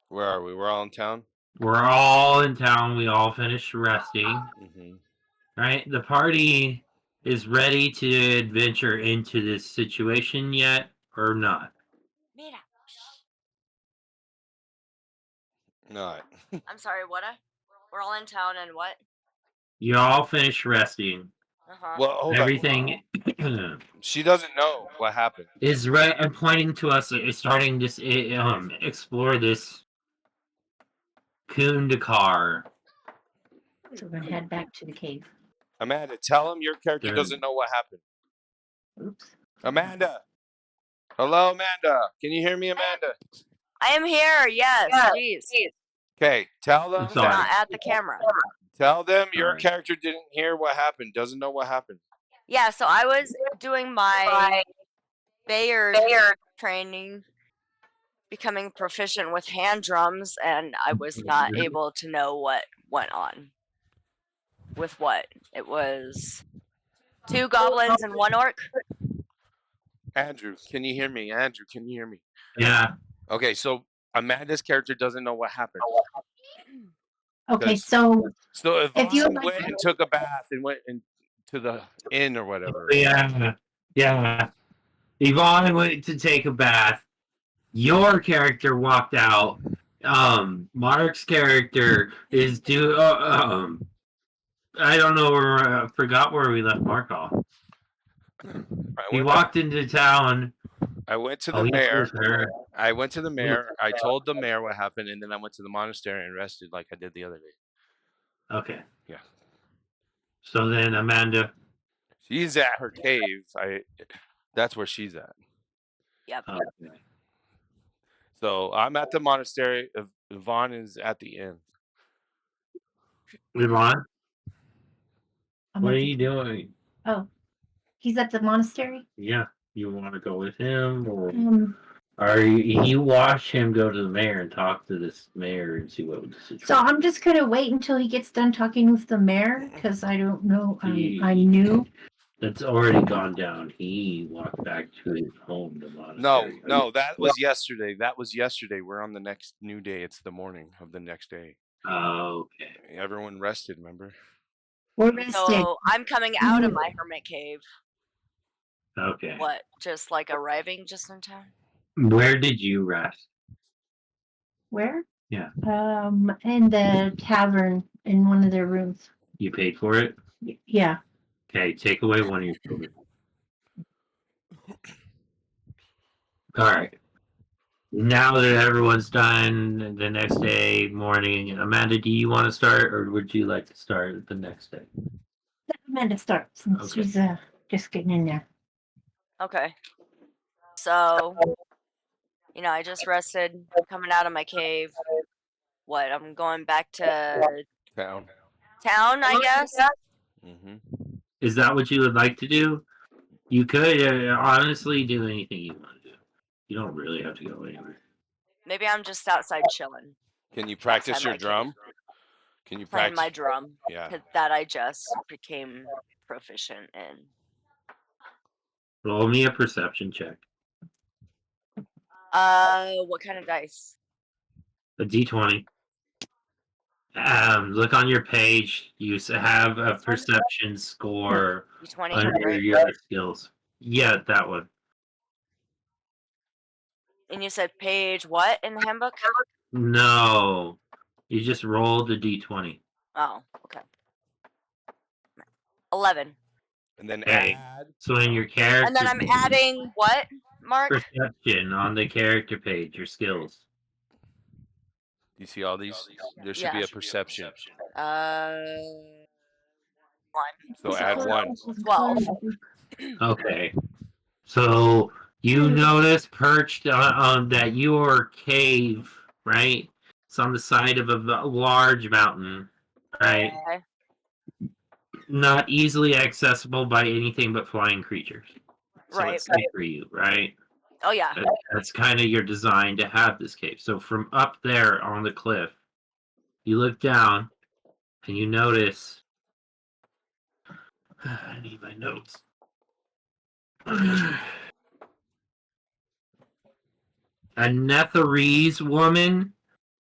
Where are we? We're all in town. We're all in town. We all finished resting. Mm-hmm. Right? The party is ready to adventure into this situation yet or not? Mira. No. I'm sorry, what? We're all in town and what? You all finished resting. Uh-huh. Well, hold on. Everything She doesn't know what happened. is right and pointing to us. Is starting this explore this Kundrukar. so we're gonna head back to the cave. Amanda, tell him your character There. doesn't know what happened. Oops. Amanda. Hello, Amanda. Can you hear me, Amanda? I am here. Yes. Jeez. Okay, tell them. I'm sorry. Not at the camera. Tell them your Sorry. character didn't hear what happened. Doesn't know what happened. Yeah. So I was doing my Bayard training, becoming proficient with hand drums, and I was not able to know what went on with what. It was 2 goblins and 1 orc. Andrew, can you hear me? Andrew, can you hear me? Yeah. Okay, so Amanda's character doesn't know what happened. Okay, 'Cause- so So if If you you like- went and took a bath and went into the inn or whatever. Yeah. Yeah. Yvonne went to take a bath. Your character walked out. Mark's character is I don't know where I forgot where we left Mark off. He walked into town. I went to Oh, the yes, it mayor. was her. I went to the mayor. I told the mayor what happened, and then I went to the monastery and rested like I did the other day. Okay. Yeah. So then Amanda. She's at her cave. That's where she's at. Yep. Okay. So I'm at the monastery. Yvonne is at the inn. Yvonne, I'm what at are the- you doing? Oh, he's at the monastery. Yeah. You want to go with him, or Um, you watch him go to the mayor and talk to this mayor and see what the situation? so I'm just gonna wait until he gets done talking with the mayor because I don't know. He- I'm new. That's already gone down. He walked back to his home, the monastery. No, that was yesterday. That was yesterday. We're on the next new day. It's the morning of the next day. Okay. Everyone rested, remember? We're rested. So I'm coming out of my hermit cave. Okay. What? Just like arriving just in time? Where did you rest? Where? Yeah. In the tavern in one of their rooms. You paid for it? Yeah. Okay, take away one of your children. All right. Now that everyone's done, the next day, morning, Amanda, do you want to start, or would you like to start the next day? Let Amanda start since Okay. she's just getting in there. Okay. So, I just rested, coming out of my cave. What? I'm going back to Town. town, I guess. Mm-hmm. Is that what you would like to do? You could honestly do anything you want to do. You don't really have to go anywhere. Maybe I'm just outside chilling, Can you practice outside your my cave, drum? Can you playing practice? my drum Yeah. that I just became proficient in. Roll me a perception check. What kind of dice? A D20. Look on your page. You have a This one? perception score D20, under right? your skills. Yeah, that one. And you said page what in the handbook? No, you just rolled a D20. Oh, okay. 11. And then Okay. add. So in your character And then I'm page, adding what, Mark? perception on the character page, your skills. You see all these? There should be Yeah. a perception. 1. So add 1. 12. Okay. So you notice perched on that your cave, right? It's on the side of a large mountain, right? Okay. Not easily accessible by anything but flying creatures. So Right. it's safe for you, right? Oh, yeah. That's kind of your design to have this cave. So from up there on the cliff, you look down and you notice. I need my notes. A Netherese woman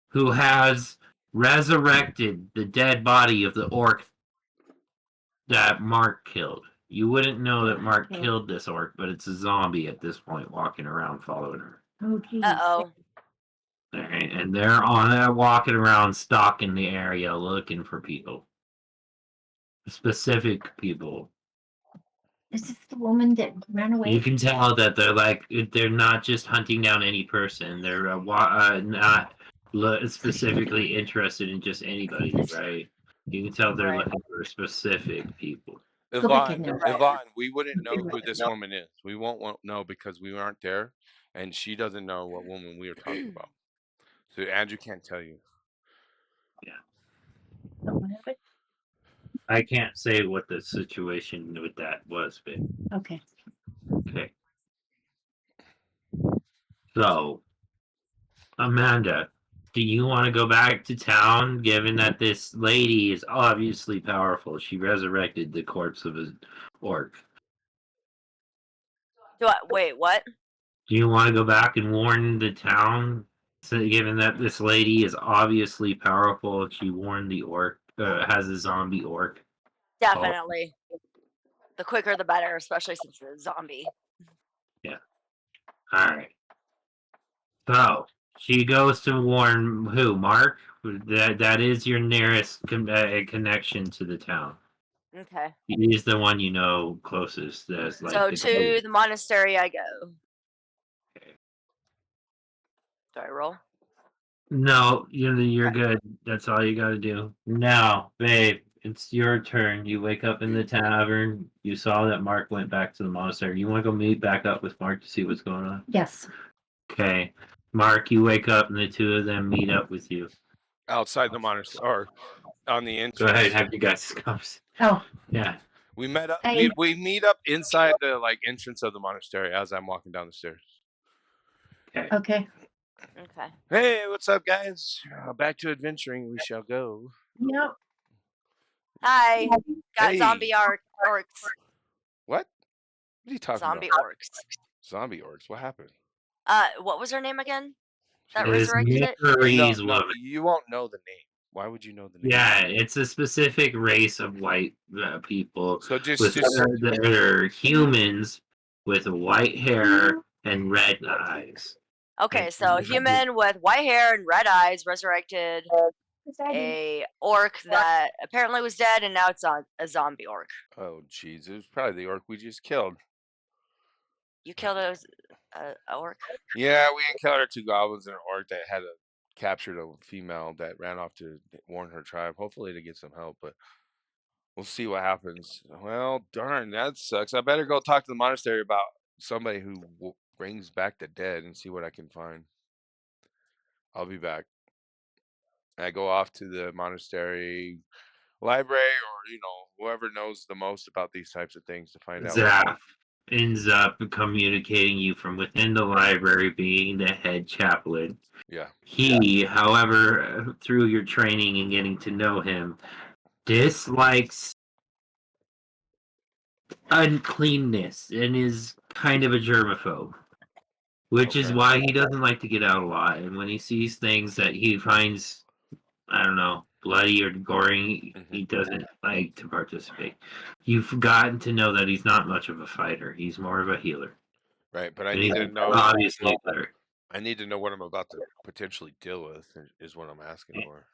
who has resurrected the dead body of the orc that Mark killed. You wouldn't know that Mark Okay. killed this orc, but it's a zombie at this point walking around following her. Oh, geez. Uh-oh. All right, and they're on there walking around stalking the area looking for people. Specific people. Is this the woman that ran away? You can tell that they're not just hunting down any person. They're not specifically interested in just anybody, right? You can tell they're Right. looking for specific people. Go back in Yvonne, there. Yvonne, we wouldn't know who this woman is. We won't know because we aren't there, and she doesn't know what woman we are talking about. So Andrew can't tell you. So what happened? I can't say what the situation with that was, but Okay. okay. So, Amanda, do you want to go back to town, given that this lady is obviously powerful? She resurrected the corpse of an orc. Wait, what? Do you want to go back and warn the town, given that this lady is obviously powerful and she warned the orc, has a zombie orc? Definitely. The quicker the better, especially since it's a zombie. Yeah. Alright. So, she goes to warn who? Mark? That is your nearest connection to the town. Okay. He is the one you know closest. That's like So the to the monastery I go. Do I roll? No, you're good. That's all you got to do. Now, babe, it's your turn. You wake up in the tavern. You saw that Mark went back to the monastery. You want to go meet back up with Mark to see what's going on? Yes. Okay. Mark, you wake up and the two of them meet up with you. Outside the monastery, or on the Go ahead, entrance. have you guys come. Oh, Yeah. We met up. Hey. We meet up inside the entrance of the monastery as I'm walking down the stairs. okay. Okay. Hey, what's up, guys? Back to adventuring we shall go. Yep. Hi. Got Hey. zombie orcs. What? What are you talking Zombie about? orcs. Zombie orcs. What happened? What was her name again? That It is resurrected it? Misery's No, woman. you won't know the name. Why would you know the name? Yeah, it's a specific race of white people. So just that are humans with white hair and red eyes. Okay, so human with white hair and red eyes resurrected a orc that apparently was dead, and now it's a zombie orc. Oh, jeez, it was probably the orc we just killed. You killed a orc? Yeah, we encountered 2 goblins and an orc that had captured a female that ran off to warn her tribe, hopefully to get some help, but we'll see what happens. Well, darn, that sucks. I better go talk to the monastery about somebody who brings back the dead and see what I can find. I'll be back. I go off to the monastery library, or whoever knows the most about these types of things to find out. Zaf ends up communicating you from within the library, being the head chaplain. Yeah. He, however, through your training and getting to know him, dislikes uncleanness and is kind of a germaphobe. Which is Okay. why he doesn't like to get out a lot. And when he sees things that he finds, I don't know, bloody or gory, he doesn't like to participate. You've gotten to know that he's not much of a fighter. He's more of a healer. Right, but I And need he's to know. obviously a cleric. I need to know what I'm about to potentially deal with. Is what I'm asking for.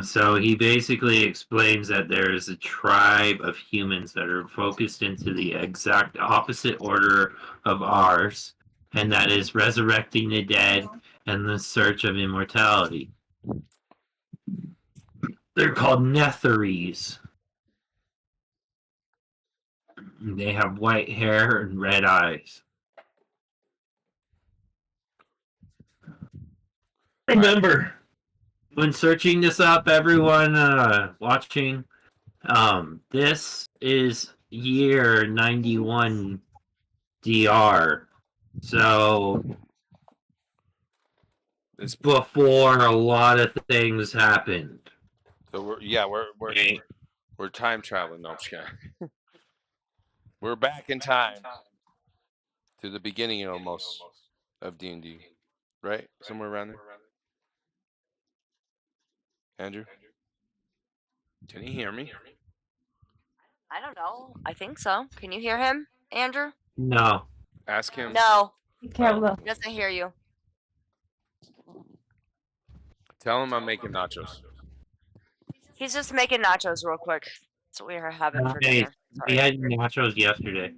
So he basically explains that there is a tribe of humans that are focused into the exact opposite order of ours, and that is resurrecting the dead and the search of immortality. They're called Netheries. They have white hair and red eyes. Remember, when searching this up, everyone watching, this is year 91 DR. So it's before a lot of things happened. So we're time traveling. No, I'm just kidding. We're back in time to the beginning almost of D&D, right? Somewhere around there. Andrew, can you hear me? I don't know. I think so. Can you hear him, Andrew? No. Ask him. No. Be careful. He doesn't hear you. Tell him I'm making nachos. He's just making nachos real quick. That's what we are having for Hey, dinner. we Sorry. had nachos yesterday.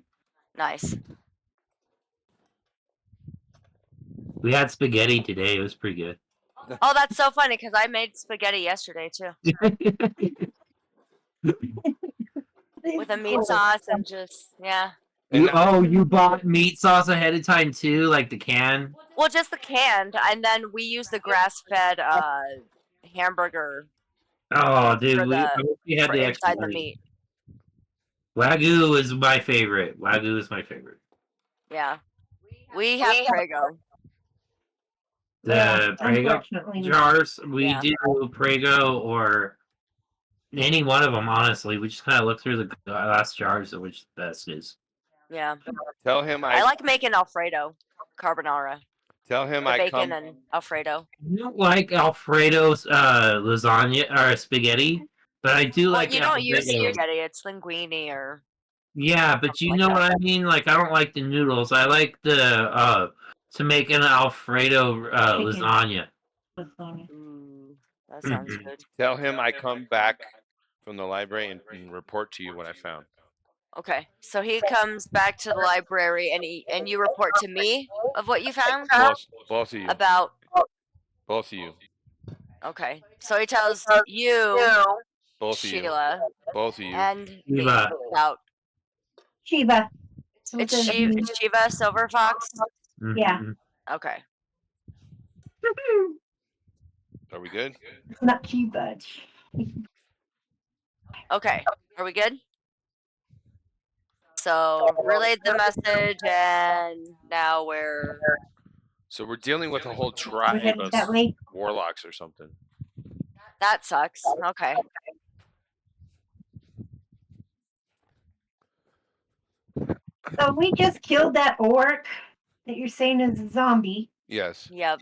Nice. We had spaghetti today. It was pretty good. Oh, that's so funny because I made spaghetti yesterday too. With a meat sauce and just, yeah. You bought meat sauce ahead of time too, like the can? Well, just the canned, and then we use the grass-fed hamburger Oh, dude, for we had for the extra inside the meat. meat. Wagyu is my favorite. Wagyu is my favorite. Yeah. We have Prego. The Prego unfortunately. jars, we Yeah. do Prego or any one of them, honestly. We just kind of look through the glass jars of which the best is. Yeah. Tell him I like making Alfredo carbonara. tell him The I bacon come. and Alfredo. I don't like Alfredo's lasagna or spaghetti, but I do Well, like you don't use Alfredo. spaghetti, it's linguine or Yeah, but you like know that. what I mean? Like, I don't like the noodles. I like the to make an Alfredo Chicken. lasagna. Ooh, that sounds Mhm. good. Tell him I come back from the library and report to you what I found. Okay, so he comes back to the library and you report to me of what you found Both of you. about. Both of you. Okay, so he tells you, Both of you. Sheila, Both of you. and me Eva. about. Shiva. So It's it's a- Shiva Silver Fox. Yeah. Mhm. Okay, Are we good? It's not Shiva. okay, are we good? So relayed the message, and now we're. So we're dealing with a whole We're tribe headed of that way. warlocks or something. That sucks. Okay. So we just killed that orc that you're saying is a zombie. Yes. Yep.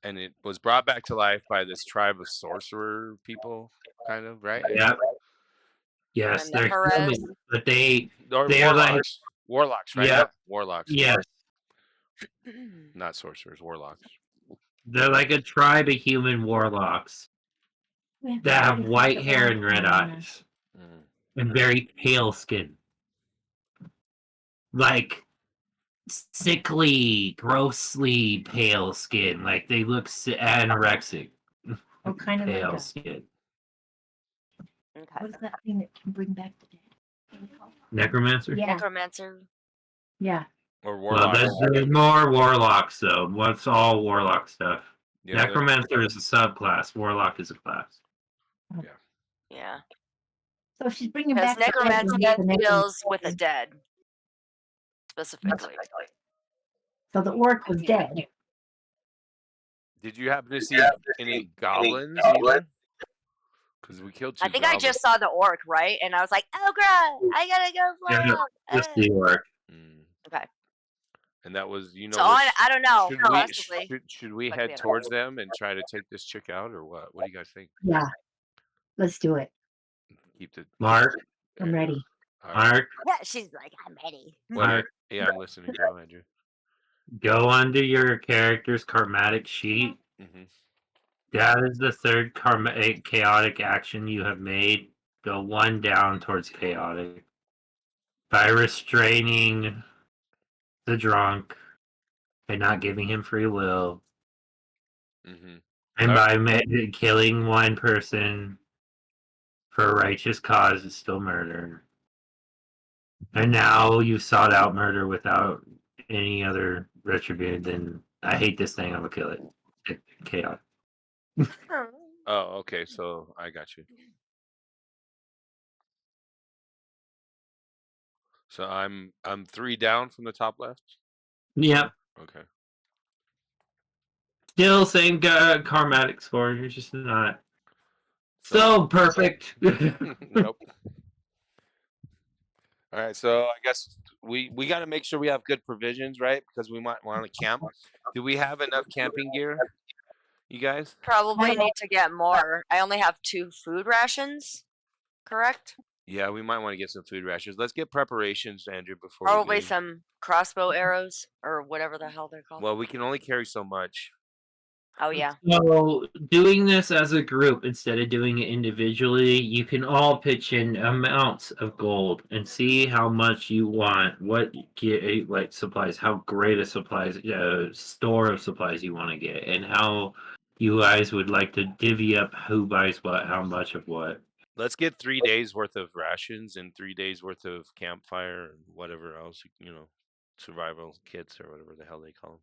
And it was brought back to life by this tribe of sorcerer people, kind of, right? Yep. Yes, And they're Perez. human, but they Or are like warlocks. Warlocks, right? yeah, Warlocks. yes, Not sorcerers, warlocks. they're like a tribe of human warlocks that have white hair and red eyes Mm. and very pale skin, like sickly, grossly pale skin. Like they look anorexic. What kind of pale like skin. Okay. what is that thing that can bring back the dead? What do they call it? Necromancer. Yeah. Necromancer. Yeah. Or Well, warlocks. there's more warlocks though. What's all warlock stuff? Yeah, they're- Necromancer is a subclass. Warlock is a class. Yeah. So she's bringing Because back the dead necromancy and make the deals with the necromancer. dead. Specifically. So the orc was dead. Did you happen to see any goblins either? Because we killed two I think goblins. I just saw the orc, right? And I was like, Ogra, I gotta go Yeah, fly. just the orc. Mm. Okay. And that was, So I don't know. Should we Possibly. should we Might head be an towards them and try to take this chick out, or what? What do you guys think? Yeah. Let's do it. Keep the Mark. I'm ready. All right. Mark. Yeah, she's like, I'm ready. What? Mark. Yeah, I'm listening. Go, Andrew. Go under your character's karmatic sheet. Mm-hmm. That is the third chaotic action you have made. Go one down towards chaotic. By restraining the drunk and not giving him free will. Mm-hmm. And Alright. by killing one person for a righteous cause is still murder. And now you've sought out murder without any other retribution, then I hate this thing, I'm gonna kill it. Chaos. Oh, okay. So I got you. So I'm 3 down from the top left. Yep. Okay. Still same karmatic score, you're just not so perfect. Nope. All right. So I guess we got to make sure we have good provisions, right? Because we might want to camp. Do we have enough camping gear, you guys? Probably need to get more. I only have 2 food rations. Correct? Yeah, we might want to get some food rations. Let's get preparations, Andrew, before Probably we leave. some crossbow arrows or whatever the hell they're called. Well, we can only carry so much. Oh yeah. So doing this as a group instead of doing it individually, you can all pitch in amounts of gold and see how much you want, what get like supplies, how great a supplies store of supplies you want to get, and how you guys would like to divvy up who buys what, how much of what. Let's get 3 days worth of rations and 3 days worth of campfire and whatever else, survival kits or whatever the hell they call them.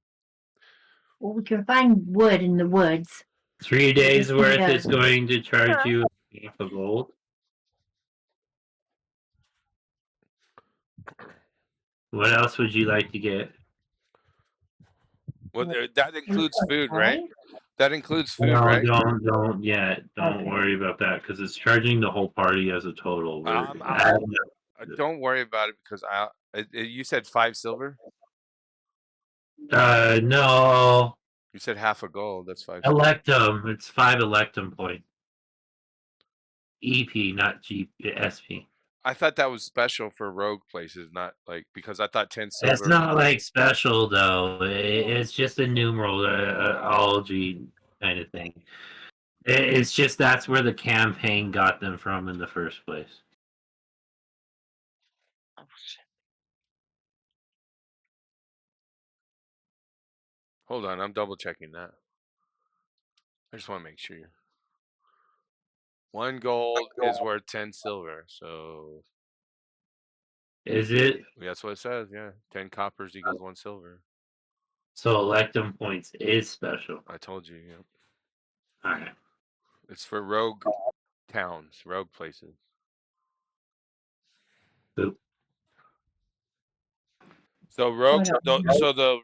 Well, we can find wood in the woods. 3 days just worth need a- is going to charge you half of gold. What else would you like to get? Well, that includes food, right? Right? That includes food, No, right? don't yet. Don't Okay. worry about that because it's charging the whole party as a total. We're adding Don't worry about it because you said 5 silver. no, You said half a gold. That's 5 silver. Electum. It's 5 Electum points. EP, not SP. I thought that was special for rogue places, not like because I thought 10 silver. It's not like special though. It's just a numerology kind of thing. It's just that's where the campaign got them from in the first place. Oh, shit. Hold on, I'm double checking that. I just want to make sure. 1 gold is worth 10 silver, so Is it? that's what it says. Yeah, 10 coppers equals 1 silver. So Electum points is special. I told you. Yeah, Alright. it's for rogue towns, rogue places. Boop. So rogue, What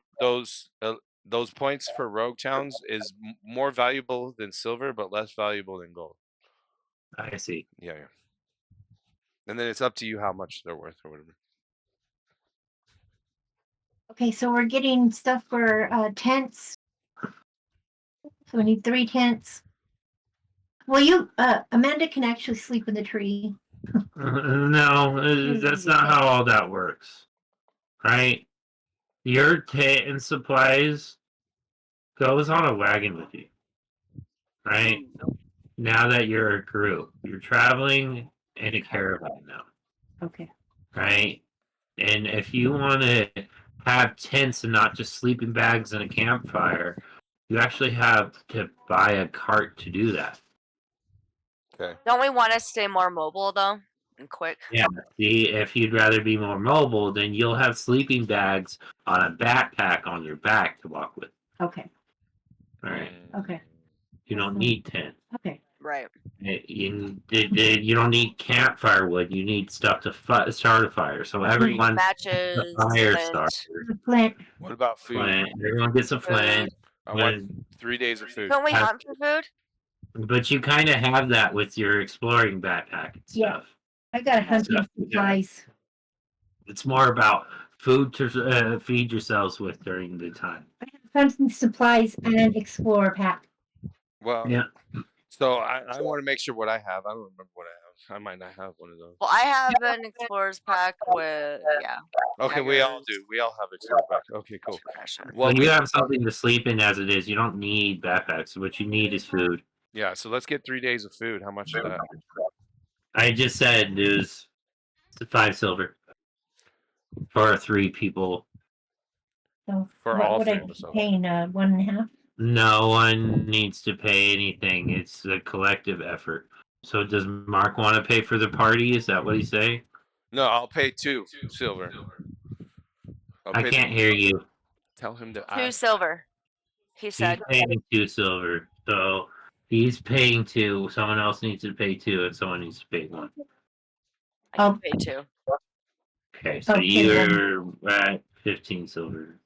those points for rogue towns is more valuable than silver, but less valuable than gold. I see. Yeah. And then it's up to you how much they're worth or whatever. Okay, so we're getting stuff for tents. So we need 3 tents. Well, Amanda can actually sleep in the tree. No, that's not how all that works. Right? Your tent and supplies goes on a wagon with you. Right? Now that you're a group, you're traveling in a caravan now. Okay. Right? And if you want to have tents and not just sleeping bags and a campfire, you actually have to buy a cart to do that. Okay. Don't we want to stay more mobile though and quick? Yeah. See, if you'd rather be more mobile, then you'll have sleeping bags on a backpack on your back to walk with. Okay. All right. Okay. You don't need tents. Okay. Right. You don't need campfire wood. You need stuff to start a fire. So everyone gets Matches, a fire flint. starter. Flint. What about food? Flint. Everyone gets a flint. I want 3 days of food. Don't we hunt for food? But you kind of have that with your exploring backpack and Yeah. stuff. I got hunting Yeah. supplies. It's more about food to feed yourselves with during the time. I have hunting supplies and explorer pack. Well, Yeah. so I want to make sure what I have. I don't remember what I have. I might not have one of those. Well, I have an explorer's pack with Okay, we all daggers. do. We all have explorer pack. Okay, cool. Suppression. Well, Well, you have something to sleep in as it is. You don't need backpacks. What you need is food. yeah. So let's get 3 days of food. How much is that? I just said there's 5 silver for 3 people. So For what all would 3 I of be us. paying? 1.5. No one needs to pay anything. It's a collective effort. So does Mark want to pay for the party? Is that what he's saying? No, I'll pay 2 silver. I can't hear you. Tell him that 2 silver. He He's said. paying 2 silver. So he's paying 2. Someone else needs to pay 2, and someone needs to pay 1. I can pay 2. Okay, so Okay, you're at 15 silver.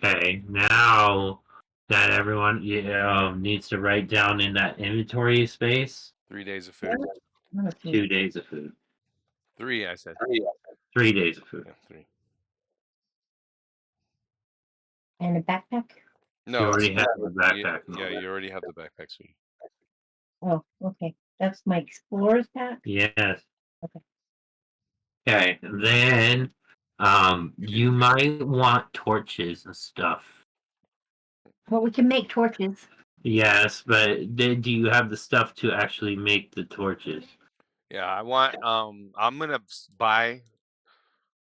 Okay, now that everyone needs to write down in that inventory space 3 days of food. 2 days of food. 3, I said. 3 days of food. Yeah, 3. And a backpack. No, You already it's- have the backpack. and all Yeah, that. you already have the backpack suit. Oh, okay. That's my explorer's pack. Yes. Okay. Okay, then you might want torches and stuff. Well, we can make torches. Yes, but then do you have the stuff to actually make the torches? Yeah, I want. I'm gonna buy.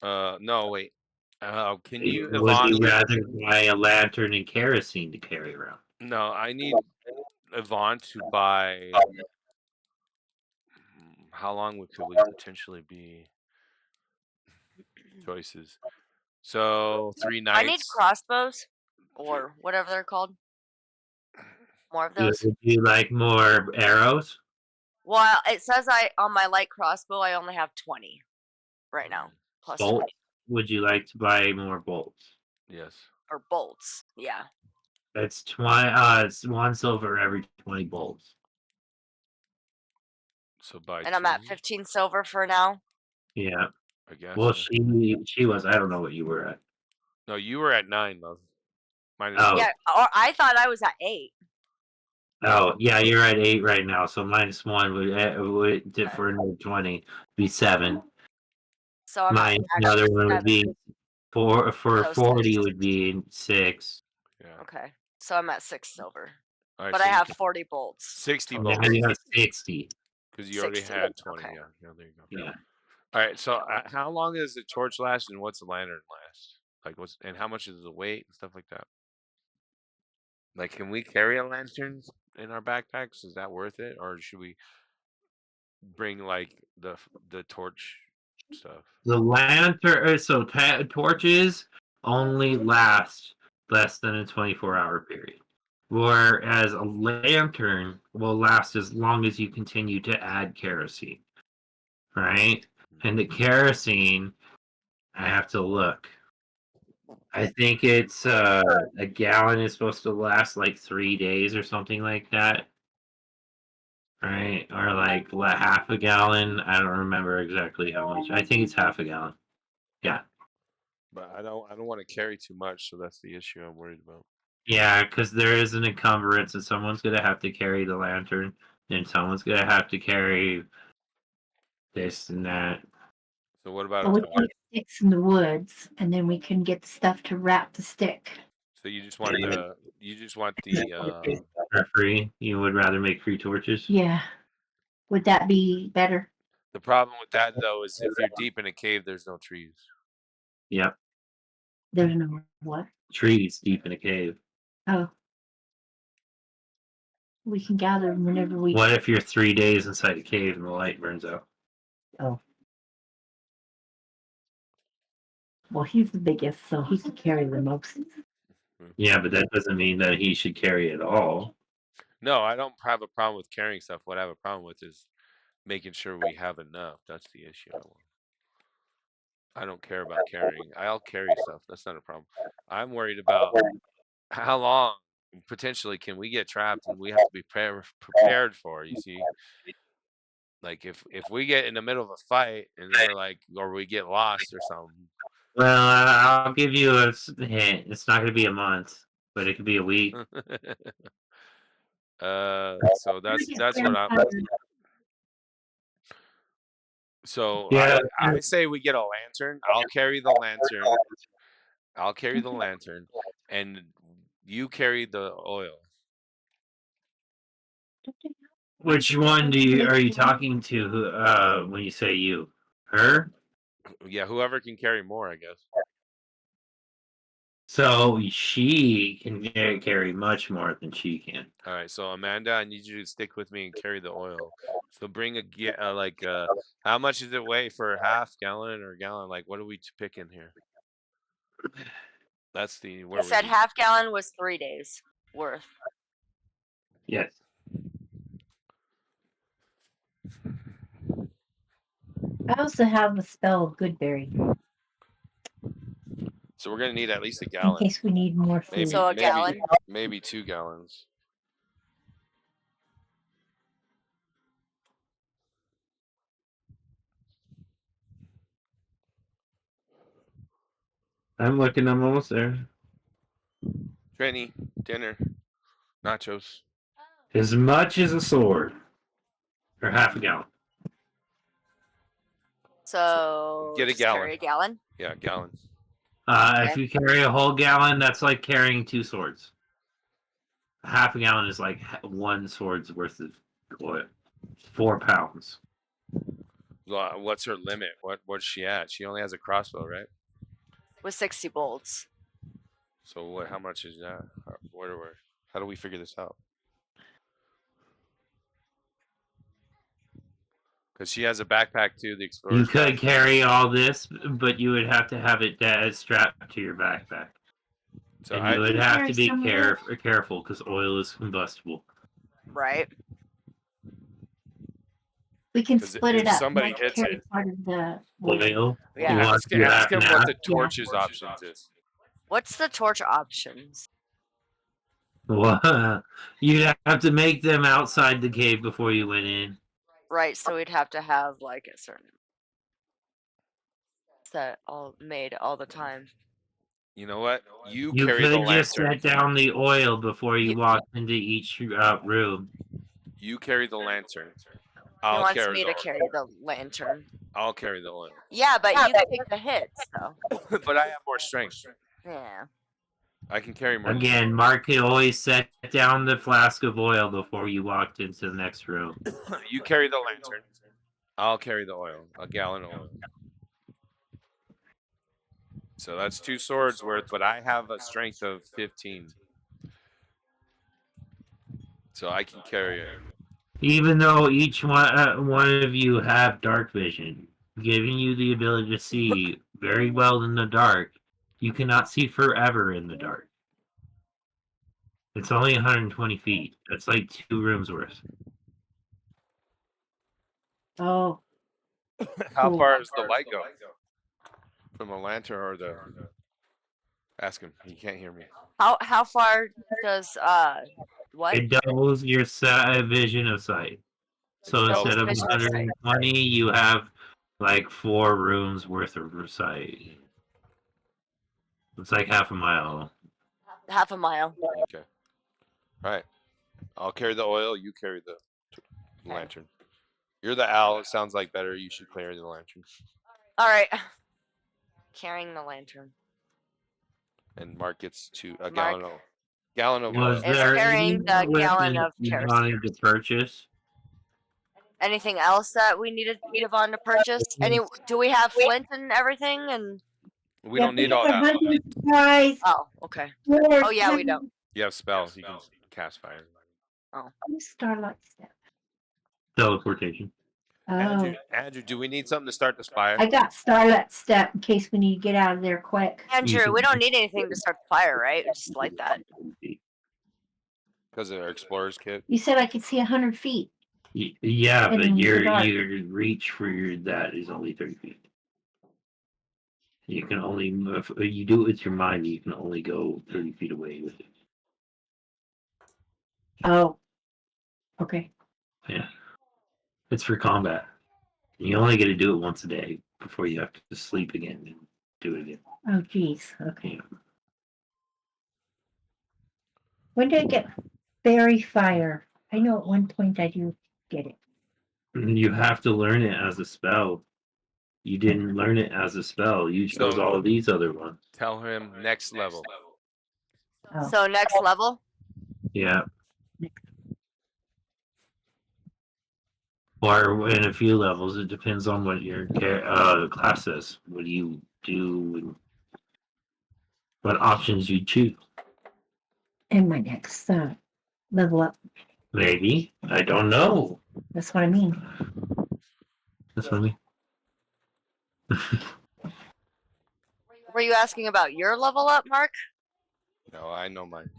No, wait. Can you, Would Yvonne? you rather buy a lantern and kerosene to carry around? No, I need Yvonne to buy. How long could we potentially be? Choices. So 3 nights. I need crossbows or whatever they're called. More of those. Would you like more arrows? Well, it says on my light crossbow I only have 20. right now. Plus Bolt? 20. Would you like to buy more bolts? Yes. Or bolts. Yeah. It's 20. It's 1 silver every 20 bolts. So buy And I'm at 2, 15 silver for now. Yeah. I guess. Well, yeah. she was. I don't know what you were at. No, you were at 9, love. Minus Oh. 1. Yeah, or I thought I was at 8. Oh, yeah, you're at 8 right now. So -1 would for another 20 be 7. So I'm at Minus actually another one would 7. be 4. For So 40 6. would be 6. Yeah. Okay. So I'm at 6 silver. All right, But so I you have can 40 bolts. 60 Now bolts you have 60. because you already 60. had 20. Okay. Yeah. Yeah. There you go. Yeah. All right. So how long does the torch last, and what's the lantern last? Like and how much is the weight and stuff like that? Like, can we carry a lantern in our backpacks? Is that worth it, or should we bring like the torch stuff? The lantern, so torches only last less than a 24-hour period. Whereas a lantern will last as long as you continue to add kerosene. Right? And the kerosene, I have to look. I think it's a gallon is supposed to last like 3 days or something like that. Right? Or like half a gallon. I don't remember exactly how much. I think it's half a gallon. Yeah. But I don't want to carry too much, so that's the issue I'm worried about. Yeah, because there is an encumbrance, and someone's gonna have to carry the lantern, and someone's gonna have to carry this and that. So what about Well, we can get sticks in the woods, and then we can get the stuff to wrap the stick. so you just want the For free, you would rather make free torches? Yeah. Would that be better? the problem with that though is if you're deep in a cave, there's no trees. Yep, There's no what? trees deep in a cave. Oh. We can gather them whenever we. What if you're 3 days inside a cave and the light burns out? Oh. Well, he's the biggest, so he can carry the most. Yeah, but that doesn't mean that he should carry it all. No, I don't have a problem with carrying stuff. What I have a problem with is making sure we have enough. That's the issue. I don't care about carrying. I'll carry stuff. That's not a problem. I'm worried about how long potentially can we get trapped and we have to be prepared for. You see, like if we get in the middle of a fight and we're like, or we get lost or something. Well, I'll give you a hint. It's not going to be a month, but it could be a week. So that's what I'm. So Yeah. I say we get a lantern. I'll carry the lantern. I'll carry the lantern, and you carry the oil. Which one are you talking to? When you say you, her? Yeah, whoever can carry more, I guess. So she can carry much more than she can. All right, so Amanda, I need you to stick with me and carry the oil. So bring how much does it weigh for a half gallon or a gallon? Like, what are we picking here? That's I said half gallon was 3 days worth. Yes. I also have a spell of Goodberry So we're gonna need at least a in gallon, case we need more food. maybe So a gallon? maybe 2 gallons. I'm looking. I'm almost there. Trini, dinner, nachos. As much as a sword, or half a gallon. So Get a just carry gallon. a gallon. Yeah, gallon. If you carry a whole gallon, that's like carrying 2 swords. Half a gallon is like 1 sword's worth of oil. 4 pounds. What's her limit? What's she at? She only has a crossbow, right? With 60 bolts. So what? How much is that? How do we figure this out? Because she has a backpack too. The explorer. You could carry all this, but you would have to have it strapped to your backpack. So and you would have to be Carry careful because oil is combustible. Right. We can 'Cause split if it up. somebody Mike hits carry it- part of the Oil. Yeah. You want Ask, to do ask that him what now? the torch's options is. What's the torch options? Well, you'd have to make them outside the cave before you went in. Right, so we'd have to have like a certain set all made all the time. You know what? You You carry the could just lantern. set down the oil before you You- walked into each room. You carry the lantern. He I'll wants carry me the to carry the lantern. I'll carry the oil. Yeah, but you take the hits though. But I have more strength. Yeah. I can carry more. Again, Mark could always set down the flask of oil before you walked into the next room. You carry the lantern. I'll carry the oil. A gallon of oil. So that's 2 swords worth, but I have a strength of 15. So I can carry it. Even though each one of you have dark vision, giving you the ability to see very well in the dark, you cannot see forever in the dark. It's only 120 feet. That's like 2 rooms worth. Oh, How Cool. far does the light go? From the lantern or the Ask him. He can't hear me. How far does what? It doubles your vision of sight. So Doubles instead of vision of sight. 120, you have like 4 rooms worth of sight. It's like half a mile. Half a mile. Okay. All right. I'll carry the oil. You carry the lantern. You're the owl. It sounds like better. You should carry the lantern. All right. Carrying the lantern. And Mark gets a Mark gallon of Was oil. is there carrying any the gallon equipment of you kerosene. wanted to purchase? Anything else that we needed Yvonne to purchase? Do we have flint and everything? And We don't need all a that. hunting supplies. oh, okay. Oh yeah, we don't. You have spells. You can cast fire. Starlight step. Teleportation. Oh, Andrew, do we need something to start the fire? I got starlight step in case we need to get out of there quick. Andrew, we don't need anything to start the fire, right? Just light that. Because of our explorer's kit. You said I could see 100 feet. Yeah, but In the dark. your reach for that is only 30 feet. You can only if you do it with your mind. You can only go 30 feet away with it. Oh, okay. Yeah, it's for combat. You only get to do it once a day before you have to sleep again and do it again. Oh, geez. Okay. Yeah. When did I get fairy fire? I know at one point I do get it. You have to learn it as a spell. You didn't learn it as a spell. You chose all of these other ones. Tell him next level. Oh. So next level. Yeah. Or in a few levels, it depends on what your class is. What do you do? And what options you choose? In my next level up. Maybe. I don't know. That's what I mean. That's what I mean. Were you asking about your level up, Mark? No, I know mine.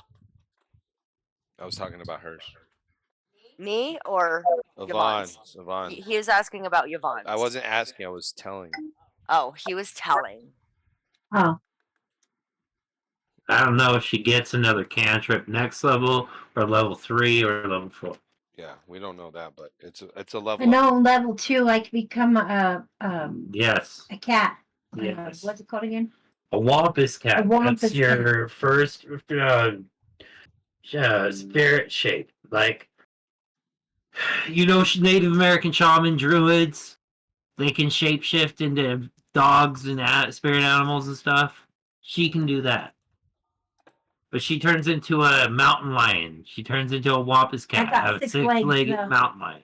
I was talking about hers. Me or Yvonne. Yvonne's? Yvonne. He was asking about Yvonne's. I wasn't asking. I was telling. Oh, he was telling. Oh, I don't know if she gets another cantrip next level or level 3 or level 4. Yeah, we don't know that, but it's a level. I know level 2 I can become a Yes. cat. Yes. What's it called again? A wampus cat. A wampus That's your first spirit shape. Like, you know, Native American shaman druids, they can shapeshift into dogs and spirit animals and stuff. She can do that. But she turns into a mountain lion. She turns into a wampus cat. got A 6 six-legged legs, mountain lion.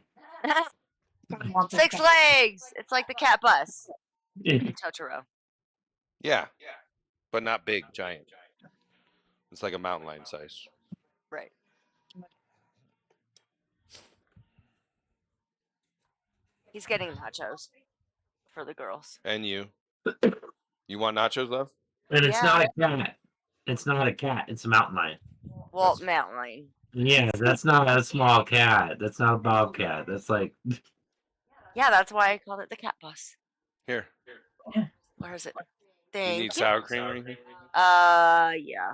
Wampus 6 cat. legs. It's like the cat bus in Totoro. Yeah, but not big, giant. It's like a mountain lion size. Right. He's getting nachos for the girls. And you. You want nachos, love? And it's Yeah. not a cat. It's not a cat. It's a mountain lion. Well, mountain lion. Yeah, that's not a small cat. That's not a bobcat. That's like Yeah, that's why I called it the cat bus. Here. Where is it? Do you need Thank you. sour cream or anything? Yeah.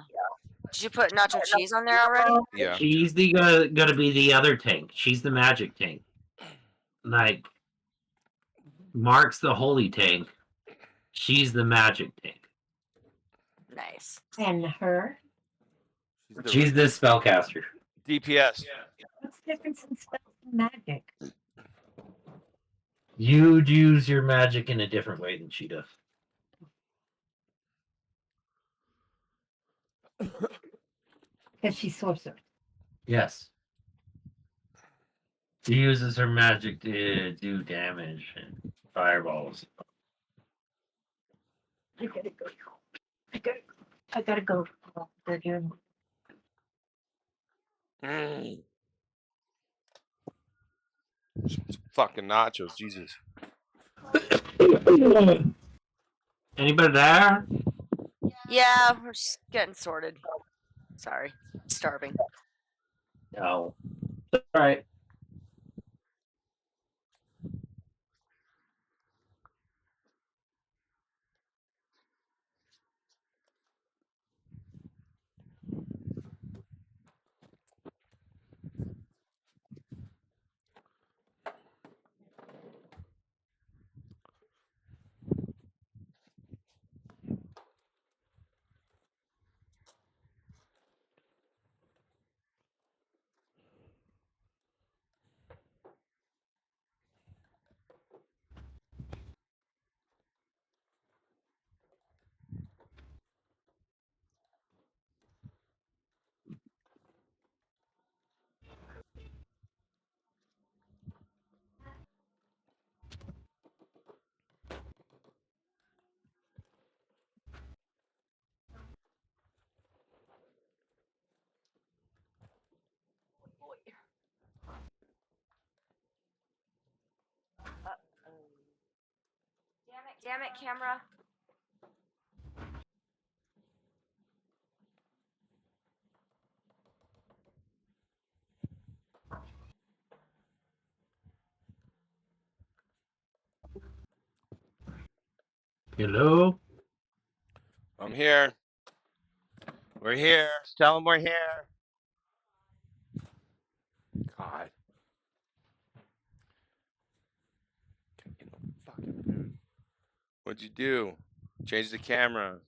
Did you put nacho cheese on there already? Yeah. She's the gonna be the other tank. She's the magic tank. Like Mark's the holy tank. She's the magic tank. Nice. And her. She's the spellcaster. DPS. What's the difference in spells and magic? You use your magic in a different way than she does. Because she's sorcerer. Yes. She uses her magic to do damage and fireballs. I gotta go. I gotta go. They're doing. Fucking nachos, Jesus. Anybody there? Yeah, we're just getting sorted. Sorry. Starving. No. All right. Damn it, camera. Hello? I'm here. We're here. Tell them we're here. God. Can't get no fucking food. What'd you do? Change the camera.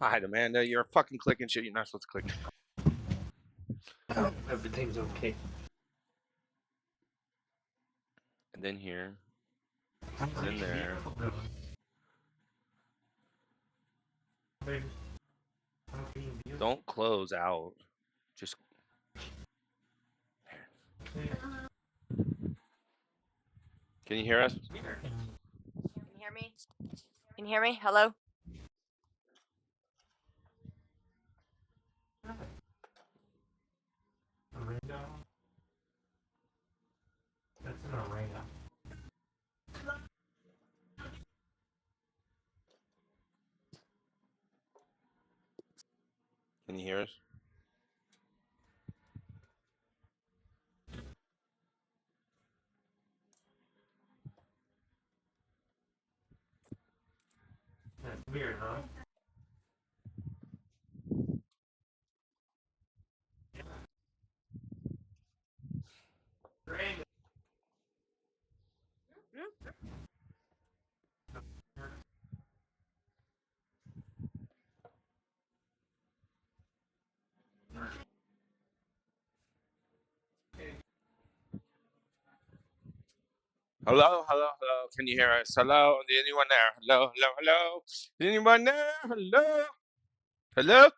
Hide, Amanda. You're fucking clicking shit you're not supposed to click. Everything's okay. And then here. And then there. Don't close out. Just. Can you hear us? Can you hear me? Can you hear me? Hello? That's an arena. Can you hear us? That's weird, huh? Hello, hello, hello. Can you hear us? Hello? Anyone there? Hello, hello, hello. Anyone there? Hello? Hello?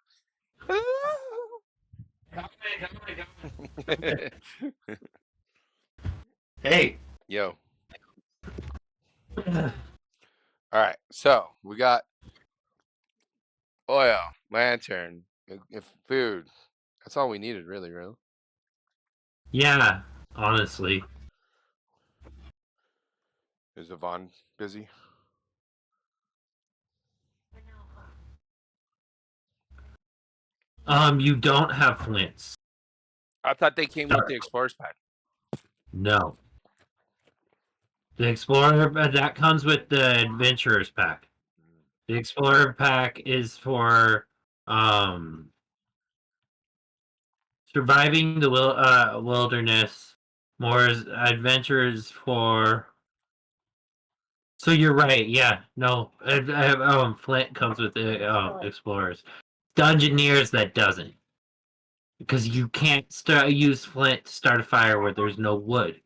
Hello? Hey. Yo. All right. So we got oil, lantern, if food. That's all we needed, really. Yeah, honestly. Is Yvonne busy? You don't have flints. I thought they came with the explorers pack. No. The Explorer, that comes with the Adventurers pack. The Explorer pack is for surviving the wilderness. More adventures for. So you're right. Yeah. No. Flint comes with the Explorers. Dungeoneers that doesn't, because you can't use Flint to start a fire where there's no wood.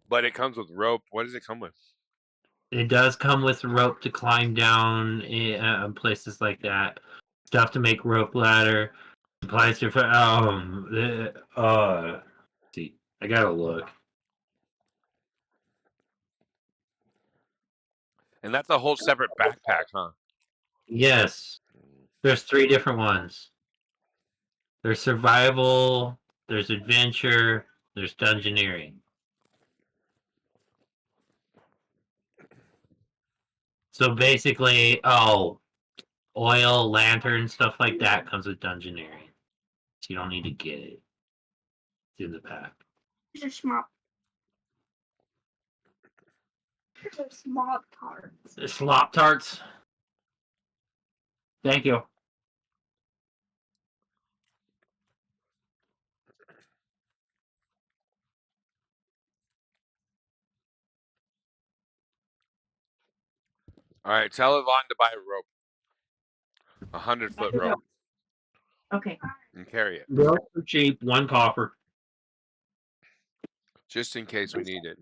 But it comes with rope. What does it come with? It does come with rope to climb down places like that. Stuff to make rope ladder. Supplies to see. I gotta look. And that's a whole separate backpack, huh? Yes. There's 3 different ones. There's survival, there's adventure, there's dungeoneering. So basically, oil, lantern, stuff like that comes with dungeoneering. So you don't need to get it. It's in the pack. These are small. These are small tarts. The slop tarts. Thank you. All right, tell Yvonne to buy a rope. 100-foot rope. Okay. And carry it. Rope for cheap, 1 copper. Just in case we need it.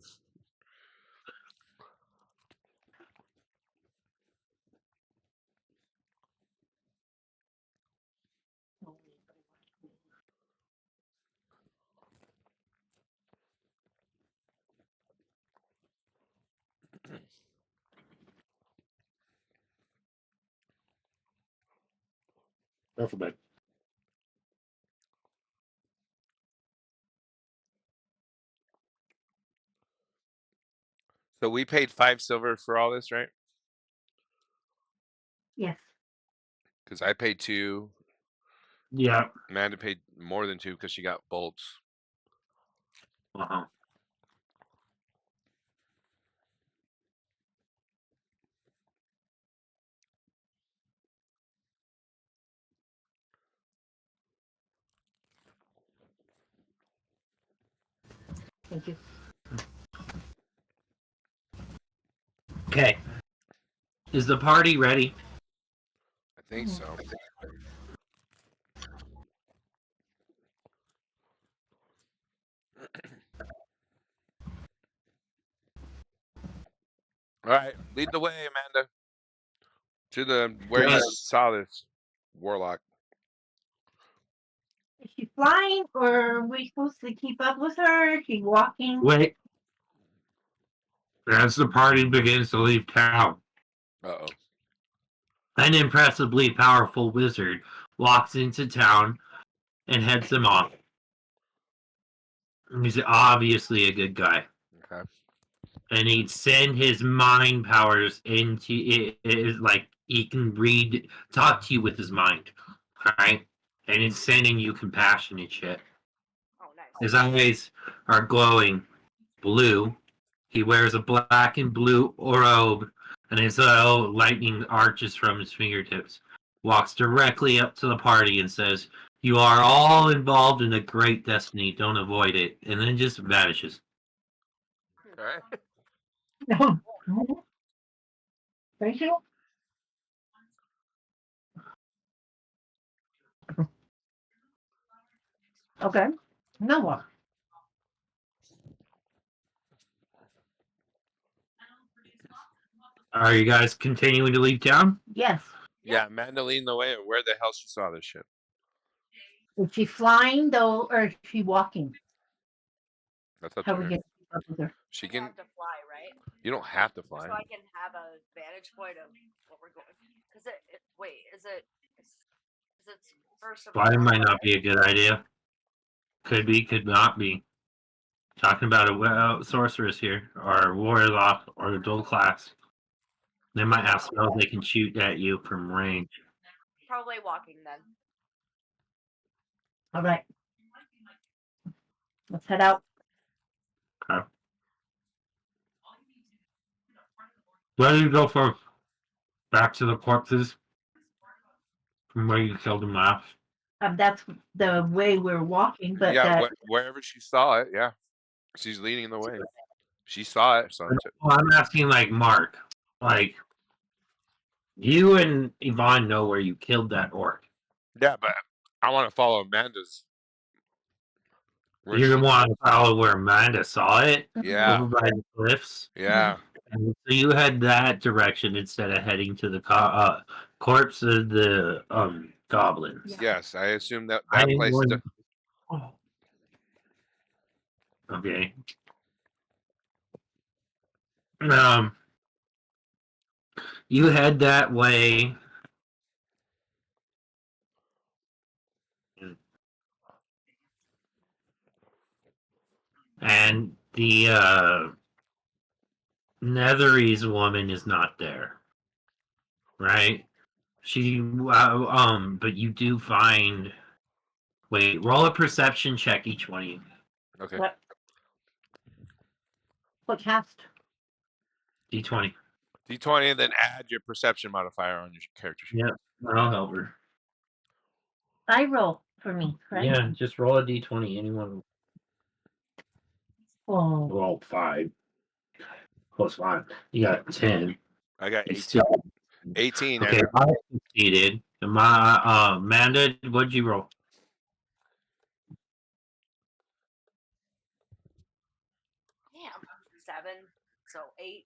Alphabet. So we paid 5 silver for all this, right? Yes. Because I paid 2. Yeah. Amanda paid more than 2 because she got bolts. Uh-huh. Thank you. Okay. Is the party ready? I think so. All right, lead the way, Amanda. To the where you saw this warlock. Is she flying, or are we supposed to keep up with her? Is she walking? Wait. As the party begins to leave town, Uh-oh. an impressively powerful wizard walks into town and heads them off. He's obviously a good guy. Okay. And he'd send his mind powers into it, like he can talk to you with his mind, right? And it's sending you compassion and shit. Oh, nice. His eyes are glowing blue. He wears a black and blue robe, and his lightning arches from his fingertips. Walks directly up to the party and says, "You are all involved in a great destiny. Don't avoid it." And then just vanishes. All right. No. Rachel? Okay. Noah. Are you guys continuing to leave town? Yes. Yeah, Amanda leading the way. Where the hell she saw this shit? Is she flying though, or is she walking? That's up How to we her. get to keep up with her? She You can. have to fly, right? You don't have to fly. So I can have a vantage point of what we're going. Because wait, is it for survival? Flying might not be a good idea. Could be, could not be. Talking about a sorceress here, or warlock, or a dual class. They might have spells they can shoot at you from range. Probably walking then. All right. Let's head out. Where do you go first? Back to the corpses from where you killed them last. That's the way we're walking, but Yeah, that wherever she saw it, yeah. She's leading the way. She saw it, so Well, I'm asking like Mark. Like you and Yvonne know where you killed that orc. yeah, but I want to follow Amanda's. Where You she, want to follow where Amanda saw it yeah, over by the cliffs. yeah. And so you head that direction instead of heading to the corpse of the goblins. Yes, I assume that I that place. would- Okay. You head that way. And the Netherese woman is not there. Right? She but you do find wait, roll a perception check each one of you. Okay. what cast? D20. D20, and then add your perception modifier on your character sheet. Yeah, I'll help her. I roll for me, right? Yeah, just roll a D20. Anyone Oh, roll 5. Plus 5. You got 10. I got It's 18. still 18. okay. And I succeeded. My Amanda, what'd you roll? Damn. 7. So 8.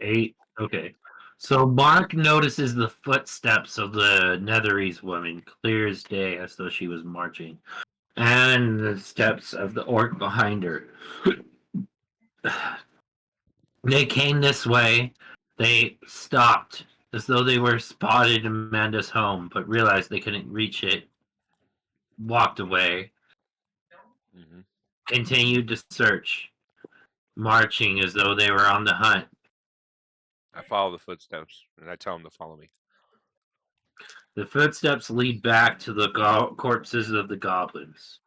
8. Okay. So Mark notices the footsteps of the Netherese woman clear as day, as though she was marching, and the steps of the orc behind her. They came this way. They stopped as though they were spotted Amanda's home, but realized they couldn't reach it. Walked away. Mhm. Continued to search, marching as though they were on the hunt. I follow the footsteps, and I tell them to follow me. The footsteps lead back to the corpses of the goblins.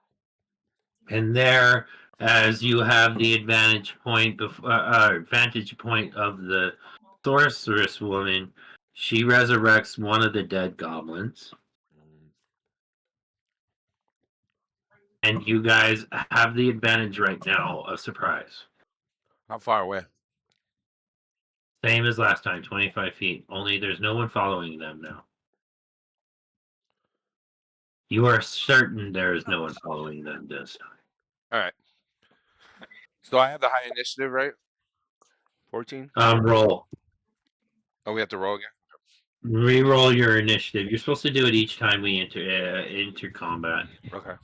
And there, as you have the advantage point of the sorceress woman, she resurrects one of the dead goblins. Mm. And you guys have the advantage right now of surprise. How far away? Same as last time, 25 feet. Only there's no one following them now. You are certain there is no one following them this time. All right. So I have the high initiative, right? 14. Roll. Oh, we have to roll again. Reroll your initiative. You're supposed to do it each time we enter combat. Okay.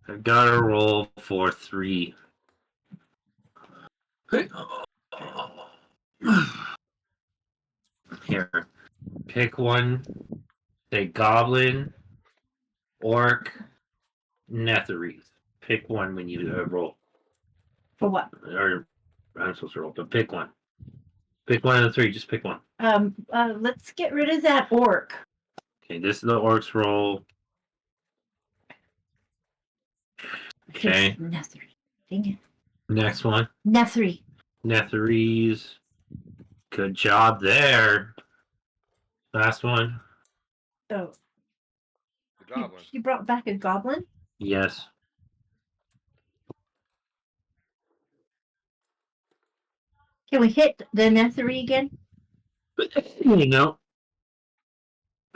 I've got to roll for 3. Here, pick one. Say goblin, orc, Netherese. Pick one when you roll. for what? Or I'm supposed to roll, but pick one. Pick one of the 3. Just pick one. Let's get rid of that orc. Okay, this is the orc's roll. Okay. Netherese. Dang it. Next one. Netherese. Netherese. Good job there. Last one. Oh, The goblin. he brought back a goblin? Yes. Can we hit the Netherese again? You know,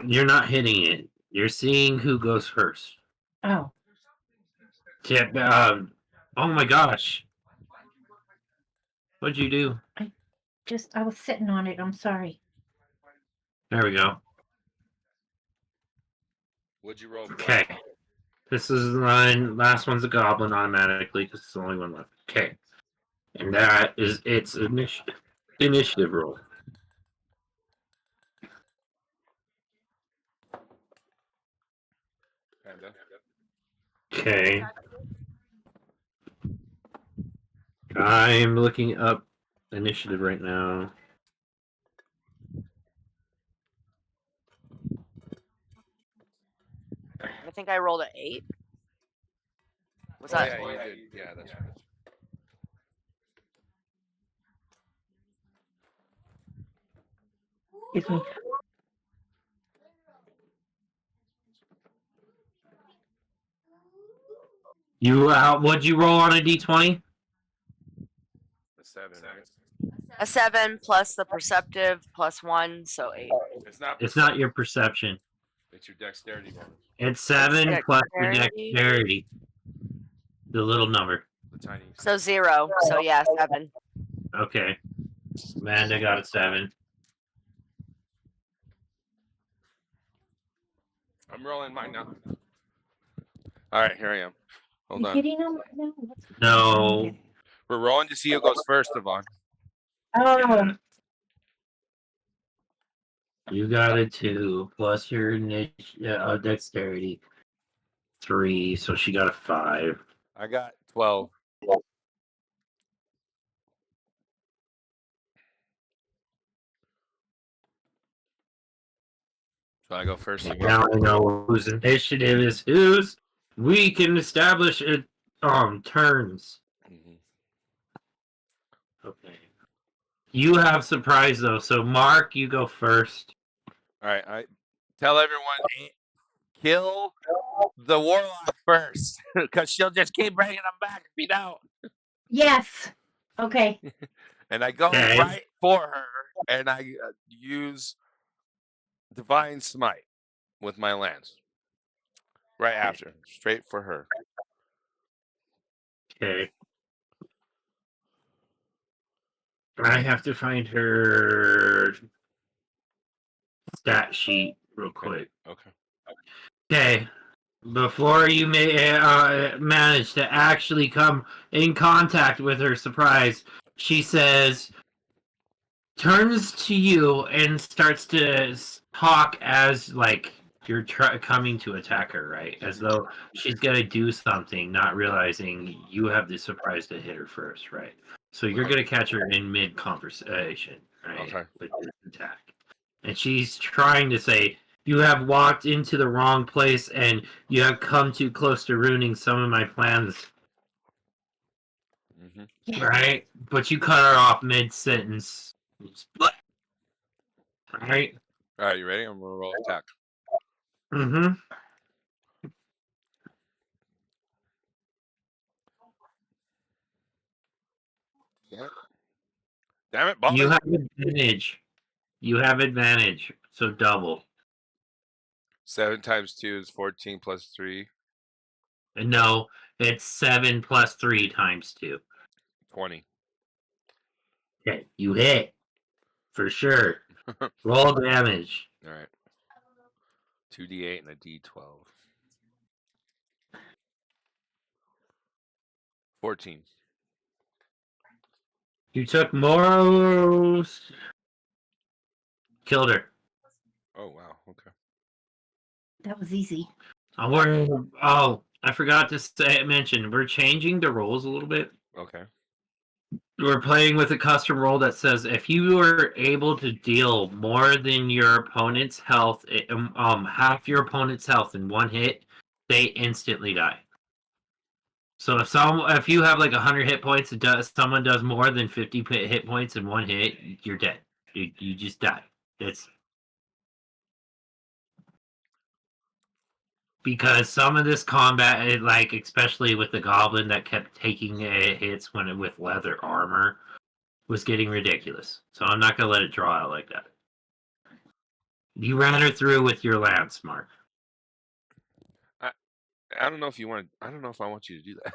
you're not hitting it. You're seeing who goes first. Oh. Tip. Oh my gosh. What'd you do? I was sitting on it. I'm sorry. There we go. What'd you roll? Okay. This is the line. Last one's a goblin automatically because it's the only one left. Okay. And that is its initiative roll. Panda. Okay. I'm looking up initiative right now. I think I rolled an 8. Was Oh that? yeah, you did. Yeah, that's right. Excuse me. You what'd you roll on a d20? A 7, right? A 7 plus the perceptive plus 1, so 8. It's not. It's not your perception. It's your dexterity bonus. It's 7 plus your dexterity. dexterity. The little number. The tiny. So 0. So yeah, 7. Okay. Amanda got a 7. I'm rolling mine now. All right, here I am. Hold You on. hitting them? No. What's No. We're rolling to see who goes first, Devon. Oh, You got a 2 plus your dexterity. 3, so she got a 5. I got 12. So I go first again. Now I know whose initiative is whose. We can establish it turns. Mhm. Okay. You have surprise though, so Mark, you go first. All right, I tell everyone kill the warlock first, because she'll just keep bringing them back if you don't. yes. Okay. And I go Okay. right for her, and I use divine smite with my lance. Right after, straight for her. Okay. I have to find her stat sheet real quick. Okay. Okay. Before you may manage to actually come in contact with her surprise, she says, turns to you and starts to talk as like you're coming to attack her, right? As though she's gonna do something, not realizing you have the surprise to hit her first, right? So you're gonna catch her in mid conversation, right? Okay. With this attack, and she's trying to say, "You have walked into the wrong place, and you have come too close to ruining some of my plans." Mm-hmm. Right? But you cut her off mid sentence. Right? All right, you ready? I'm gonna roll attack. Mm-hmm. Damn it, Bobby. You have advantage. You have advantage. So double. 7 times 2 is 14 plus 3, And no, it's 7 plus 3 times 2. 20. Okay, you hit. For sure. Roll damage. All right. 2d8 and a d12. 14. You took more. Killed her. Oh wow. Okay. That was easy. Oh, I forgot to mention, we're changing the rolls a little bit. Okay. We're playing with a custom roll that says if you are able to deal more than your opponent's health, half your opponent's health in one hit, they instantly die. So if you have like 100 hit points, someone does more than 50 hit points in one hit, you're dead. You just die. It's because some of this combat, like especially with the goblin that kept taking hits with leather armor, was getting ridiculous. So I'm not gonna let it draw out like that. You ran her through with your lance, Mark. I don't know if you want. I don't know if I want you to do that.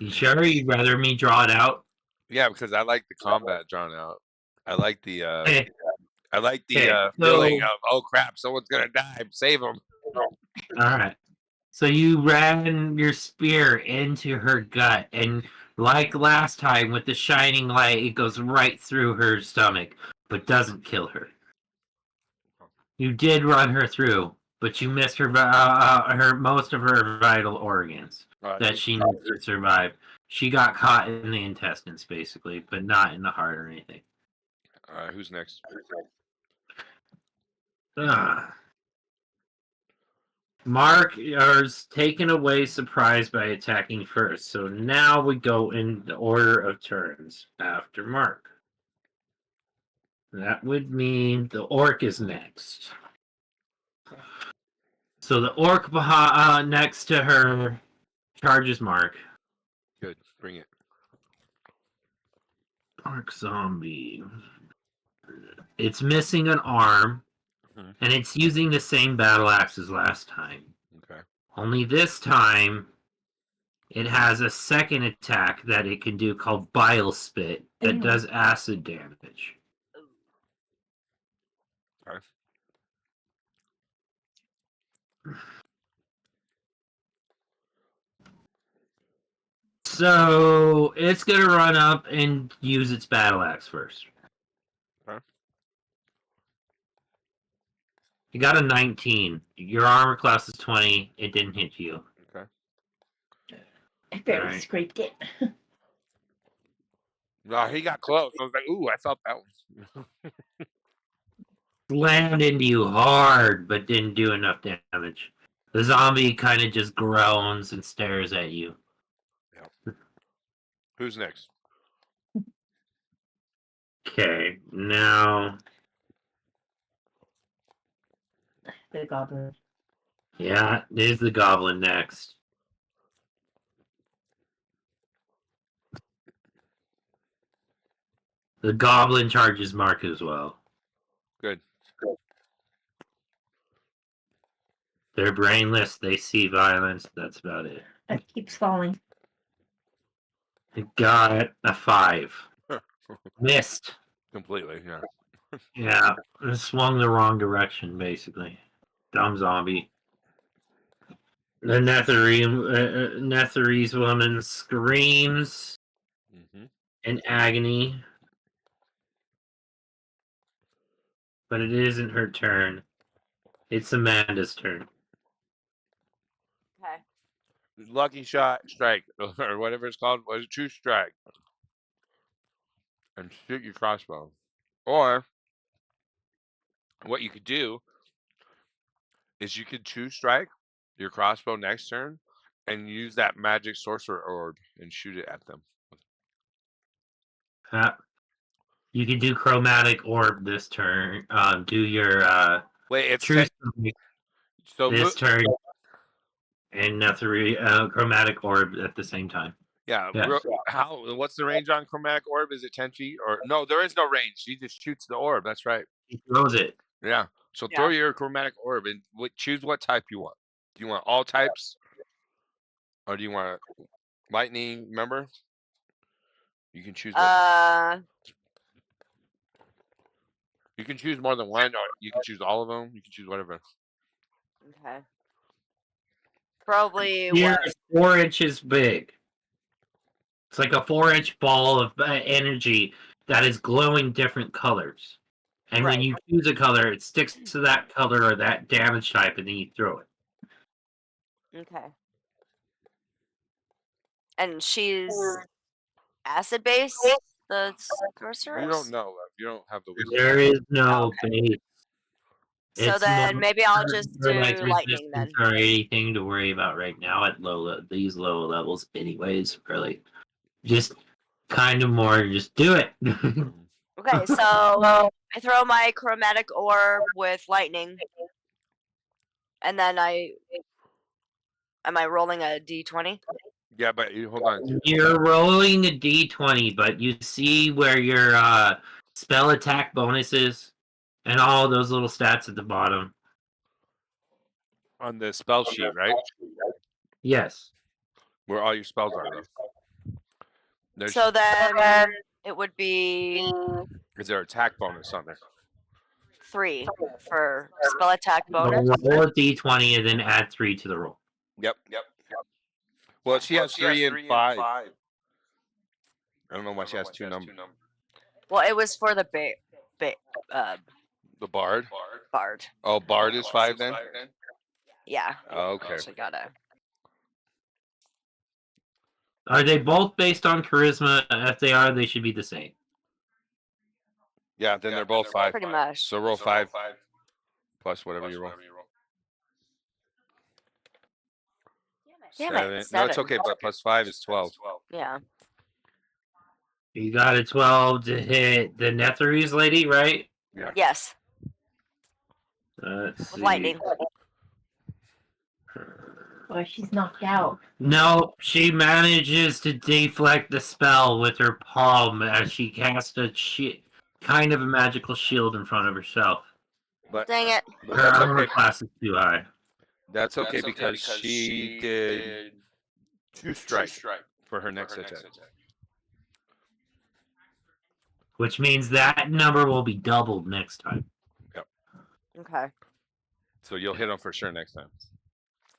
You sure you'd rather me draw it out? Yeah, because I like the combat drawn out. I like the. Okay. I like the Okay, feeling so- of oh crap, someone's gonna die. Save them. All right. So you ran your spear into her gut, and like last time with the shining light, it goes right through her stomach, but doesn't kill her. You did run her through, but you missed her most of her vital organs that she needs to survive. She got caught in the intestines, basically, but not in the heart or anything. Who's next? Ah. Mark is taken away surprised by attacking first. So now we go in the order of turns after Mark. That would mean the orc is next. So the orc next to her charges Mark. Good. Bring it. Orc zombie. It's missing an arm, Mhm. and it's using the same battle axe as last time. Okay. Only this time, it has a second attack that it can do called Bile Spit that does acid damage. Okay. So it's gonna run up and use its battle axe first. Okay. You got a 19. Your armor class is 20. It didn't hit you. Okay. I barely Alright. scraped it. No, he got close. I was like, ooh, I felt that one. Slammed into you hard, but didn't do enough damage. The zombie kind of just groans and stares at you. Who's next? Okay, now, The goblin. yeah, there's the goblin next. The goblin charges Mark as well. Good. They're brainless. They see violence. That's about it. It keeps falling. It got a 5. Missed. Completely. Yeah. Yeah, it swung the wrong direction, basically. Dumb zombie. The Netherese woman screams Mm-hmm. in agony. But it isn't her turn. It's Amanda's turn. Okay. Lucky shot, strike, or whatever it's called. Was it true strike? And shoot your crossbow. Or what you could do is you could choose strike your crossbow next turn and use that magic sorcerer orb and shoot it at them. You can do chromatic orb this turn. Do your Wait, it's true ten- so this turn, and chromatic orb at the same time. yeah. Yeah. How? What's the range on chromatic orb? Is it 10 feet or no? There is no range. She just shoots the orb. That's right. He throws it. Yeah. So throw your chromatic orb and choose what type you want. Do you want all types, or do you want lightning? Remember, you can choose. You can choose more than one, or you can choose all of them. You can choose whatever. Okay. Probably Here what? is 4 inches big. It's like a 4-inch ball of energy that is glowing different colors. And when you choose a color, it sticks to that color or that damage type, and then you throw it. Okay. And she's acid based, the sorceress? You don't know. You don't have the wisdom. There is no base. So It's then more maybe I'll just for, do like, lightning then. resistance or anything to worry about right now at these low levels, anyways. Really, just kind of more. Just do it. Okay, so I throw my chromatic orb with lightning, and then am I rolling a d20? Yeah, but you hold on. You're rolling a d20, but you see where your spell attack bonuses and all those little stats at the bottom. On the spell sheet, right? Yes. Where all your spells are, though. So then it would be Is there attack bonus on there? 3 for spell attack So bonus. roll a d20 and then add 3 to the roll. Yep. Well, she has 3 and 5. I don't know why she has 2 numbers. Well, it was for the The bard. bard. Oh, bard is 5 then. Yeah. Oh, okay. So gotta. Are they both based on charisma? If they are, they should be the same. Yeah, then they're both 5. Pretty much. So roll 5 plus whatever you roll. Damn 7. it, No, it's 7. okay, but plus 5 is 12. Yeah. You got a 12 to hit the Netherese lady, right? Yeah. Yes. Let's With see. lightning. Well, she's knocked out. No, she manages to deflect the spell with her palm as she casts a kind of a magical shield in front of herself. But Dang it. Her that's armor okay. class is too high. That's okay because she did 2 strike for her next attack. Which means that number will be doubled next time. Okay. So you'll hit him for sure next time.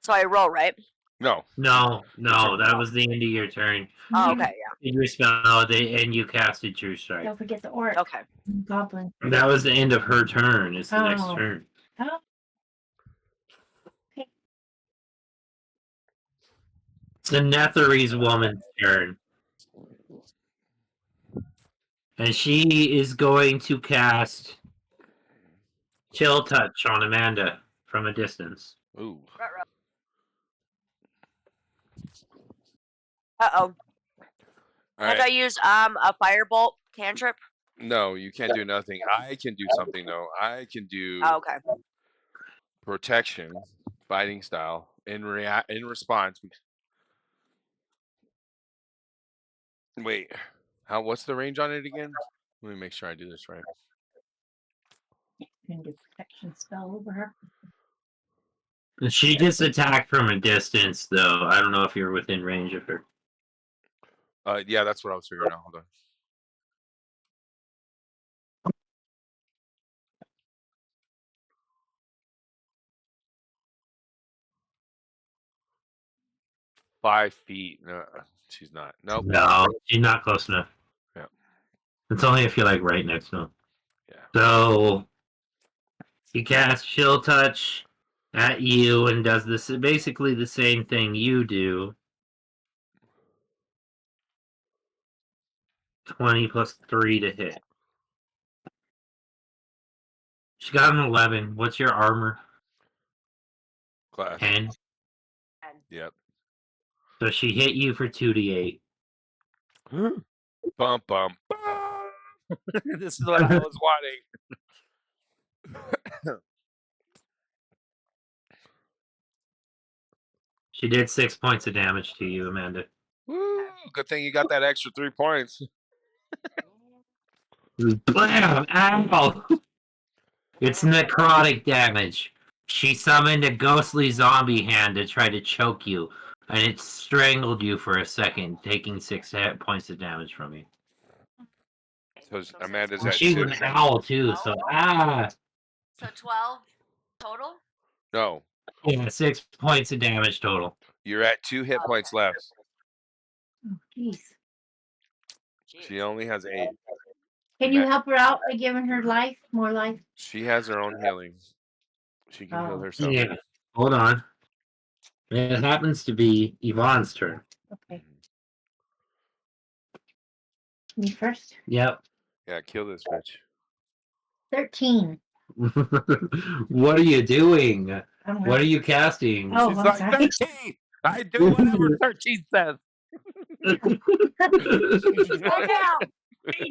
So I roll, right? No. No, that was the end of your turn. Oh, okay, You spell and you casted True Strike. Don't forget the orc. yeah. Okay. Goblin. That was the end of her turn. It's the next Oh. turn. Oh. Okay. It's the Netherese woman's turn. And she is going to cast Chill Touch on Amanda from a distance. Ooh. Uh-oh. All Can't right. I use a firebolt cantrip? No, you can't do nothing. I can do something though. I can do Oh, okay. protection, fighting style, in response. Wait, what's the range on it again? Let me make sure I do this right. You can do protection spell over her. She just attacked from a distance, though. I don't know if you're within range of her. Yeah, that's what I was figuring out. Hold on. Five feet. No, she's not. Nope. No, she's not close enough. Yeah. It's only if you're like right next to him. Yeah. So he casts Chill Touch at you and does this basically the same thing you do. 20 plus 3 to hit. She got an 11. What's your armor? Class. 10. Yep. So she hit you for 2d8. Bum bum. This is what I was wanting. She did 6 points of damage to you, Amanda. Woo, good thing you got that extra 3 points. Blam! Ow! It's necrotic damage. She summoned a ghostly zombie hand to try to choke you, and it strangled you for a second, taking 6 points of damage from you. So Amanda's And at she's 2. an owl too, so So 12 total? No, yeah, 6 points of damage total. you're at 2 hit points left. Oh, jeez. She only has 8. Can you help her out by giving her life, more life? She has her own healing. She can heal Oh. herself. Yeah, hold on. It happens to be Yvonne's turn. Okay. Me first. Yep. Yeah, kill this bitch. 13. What are you doing? I'm What are you casting? Oh, She's I'm like sorry. 13. I do whatever 13 says. Slow down.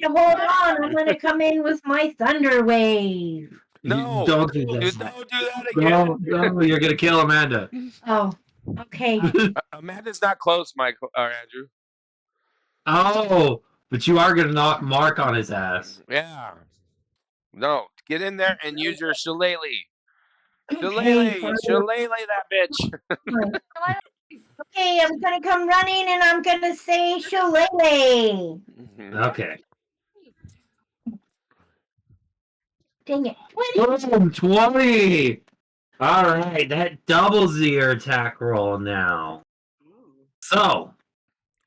Hold on. I'm going to come in with my thunder wave. No, Don't do Dude, that. don't do that again. No, you're gonna kill Amanda. Oh, okay. Amanda's not close, Michael or Andrew. Oh, but you are gonna knock Mark on his ass. Yeah. No, get in there and use your shillelagh. Okay, Shillelagh that bitch. okay, I'm going to come running and I'm going to say shillelagh. Okay. Dang it. 20. Boom, 20. All right, that doubles your attack roll now. So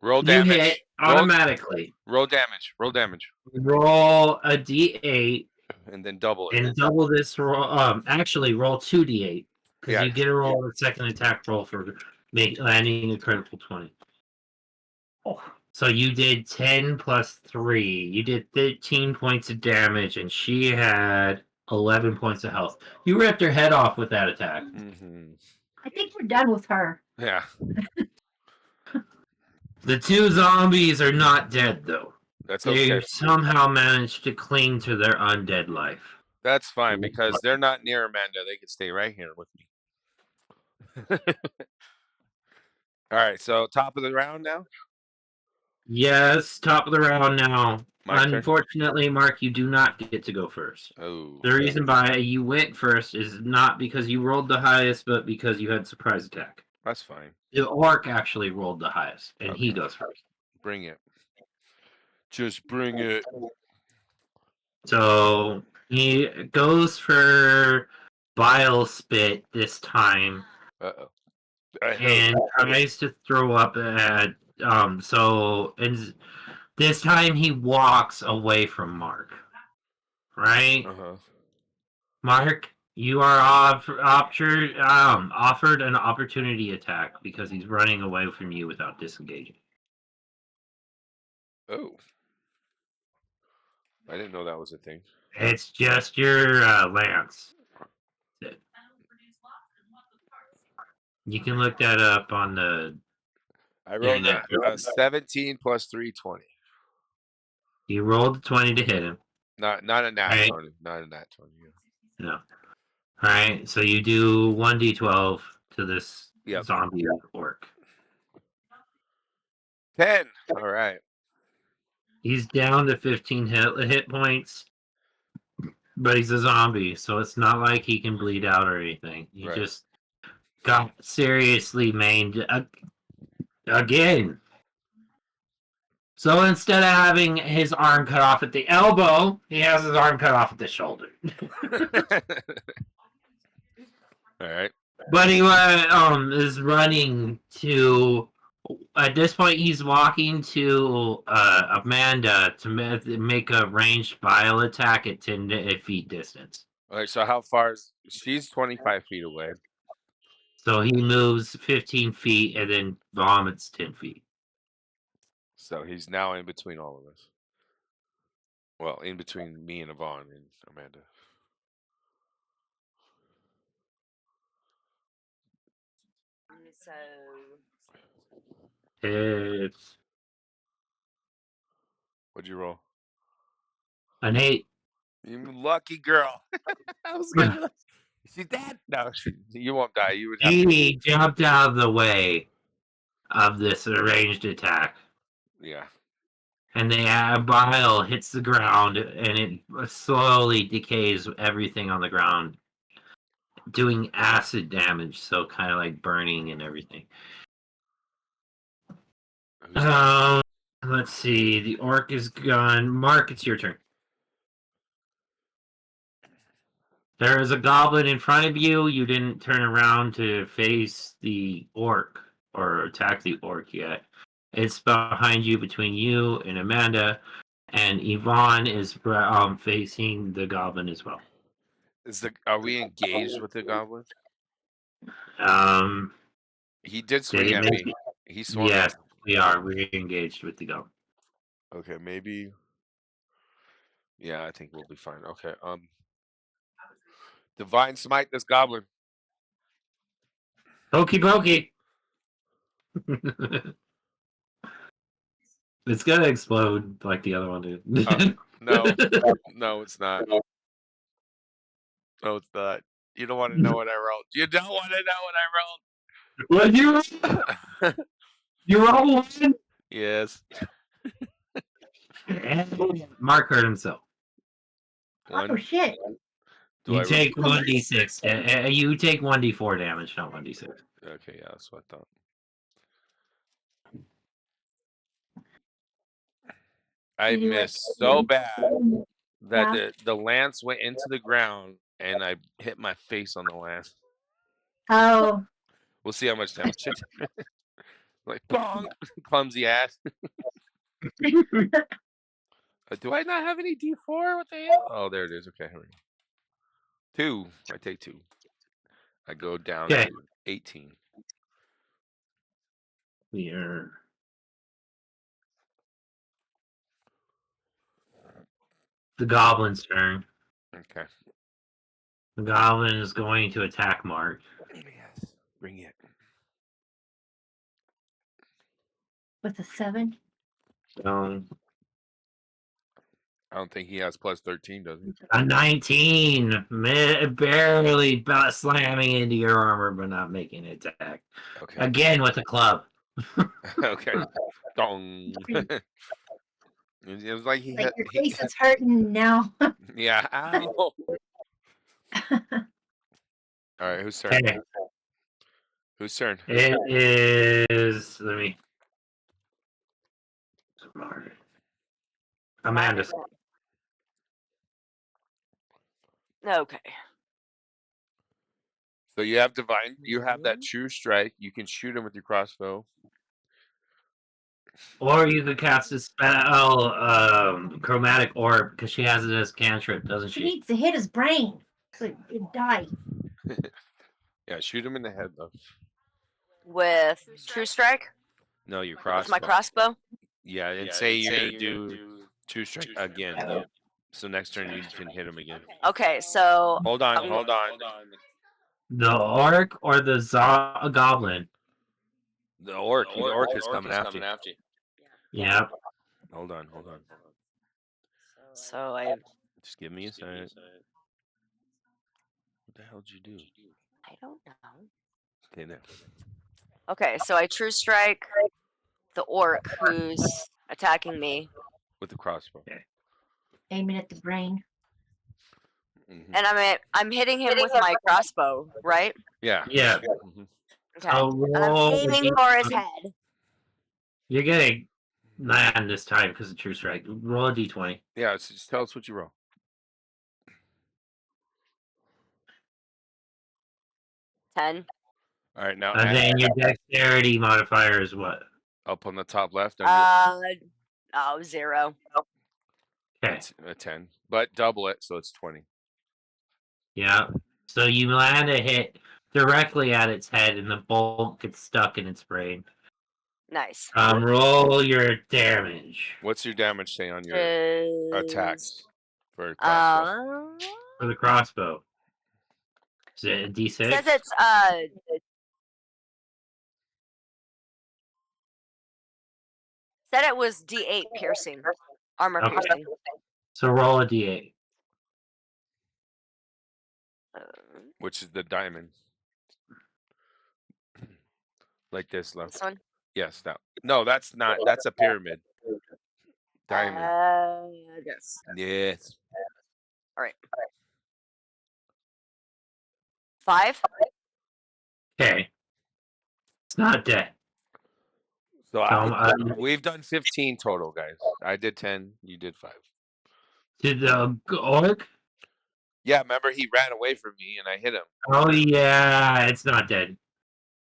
Roll you damage. hit automatically. Roll damage. Roll damage. Roll a d8 And then double it. and double this roll. Actually, roll 2d8 because Yeah. you get a roll a second attack roll for landing a critical 20. Oh. So you did 10 plus 3. You did 13 points of damage, and she had 11 points of health. You ripped her head off with that attack. Mm-hmm. I think we're done with her. Yeah, The two zombies are not dead, though. that's They okay. somehow managed to cling to their undead life. That's fine because they're not near Amanda. They can stay right here with me. All right, so top of the round now. Yes, top of the round now. My turn. Unfortunately, Mark, you do not get to go first. Oh, The reason why you went first is not because you rolled the highest, but because you had surprise attack. that's fine. The orc actually rolled the highest, and he Okay. goes first. Bring it. Just bring it. So he goes for bile spit this time Uh-oh. and tries to throw up at and this time he walks away from Mark. Right? Uh-huh. Mark, you are offered an opportunity attack because he's running away from you without disengaging. Oh. I didn't know that was a thing. It's just your lance. That's it. You can look that up on the I rolled internet. a 17 plus 3, 20. You rolled a 20 to hit him. Not a nat Right. 20. Not a nat 20. Yeah. No. Alright, so you do 1d12 to this Yep. zombie orc. 10. All right. He's down to 15 hit points, but he's a zombie, so it's not like he can bleed out or anything. He Right. just got seriously maimed again. So instead of having his arm cut off at the elbow, he has his arm cut off at the shoulder. All right. But he is running to. At this point, he's walking to Amanda to make a ranged bile attack at 10 feet distance. All right. So how far is she's 25 feet away? So he moves 15 feet and then vomits 10 feet. So he's now in between all of us. Well, in between me and Yvonne and Amanda. So It's What'd you roll? an 8. You lucky girl. I was gonna be like, is she dead? No, you won't die. You would have to. He jumped out of the way of this arranged attack. Yeah. And the bile hits the ground and it slowly decays everything on the ground, doing acid damage, so kind of like burning and everything. Who's next? Let's see. The orc is gone. Mark, it's your turn. There is a goblin in front of you. You didn't turn around to face the orc or attack the orc yet. It's behind you, between you and Amanda, and Yvonne is facing the goblin as well. Are we engaged with the goblin? He did Did swing he at make me. it? He swung Yes, at me. we are. We're engaged with the goblin. Okay, maybe. Yeah, I think we'll be fine. Okay. Divine smite this goblin. Pokey pokey. It's gonna explode like the other one did. No, no, it's not. No, it's not. You don't want to know what I rolled. You don't want to know what I What you rolled. you roll one? Yes. And Mark hurt himself. Oh One. shit. Do You I take 1d6. You take 1d4 damage, not 1d6. Okay, yeah, that's what I thought. I You do missed it. so bad that Yeah. the lance went into the ground and I hit my face on the lance. Oh. We'll see how much damage it did. Like bong, clumsy ass. Do I not have any D4? What the hell? Oh, there it is. Okay, here we go. 2. I take 2. I go down Okay. to 18. Here. The goblin's turn. Okay. The goblin is going to attack Mark. Yes. Bring it. with a 7. So I don't think he has plus 13, does he? a 19, barely slamming into your armor, but not making an attack. Okay. Again with a club. Okay. Dong. It was like he Like had. your face is hurting now. Yeah. Ow. All right. Whose turn? Okay. Whose turn? It is. Let me. Amanda. Okay. So you have divine. You have that true strike. You can shoot him with your crossbow. Or you could cast a spell, chromatic orb, because she has it as cantrip, doesn't She she? needs to hit his brain so he'd die. Yeah, shoot him in the head though. With True Strike? No, your With crossbow. my crossbow? Yeah, and say you're gonna do true strike again. So next turn you can hit him again. Okay, so Hold on, hold on. The orc or the goblin? The orc is coming after you. Yep. Hold on, hold on. So I Just give me a second. What the hell did you do? don't know. Okay, now. Okay, so I True Strike the orc who's attacking me, With the crossbow. Aiming at the brain. Mhm. and I'm hitting him with my crossbow, right? Yeah. Yeah. Mhm. Okay. So And I'm roll aiming the- for his head. You're getting land this time because of True Strike. Roll a d20. Yeah, just tell us what you roll. 10. All right, now And then your dexterity modifier is what? up on the top left under 0. Okay. it's a 10. But double it, so it's 20. Yeah. So you land a hit directly at its head, and the bolt gets stuck in its brain. Nice. Roll your damage What's your damage say on your Is attacks for a crossbow? for the crossbow. Is it a d6? says it's said it was D8 piercing. Armor Okay. piercing. So roll a d8. Which is the diamond. Like this left. This one? Yes, that. No, that's not. That's a pyramid. Diamond. Yes. Yes. All right. 5? Okay. It's not dead. So we've done 15 total, guys. I did 10. You did 5. Did the orc? Yeah, remember he ran away from me and I hit him. Oh yeah, it's not dead.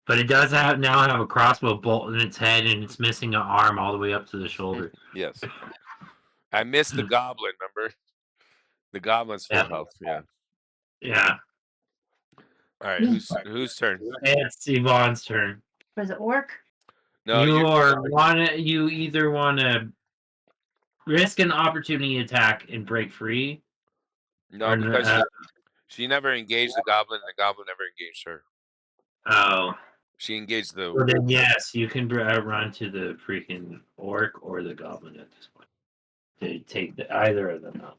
But it does now have a crossbow bolt in its head, and it's missing an arm all the way up to the shoulder. Yes. I missed the goblin, remember? The goblin's full health, yeah. Yeah. All right, whose turn? It's Yvonne's turn. For the orc? No, you either want to risk an opportunity attack and break free. No, because she never engaged the goblin, and the goblin never engaged her. Oh. She engaged the. Well, then yes, you can run to the freaking orc or the goblin at this point. To take either of them out.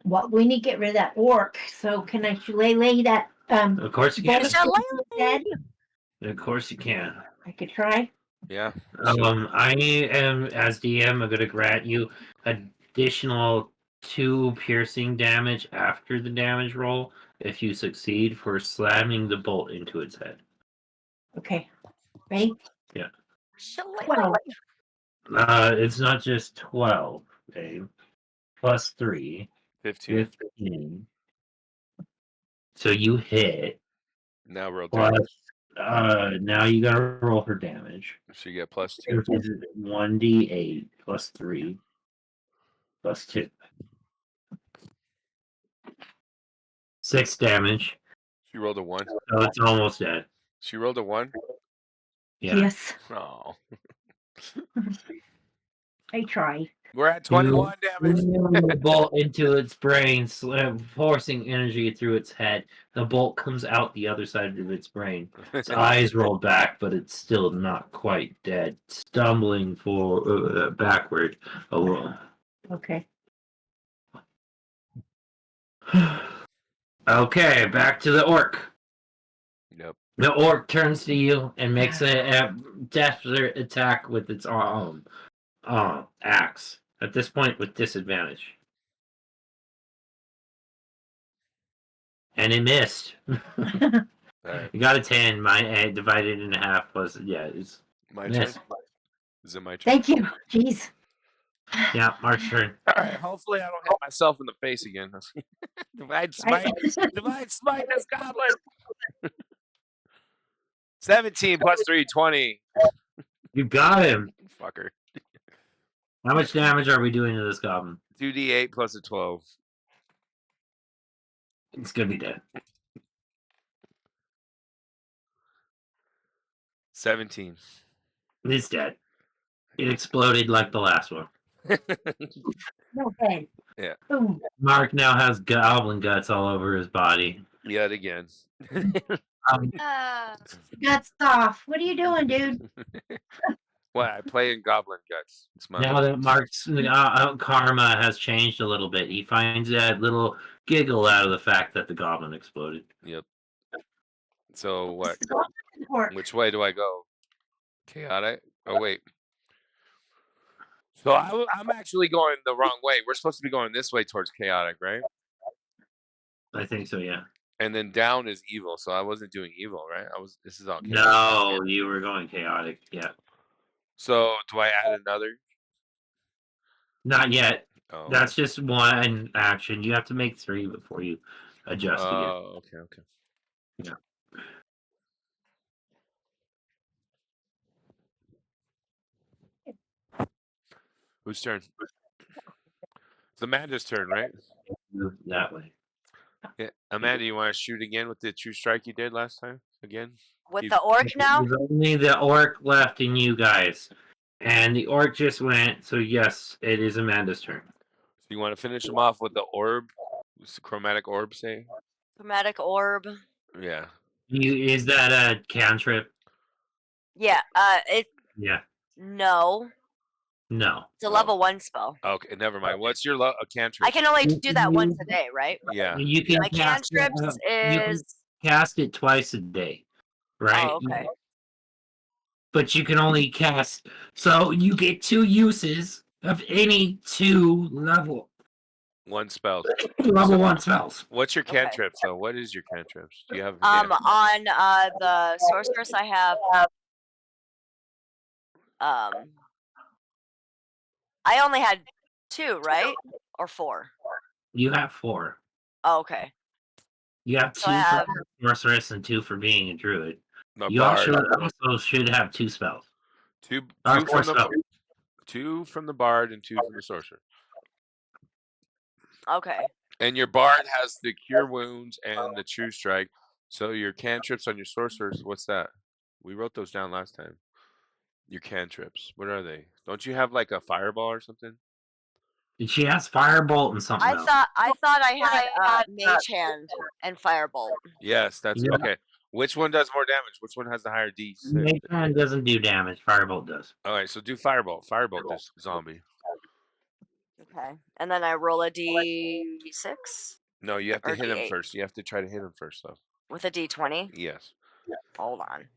Well, we need to get rid of that orc. So can I lay that? Of course you can. Dead? Of course you can. I could try. Yeah. I am, as DM, I'm going to grant you additional 2 piercing damage after the damage roll if you succeed for slamming the bolt into its head. Okay. Ready? Yeah. 12. It's not just 12, babe. Plus 3. 15. 15. So you hit. Now roll Plus, damage. now you gotta roll her damage. So you get plus 2. Which is 1d8 plus 3 plus 2. 6 damage. She rolled a 1. So it's almost dead. She rolled a 1? Yeah. Yes. Oh. I tried. We're at You 21 damage. slam the bolt into its brain, forcing energy through its head. The bolt comes out the other side of its brain. Its eyes roll back, but it's still not quite dead, stumbling backward a little. Okay. Okay, back to the orc. Yep. The orc turns to you and makes a desperate attack with its axe. At this point, with disadvantage. And it missed. Alright. You got a 10. Mine divided in half plus, it's My miss. turn? Is it my turn? Thank you. Jeez. Yeah, Mark's turn. Alright, hopefully I don't hit myself in the face again. Divide smite. Divide smite this goblin. 17 plus 3, 20. You got him. Fucker. How much damage are we doing to this goblin? 2d8 plus a 12. It's gonna be dead. 17. It's dead. It exploded like the last one. Okay. Yeah. Boom. Mark now has goblin guts all over his body. Yet again. Guts off. What are you doing, dude? What? I play in Goblin Guts. It's my Now that Mark's karma has changed a little bit, he finds that little giggle out of the fact that the goblin exploded. Yep. So what? Orc. Which way do I go? Chaotic? Oh wait. So I'm actually going the wrong way. We're supposed to be going this way towards chaotic, right? I think so, yeah. And then down is evil. So I wasn't doing evil, right? This is all chaotic. No, you were going chaotic, yeah. So do I add another? Not yet. Oh. That's just one action. You have to make 3 before you adjust again. Oh, okay. Yeah. Whose turn? It's Amanda's turn, right? Move that way. Yeah. Amanda, you want to shoot again with the true strike you did last time? Again? With the orc now? There's only the orc left in you guys. And the orc just went, so yes, it is Amanda's turn. So you want to finish him off with the orb? What's the chromatic orb say? Chromatic orb. Yeah. Is that a cantrip? Yeah. Yeah. No. No. It's a level 1 spell. Okay, never mind. What's your a cantrip? I can only do that once a day, right? Yeah. You can My cantrips you can is. cast it twice a day, right? Oh, okay. But you can only cast, so you get 2 uses of any 2 level 1 spell. level 1 spells. What's your Okay. cantrips though? What is your cantrips? Do you have? On the sorceress, I have I only had 2, right? Or 4? You have 4. Oh, okay. You have 2 So I have- for sorceress and 2 for being a druid. The You bard. also should have 2 spells. Two Or from 4 the spells. 2 from the bard and 2 from the sorcerer. Okay. And your bard has the cure wounds and the true strike. So your cantrips on your sorcerers, what's that? We wrote those down last time. Your cantrips. What are they? Don't you have like a fireball or something? And she has firebolt and something else. I thought I had mage hand and firebolt. Yes, that's Yeah. okay. Which one does more damage? Which one has the higher D? Mage hand doesn't do damage. Firebolt does. All right, so do firebolt. Firebolt does zombie. Okay. And then I roll a D6 No, you have to Or hit him D8. first. You have to try to hit him first, though. with a D20. Yes. Hold on.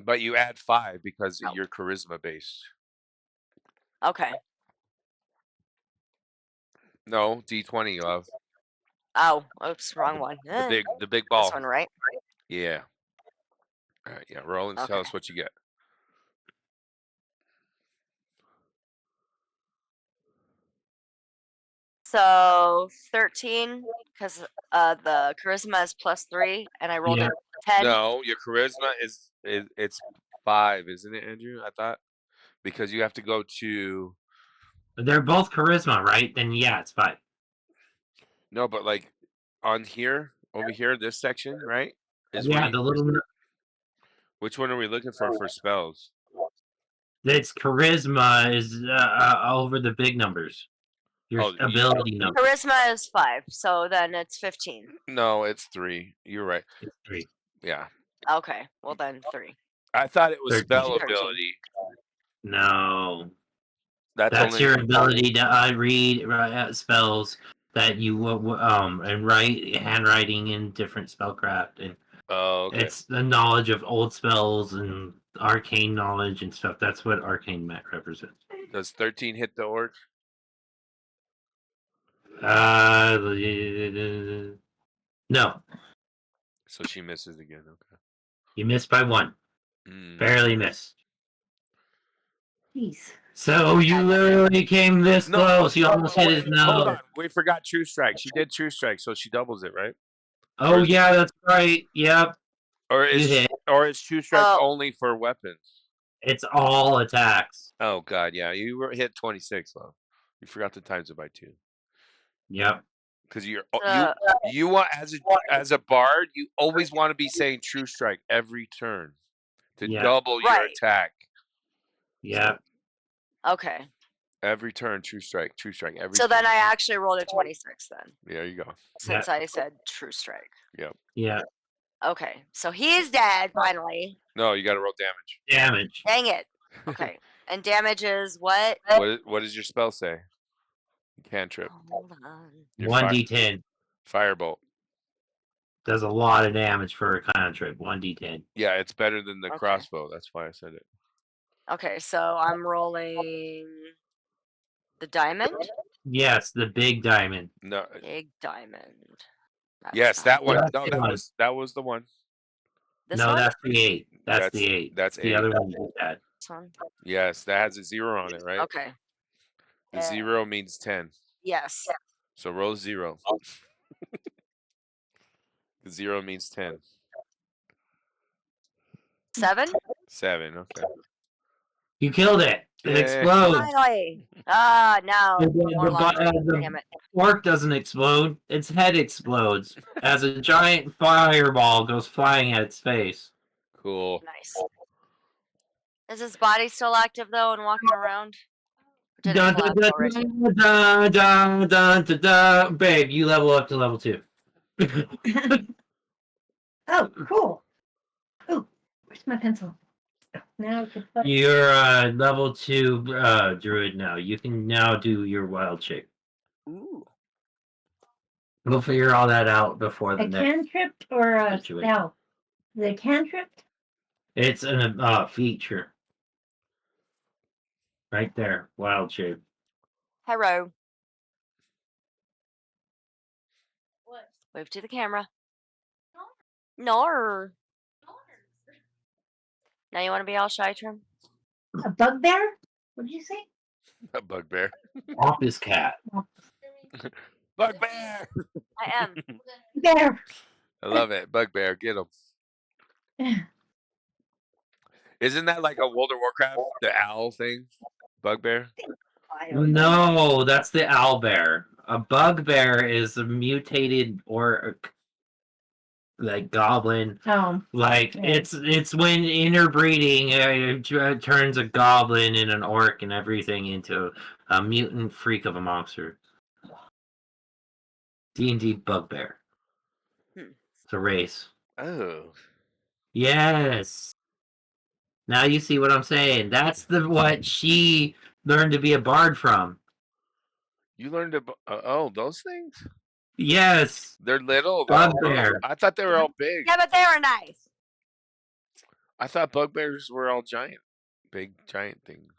But you add 5 because Oh. you're charisma based. Okay. No, D20, love. Oh, oops, wrong one. The big ball. This one, right? Yeah. All right, yeah. Roll and tell Okay. us what you get. So 13, because the charisma is +3, and I rolled Yeah. a 10. No, your charisma is it's 5, isn't it, Andrew? I thought because you have to go to They're both charisma, right? Then yeah, it's 5. no, but like on here, over here, this section, right? Is where Yeah, you- the little which one are we looking for spells? That's charisma is over the big numbers. Your Oh, ability number. Charisma is 5, so then it's 15. No, it's 3. You're right. It's 3. Yeah. Okay, well then 3. I thought it was 13. spell 13. ability. No. That's That's only your ability to read spells that you and write handwriting in different spellcraft, and Oh, okay. it's the knowledge of old spells and arcane knowledge and stuff. That's what arcane mat represents. Does 13 hit the orc? No, So she misses again. Okay. you missed by 1. Mm. Barely missed. Jeez. So you literally came this No, close. You almost hit his wait, hold nose. on. We forgot True Strike. She did True Strike, so she doubles it, right? Oh yeah, that's right. Yep, Or you hit. is True Strike Oh. only for weapons? It's all attacks. Oh God, yeah. You hit 26, though. You forgot to times it by 2. Yep. Because you Uh, want as a bard, you always want to be saying True Strike every turn to Yeah. double your Right. attack. Yep. Okay. Every turn, True Strike every. So turn. then I actually rolled a 26 then, There you go. since I said true strike. Yeah. Okay, so he's dead finally. No, you got to roll damage. Damage. Dang it. Okay, and damage is what? What does your spell say? Cantrip. Hold on. Your 1d10 Firebolt. does a lot of damage for a cantrip. 1d10. Yeah, it's better than the Okay. crossbow. That's why I said it. Okay, so I'm rolling the diamond. Yes, the big diamond. No. Big diamond. That's Yes, not that it. one. That's No, the one. that was the one. This No, one. that's the 8. That's the 8. That's the 8. other one you had. This one. Yes, that has a 0 on it, right? Okay. The 0 means 10. Yes. So roll 0. The 0 means 10. 7. 7. Okay. You killed it. It Yay. explodes. Finally. Ah, no. More laundry. The Damn it. fork doesn't explode. Its head explodes as a giant fireball goes flying at its face. Cool. Nice. Is his body still active though and walking around? Or did it Dun, collapse dun, already? dun, dun, dun, dun, dun, dun. Babe, you level up to level 2. Oh, cool. Oh, where's my pencil? Now I can put You're level 2 druid now. You can now do your wild shape. Ooh. We'll figure all that out before the a next. cantrip or a situation. spell. The cantrip? It's an feature. Right there, wild shape. Hello. What? Wave to the camera. No. No. Now you want to be all shy, Trim? A bugbear? What did you say? A bugbear. Off his cat. Bugbear. I am. Bear. I love it. Bugbear. Get him. Isn't that like a World of Warcraft? The owl thing? Bugbear? I don't know. No, that's the owlbear. A bugbear is a mutated orc, like goblin. Oh, Like Yeah. it's when interbreeding turns a goblin and an orc and everything into a mutant freak of a monster. D&D bugbear. Hmm. It's a race. Oh. Yes. Now you see what I'm saying. That's what she learned to be a bard from. You learned about those things? Yes. They're little though. Bugbear. I thought they were all big. Yeah, but they were nice. I thought bugbears were all giant. Big giant things.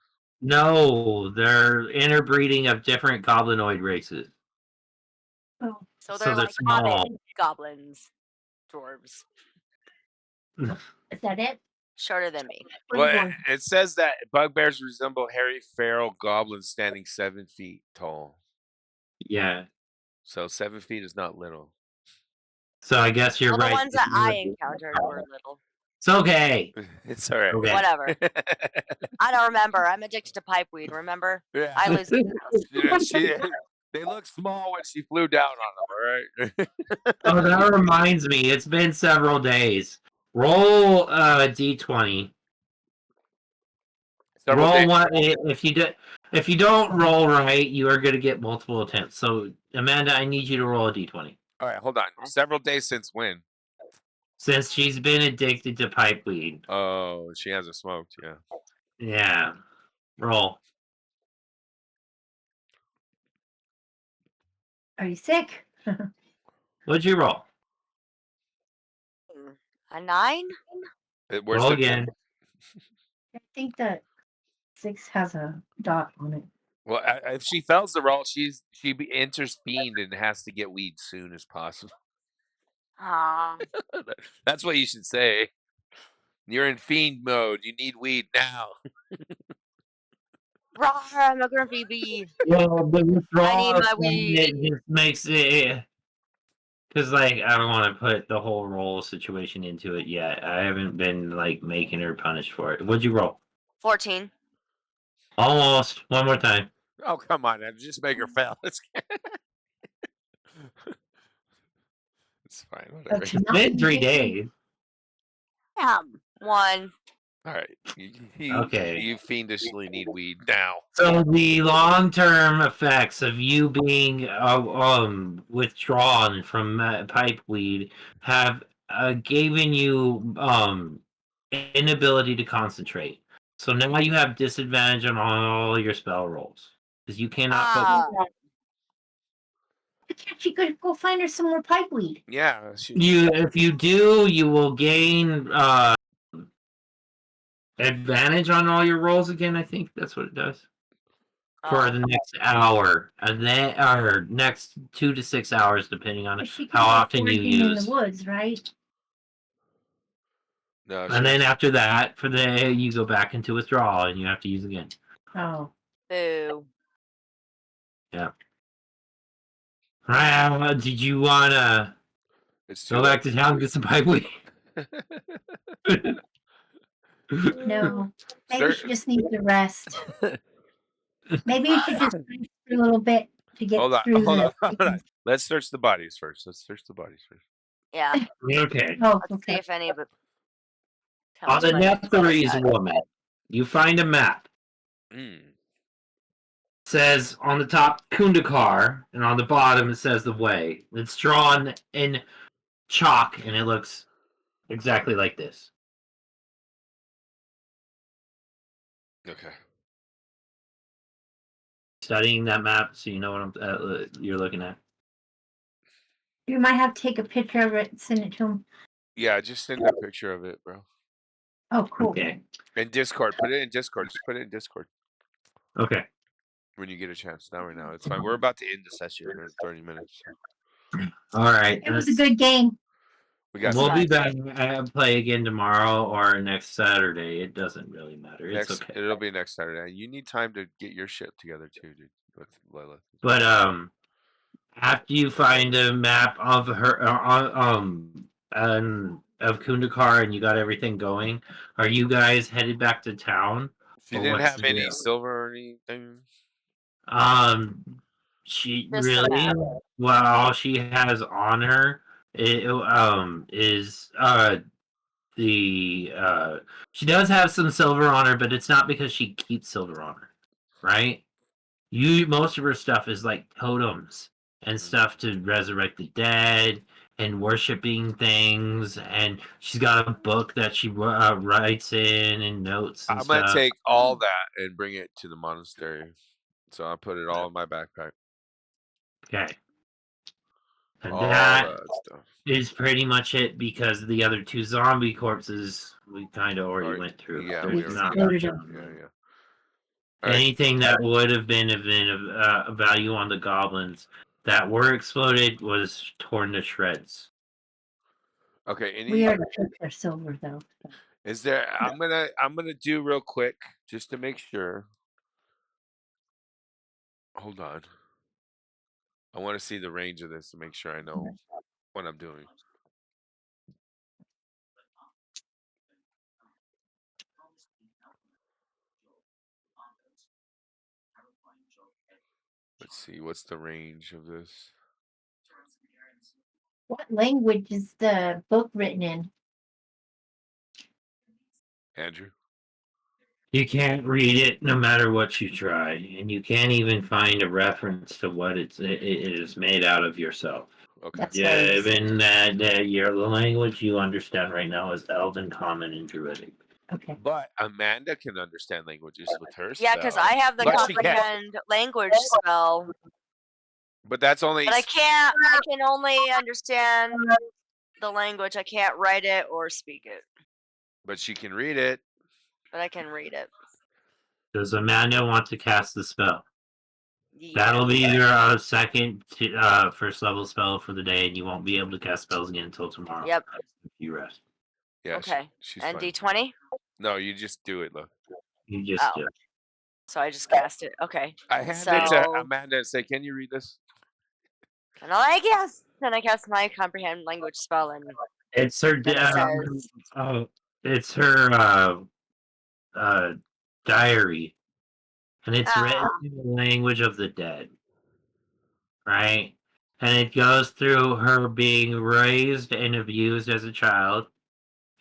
No, they're interbreeding of different goblinoid races. oh. So So they're they're like small. hobbits, goblins, dwarves, Is that it? shorter than me. Well, One. it says that bugbears resemble hairy feral goblins standing 7 feet tall. Yeah. So 7 feet is not little. So I guess you're Well, right. the ones that I encountered were little. It's okay. It's all right. Okay. Whatever. I don't remember. I'm addicted to pipeweed. Remember? Yeah. I lose count. They look small when she flew down on them, all right? Oh, that reminds me. It's been several days. Roll d20. Several roll days. one. If you don't roll right, you are going to get multiple attempts. So, Amanda, I need you to roll a d20. All right, hold on. Several days since when? Since she's been addicted to pipe weed. Oh, she hasn't smoked. Yeah. Yeah. Roll. Are you sick? What'd you roll? A 9? Where's Roll the again. I think that 6 has a dot on it. well? If she fails the roll, enters fiend and has to get weed soon as possible. Ah. That's what you should say. You're in fiend mode. You need weed now. Rawr, I'm a grumpy bee. Well, the withdrawal my from weed. it just makes it. Because, like, I don't want to put the whole roll situation into it yet. I haven't been, like, making her punished for it. What'd you roll? 14. Almost. One more time. Oh, come on. Just make her fail. It's fine. Whatever. That's It's not been 3 me. days. Damn. 1. All right. Okay. You fiendishly need weed now. So the long-term effects of you being withdrawn from pipe weed have given you inability to concentrate. So now you have disadvantage on all your spell rolls because you cannot focus. Ah. Can't she go find her some more pipe weed? Yeah. If you do, you will gain advantage on all your rolls again. I think that's what it does. For the next hour, and then or next 2 to 6 hours, depending on But she how can go often you foraging in use. the woods, right? No. And then after that, you go back into withdrawal, and you have to use again. Oh. Boo. Yeah. Did you wanna go back to town and get some pipe weed? No. Maybe she just needs to rest. Maybe you should just rest for a little bit to get Hold on. through Hold the. on. Let's search the bodies first. Yeah. Okay. Oh, Let's see okay. if any of it On comes the by next Nephire's time. woman, you find a map. Mm. Says on the top Kundrukar, and on the bottom it says the way. It's drawn in chalk, and it looks exactly like this. Okay. Studying that map, so you know what you're looking at. You might have to take a picture of it and send it to him. Yeah. Just send a picture of it, bro. Oh, cool. Okay. In Discord. Put it in Discord. Just put it in Discord Okay. when you get a chance. Not right now. It's fine. We're about to end the session here in 30 minutes. All right. It was a good game. We got We'll some be back. Play again tomorrow or next Saturday. It doesn't really matter. It's next. okay. It'll be next Saturday. You need time to get your shit together too, dude. With Lilith. But after you find a map of her of Kundrukar and you got everything going, are you guys headed back to town? She Or didn't what's have the any deal? silver or anything. She Just the really map. well, all she has on her is the she does have some silver on her, but it's not because she keeps silver on her, right? Most of her stuff is like totems and stuff to resurrect the dead and worshiping things, and she's got a book that she writes in and notes and I'm gonna stuff. take all that and bring it to the monastery. So I put it all in my backpack. Okay. And All that that stuff. is pretty much it because the other 2 zombie corpses we kind of already Alright, went through. yeah, There's we already not did. much Yeah, on them. Yeah. All right. Anything that would have been of value on the goblins that were exploded was torn to shreds. Okay. We already took their silver though. Is there? I'm gonna do real quick just to make sure. Hold on. I want to see the range of this to make sure I know what I'm doing. Let's see. What's the range of this? What language is the book written in? Andrew? You can't read it no matter what you try, and you can't even find a reference to what it is made out of yourself. Okay. That's Yeah, nice. even that the language you understand right now is Elven, Common, and Druidic. Okay. But Amanda can understand languages with her Yeah, because spell. I have the But she can't. comprehend language spell, But that's only. but I can't. I can only understand the language. I can't write it or speak it, But she can read it. but I can read it. Does Amanda want to cast the spell? That'll Yeah. be your second first level spell for the day, and you won't be able to cast spells again until tomorrow. Yep. If you rest. Yeah. Okay. She's And fine. D20. No, you just do it, look. You just Oh. do. So I just cast it. Okay. I handed it to So Amanda and said, "Can you read this?" and I'm like, yes. Then I cast my comprehend language spell, and It's her. then it says, It's her diary, and it's written ah, in the language of the dead, right? And it goes through her being raised and abused as a child,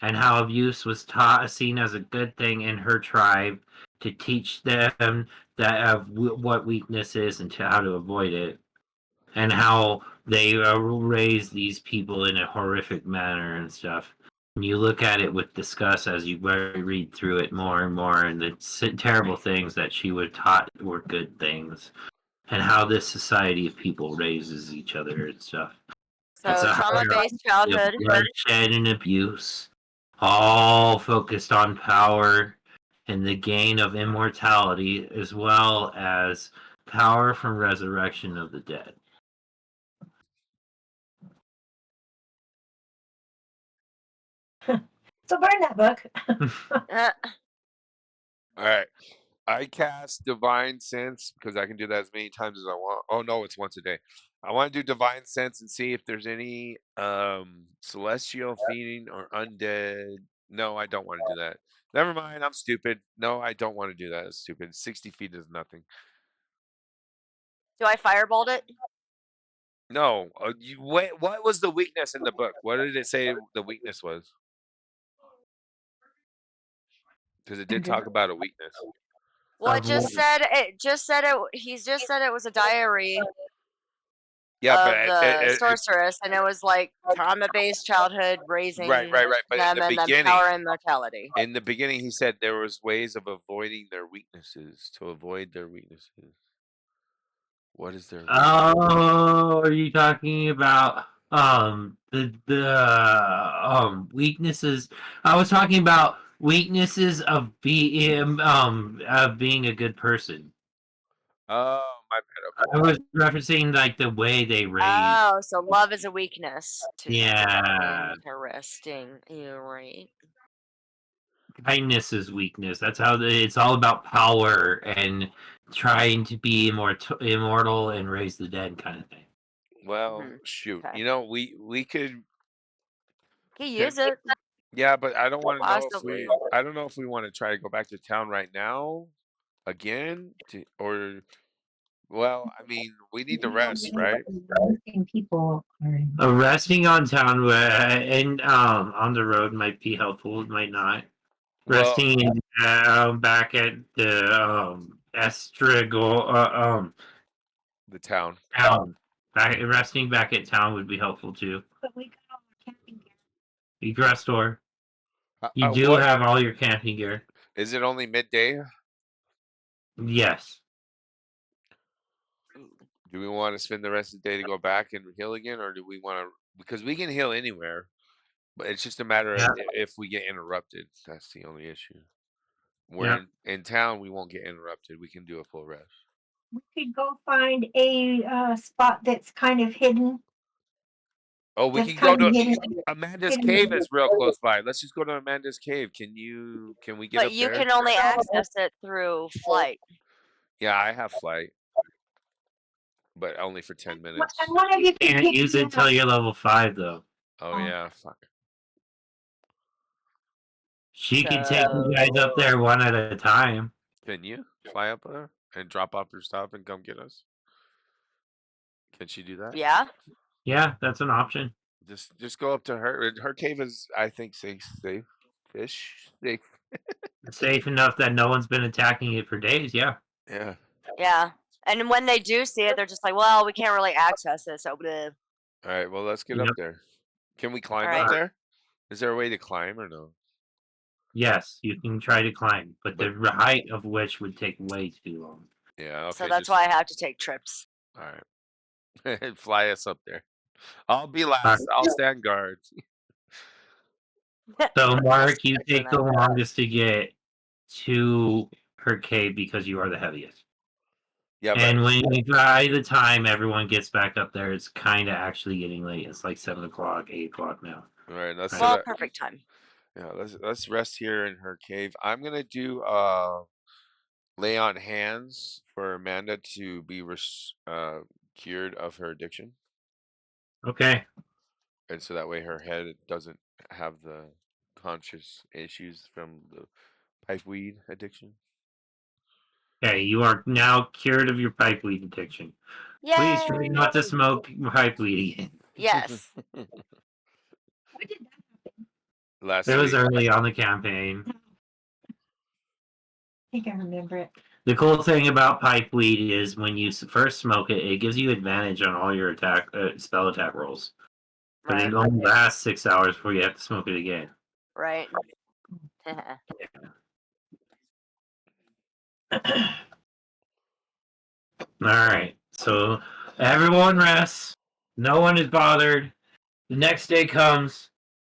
and how abuse was seen as a good thing in her tribe to teach them that of what weakness is and how to avoid it, and how they raise these people in a horrific manner and stuff. And you look at it with disgust as you read through it more and more, and the terrible things that she was taught were good things, and how this society of people raises each other and stuff. It's so a trauma-based hierarchy of childhood. bloodshed and abuse, all focused on power and the gain of immortality, as well as power from resurrection of the dead. So burn that book. Uh, All right. I cast Divine Sense because I can do that as many times as I want. Oh no, it's once a day. I want to do Divine Sense and see if there's any celestial feeding or undead. No, I don't want to do that. Never mind, I'm stupid. No, I don't want to do that. It's stupid. 60 feet is nothing. do I fireballed it? No, wait, what was the weakness in the book? What did it say the weakness was? Because it did talk about a weakness. Well, Of He's just said it was a diary Yeah, but of the sorceress, and it was like trauma-based childhood, raising right. But in them, the and then beginning, power and mortality. in the beginning, he said there was ways of avoiding their weaknesses to avoid their weaknesses. What is their weakness? Oh, are you talking about the weaknesses? I was talking about weaknesses of being a good person. Oh, my bad. I was referencing like the way they raise. Oh, so love is a weakness to them. Yeah, Interesting. You're right. kindness is weakness. That's how it's all about power and trying to be immortal and raise the dead kind of thing. Well, shoot. Okay. You know, we could. Can use it. Yeah, but I don't want to know if Possibly. I don't know if we want to try to go back to town right now again or well, I mean, we need to rest, right? People Resting on town and on the road might be helpful. It might not. Well, Resting back at the Estrigol the town. town. Resting back at town would be helpful too. But we got all the camping gear. You can restore. You do What have all your camping gear. is it only midday? Yes. Do we want to spend the rest of the day to go back and heal again, or do we want to? Because we can heal anywhere, but it's just a matter of if we get interrupted. That's the only issue. We're in town, we won't get interrupted. We can do a full rest. We could go find a spot that's kind of hidden. Oh, we That's can go kind of to hidden. Amanda's cave is real close by. Let's just go to Amanda's cave. Can we get But up you there? can only access it through flight. Yeah, I have flight, but only for 10 minutes. And one of you Can't pick use me it up. until you're level 5 though. Oh yeah, fuck. She can take you guys up there one at a time. Can you fly up there and drop off your stuff and come get us? Can she do that? Yeah. Yeah, that's an option. Just go up to her. Her cave is, I think, safe. Fish safe. Safe enough that no one's been attacking it for days. Yeah. Yeah. Yeah. And when they do see it, they're just like, well, we can't really access it, so bleh. All right. Well, let's get Yep. up there. Can we climb All up right. there? Is there a way to climb or no? Yes, you can try to climb, but But- the height of which would take way too long. Yeah. Okay. So that's why I have to take trips. All right. Fly us up there. I'll be last. I'll stand guard. So, Mark, you Excellent. take the longest to get to her cave because you are the heaviest. Yeah. And when by the time everyone gets back up there, it's kind of actually getting late. It's like 7 o'clock, 8 o'clock now. All right. Let's Well, perfect time. yeah. Let's rest here in her cave. I'm gonna do lay on hands for Amanda to be cured of her addiction, Okay. and so that way her head doesn't have the conscious issues from the pipe weed addiction. Okay, you are now cured of your pipe weed addiction. Please try Yay! not to smoke pipe weed again. Yes. When did that happen? Last It was week. early on the campaign. I think I remember it. The cool thing about pipe weed is when you first smoke it, it gives you advantage on all your spell attack rolls. But Right. it only lasts 6 hours before you have to smoke it again. Right. Alright, so everyone rests. No one is bothered. The next day comes.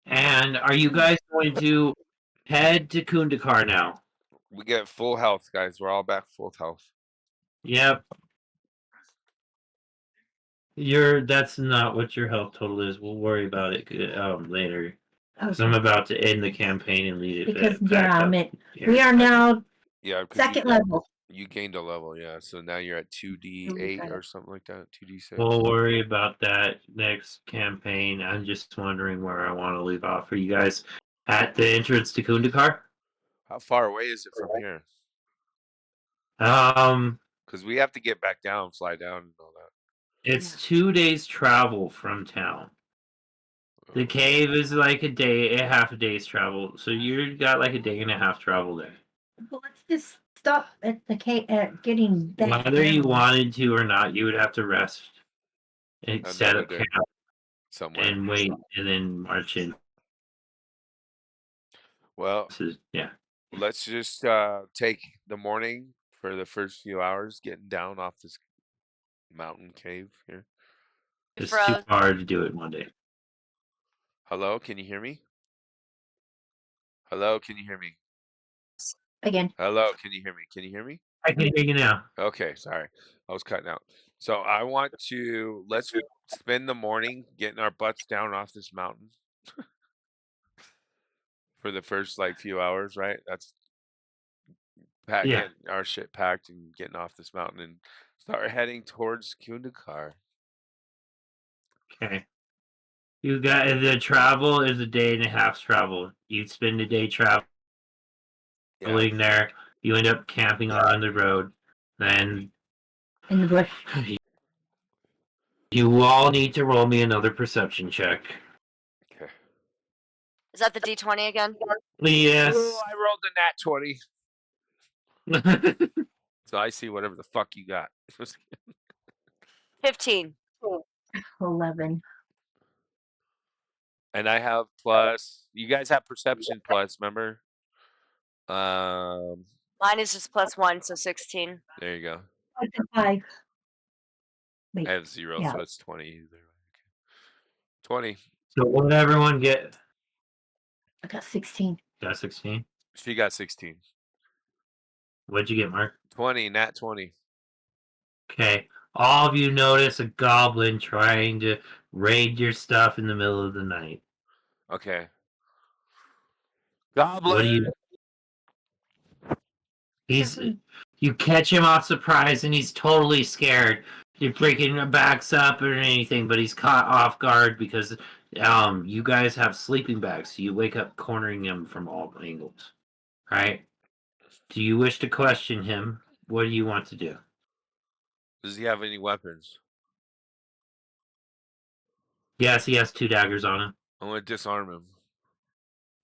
And are you guys going to head to Kundrukar now? We get full health, guys. We're all back full health. Yep. That's not what your health total is. We'll worry about it later. So I'm about to end the campaign and lead it Because back up. we are now Yeah, 'cause second level. you gained a level, yeah. So now you're at 2d8 got or it. something like that. 2d6. We'll worry about that next campaign. I'm just wondering where I want to leave off. Are you guys at the entrance to Kundrukar? How far away is it from here? Because we have to get back down, fly down, and all that. It's 2 days travel from town. The cave is like a half a day's travel. So you got like a day and a half travel there. Well, let's just stop at the cave at getting back. Whether you down. wanted to or not, you would have to rest and set Another up day. camp Somewhere. and wait and then march in. Well, Yeah. let's just take the morning for the first few hours getting down off this mountain cave here. It's too hard to do it one day. Hello, can you hear me? Hello, can you hear me? Again. Hello, can you hear me? Can you hear me? I can hear you now. Okay, sorry. I was cutting out. So I want to let's spend the morning getting our butts down off this mountain for the first like few hours, right? That's getting our shit packed and getting off this mountain and start heading towards Kundrukar. Okay. You got the travel is a day and a half's travel. You spend a day traveling there. You end up camping on the road. Then in the bush. You all need to roll me another perception check. Okay. Is that the D20 again? Yes. Oh, I rolled a nat 20. So I see whatever the fuck you got. 15. 11. And I have plus. You guys have perception plus, remember? Mine is just +1, so 16. There you go. 5. I have 0, so it's 20 either. 20. So what did everyone get? I got 16. Got 16. She got 16. What'd you get, Mark? 20, nat 20. Okay. All of you notice a goblin trying to raid your stuff in the middle of the night. Okay. Goblin. What do you? You catch him off surprise and he's totally scared. You're breaking your backs up or anything, but he's caught off guard because you guys have sleeping bags, so you wake up cornering him from all angles. Right? Do you wish to question him? What do you want to do? Does he have any weapons? Yes, he has 2 daggers on him. I'm gonna disarm him.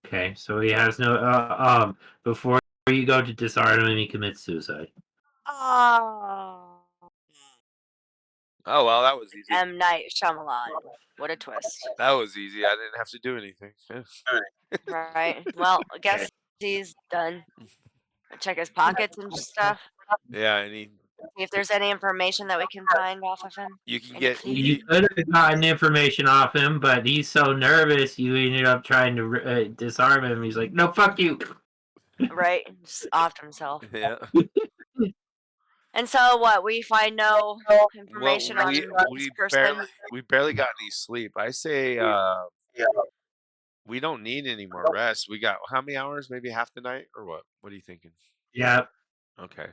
Okay, so he has no. Before you go to disarm him, he commits suicide. Oh, Oh well, that was easy. M. Night Shyamalan. What a twist. That was easy. I didn't have to do anything. Yeah. Right. Well, I guess he's done. Check his pockets and stuff. Yeah, and See if there's any information that we can find off of him. you can Any get clues? You could have gotten information off him, but he's so nervous, you ended up trying to disarm him. He's like, "No, fuck you." Right. Just offed himself. yeah. And so what? We find no Well, information on we this person. we barely got any sleep. I say we don't need any more rest. We got how many hours? Maybe half the night or what? What are you thinking? Yeah. Okay.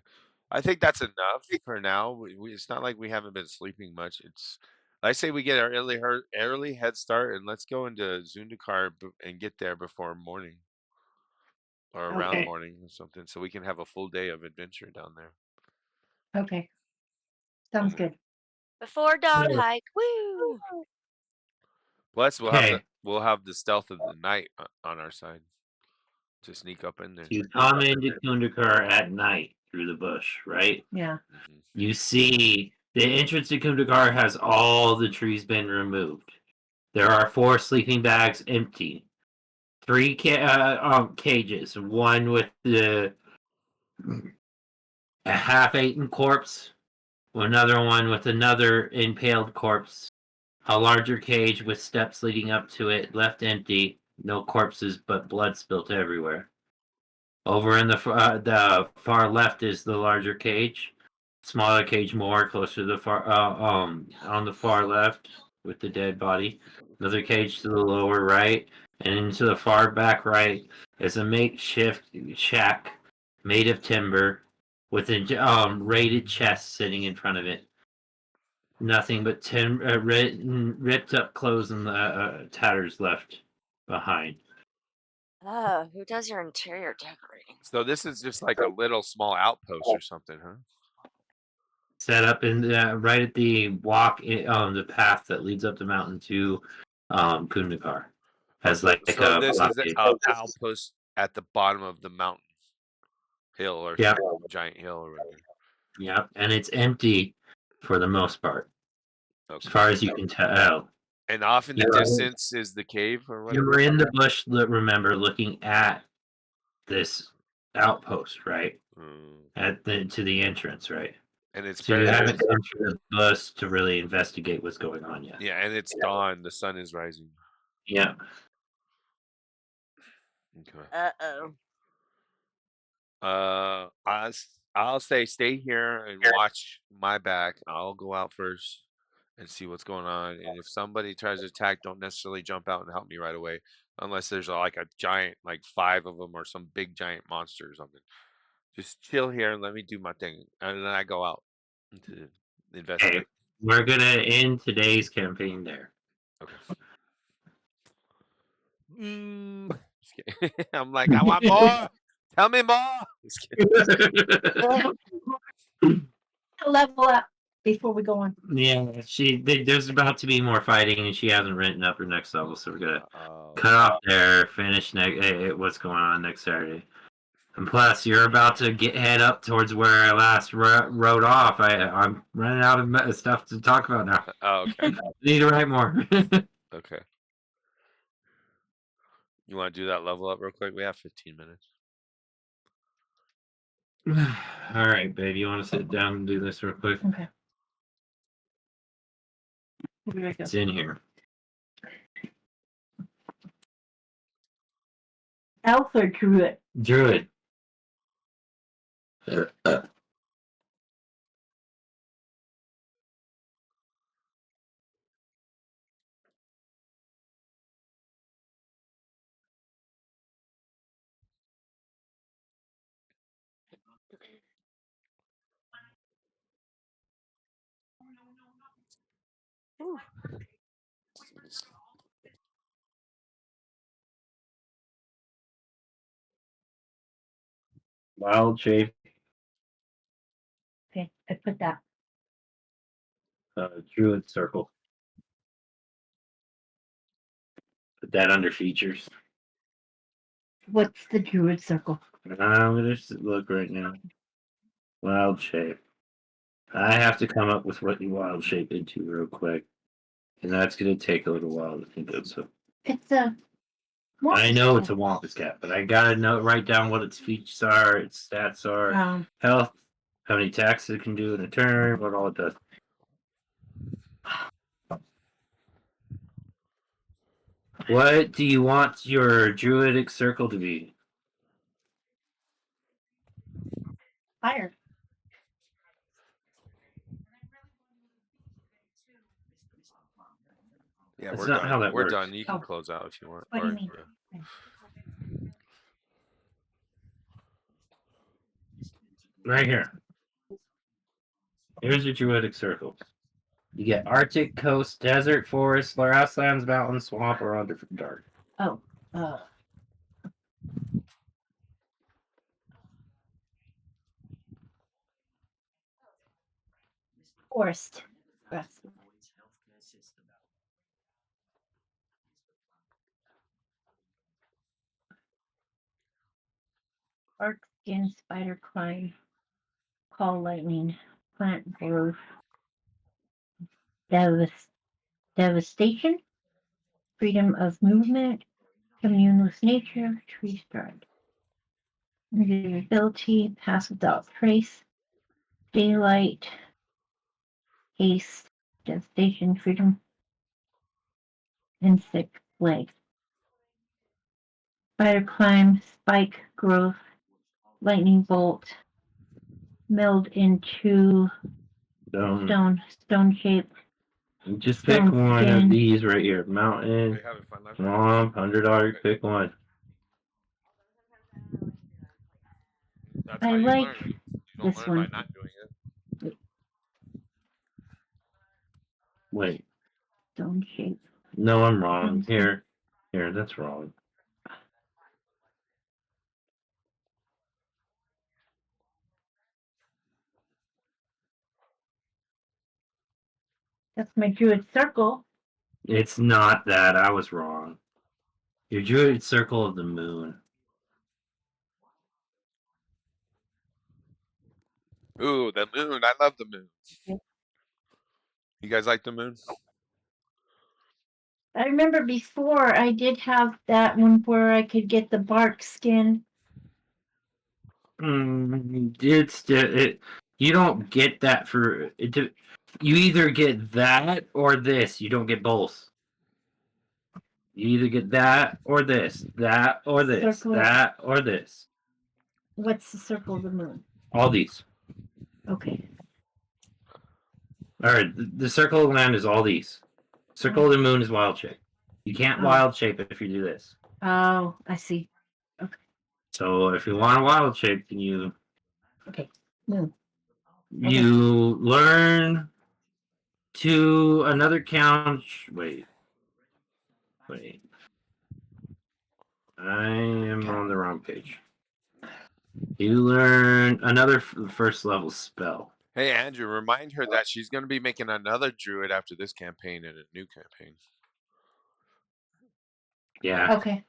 I think that's enough for now. It's not like we haven't been sleeping much. I say we get our early head start and let's go into Zundakar and get there before morning or around Okay. morning or something, so we can have a full day of adventure down there. Okay. Sounds good. Before dawn Yeah. hike. Woo! Plus, Okay. we'll have the stealth of the night on our side to sneak up in there. You come into Kundrukar at night through the bush, right? Yeah. Mhm. You see the entrance to Kundrukar has all the trees been removed. There are 4 sleeping bags empty. 3 cages. One with a half-eaten corpse. Another one with another impaled corpse. A larger cage with steps leading up to it, left empty. No corpses, but blood spilt everywhere. Over in the far left is the larger cage. Smaller cage more closer to the far on the far left with the dead body. Another cage to the lower right, and into the far back right is a makeshift shack made of timber with a raided chest sitting in front of it. Nothing but ripped up clothes and tatters left behind. Who does your interior decorating? So this is just like a little small outpost or something, huh? Set up in right at the the path that leads up the mountain to Kundrukar. Has So, like so a this is blockade. an outpost at the bottom of the mountain hill or Yep. some giant hill or whatever. Yep, and it's empty for the most part, as Okay. far as you can tell. And off in the Yeah. distance is the cave or You whatever. were in the bush, remember, looking at this outpost, right? To the entrance, right? And it's So you very haven't come to the bus to really investigate what's going on yet. yeah, and it's dawn. The sun is rising. Yeah. Okay. Uh-oh. I'll say stay here and watch my back. I'll go out first and see what's going on. And if somebody tries to attack, don't necessarily jump out and help me right away, unless there's like a giant, like 5 of them or some big giant monster or something. Just chill here and let me do my thing, and then I go out to investigate. Okay. We're gonna end today's campaign there. Okay. Just kidding. I'm like, I want more. Tell me more. Just kidding. Level up before we go on. Yeah, there's about to be more fighting, and she hasn't written up her next level, so we're gonna Uh-oh. cut off there. Finish what's going on next Saturday. And plus, you're about to head up towards where I last rode off. I'm running out of stuff to talk about now. Oh, okay. Need to write more. Okay. You want to do that level up real quick? We have 15 minutes. All right, babe. You want to sit down and do this real quick? Okay. Here we go. It's in here. Elf or druid? Druid. Wild shape. Okay, I put that. Druid circle. Put that under features. What's the druid circle? I'm gonna just look right now. Wild shape. I have to come up with what you wild shape into real quick, and that's gonna take a little while to think of. So It's a. I know it's a Wampus cat, but I gotta write down what its features are, its stats are, health, how many attacks it can do in a turn, what all it does. What do you want your druidic circle to be? Fire. Yeah, That's we're not done. how that We're works. done. You can Oh. close out if you want. What do you Or, mean? yeah. Right here. Here's your druidic circles. You get Arctic, coast, desert, forest, grasslands, mountain, swamp, or underdark. Oh. Forest. Grass. Arc skin, spider climb, call lightning, plant growth, devastation, freedom of movement, commune with nature, tree stride. Invisibility, pass without trace, daylight, haste, devastation, freedom, insect leg. Spider climb, spike growth, lightning bolt, meld into stone shape. Just pick Stone one skin. of these right here. Are Mountain, you having fun last night? swamp, underdark, pick one. That's I how you like learn. You don't this learn by one. not doing it. Wait. Stone shape. No, I'm wrong. Here, that's wrong. That's my druid circle. It's not that. I was wrong. Your druid circle of the moon. Ooh, the moon. I love the moon. You guys like the moon? I remember before I did have that one where I could get the bark skin. You don't get that for it. You either get that or this. You don't get both. You either get that or this, that or this, Circle. that or this. What's the circle of the moon? All these. Okay. All right, the circle of the land is all these. Circle of the moon is wild shape. You can't wild shape it if you do this. Oh, I see. Okay. So if you want a wild shape, then you Moon. you learn to another count. Wait. I am on the wrong page. You learn another first level spell. Hey, Andrew, remind her that she's going to be making another druid after this campaign and a new campaign. Yeah. Okay.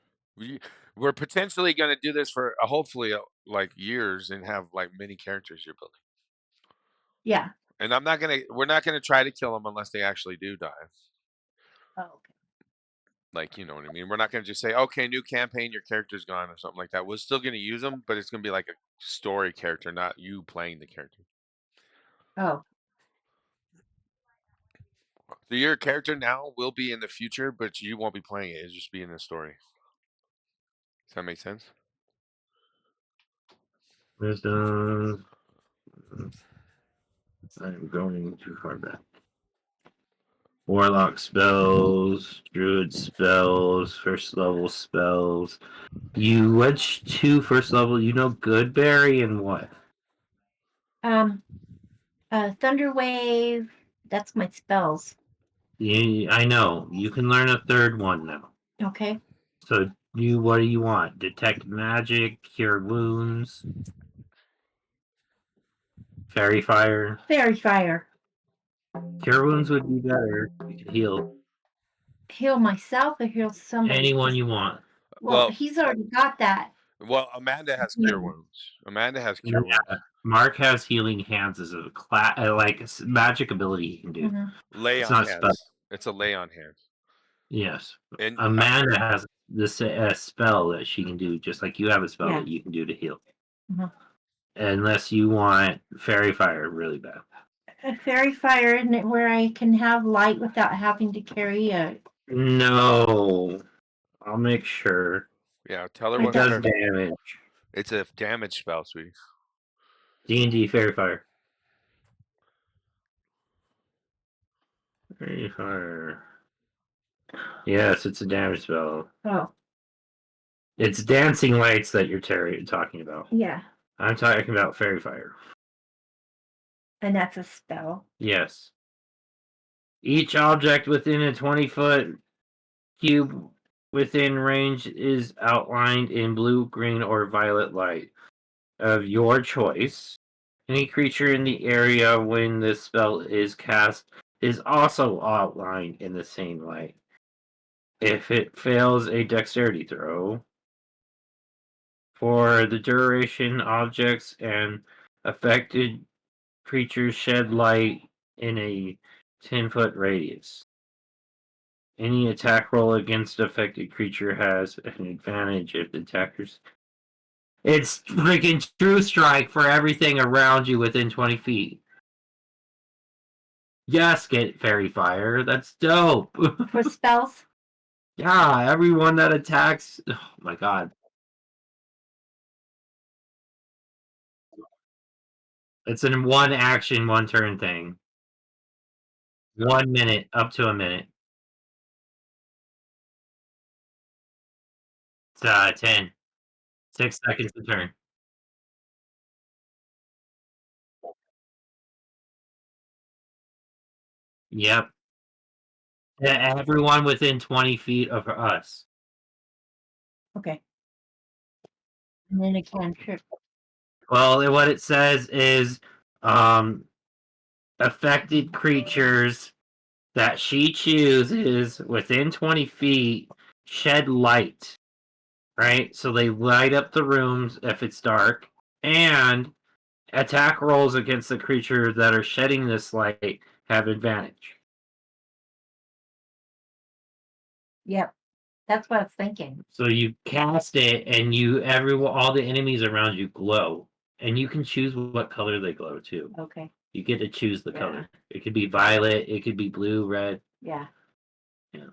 We're potentially going to do this for hopefully like years and have like many characters you're building. Yeah. And we're not going to try to kill them unless they actually do die. Oh, okay. Like, you know what I mean? We're not going to just say, okay, new campaign, your character's gone or something like that. We're still going to use them, but it's going to be like a story character, not you playing the character. Oh. So your character now will be in the future, but you won't be playing it. It'll just be in the story. Does that make sense? Wisdom. I'm going too far back. Warlock spells, druid spells, first level spells. Which two first level? You know Goodberry and what? Thunder wave. That's my spells. I know. You can learn a third one now. Okay. So what do you want? Detect magic, cure wounds, fairy fire. Fairy fire. Cure wounds would be better. You could heal Heal myself or heal somebody. anyone you want. Well, he's already got that. Well, Amanda has cure wounds. Amanda has cure wounds. Mark has healing hands as a magic ability he can do. Mhm. Lay It's on not spell. hands. It's a lay on hands. Yes. And Amanda has this spell that she can do, just like you have a spell Yeah. that you can do to heal. Mhm. Unless you want fairy fire really bad. A fairy fire, isn't it, where I can have light without having to carry a. No. I'll make sure. yeah, tell her It It what does kind of. damage. It's a damage spell, sweetie. D&D fairy fire. Fairy fire. Yes, it's a damage spell. Oh, It's dancing lights that you're talking about. yeah. I'm talking about fairy fire. And that's a spell. Yes. Each object within a 20-foot cube within range is outlined in blue, green, or violet light of your choice. Any creature in the area when this spell is cast is also outlined in the same light. If it fails a dexterity throw, for the duration, objects and affected creatures shed light in a 10-foot radius. Any attack roll against affected creature has an advantage if the attackers. It's freaking True Strike for everything around you within 20 feet. Yes, get Fairy Fire. That's dope. For spells? Yeah, everyone that attacks. Oh my god. It's in one action, one turn thing. 1 minute, up to a minute. It's 10. 6 seconds a turn. Yep. Everyone within 20 feet of us. Okay. And then a cantrip. Well, what it says is affected creatures that she chooses within 20 feet shed light. Right? So they light up the rooms if it's dark, and attack rolls against the creature that are shedding this light have advantage. Yep. That's what I was thinking. So you cast it, and all the enemies around you glow, and you can choose what color they glow too. Okay. You get to choose the Yeah. color. It could be violet. It could be blue, red. Yeah. Yeah.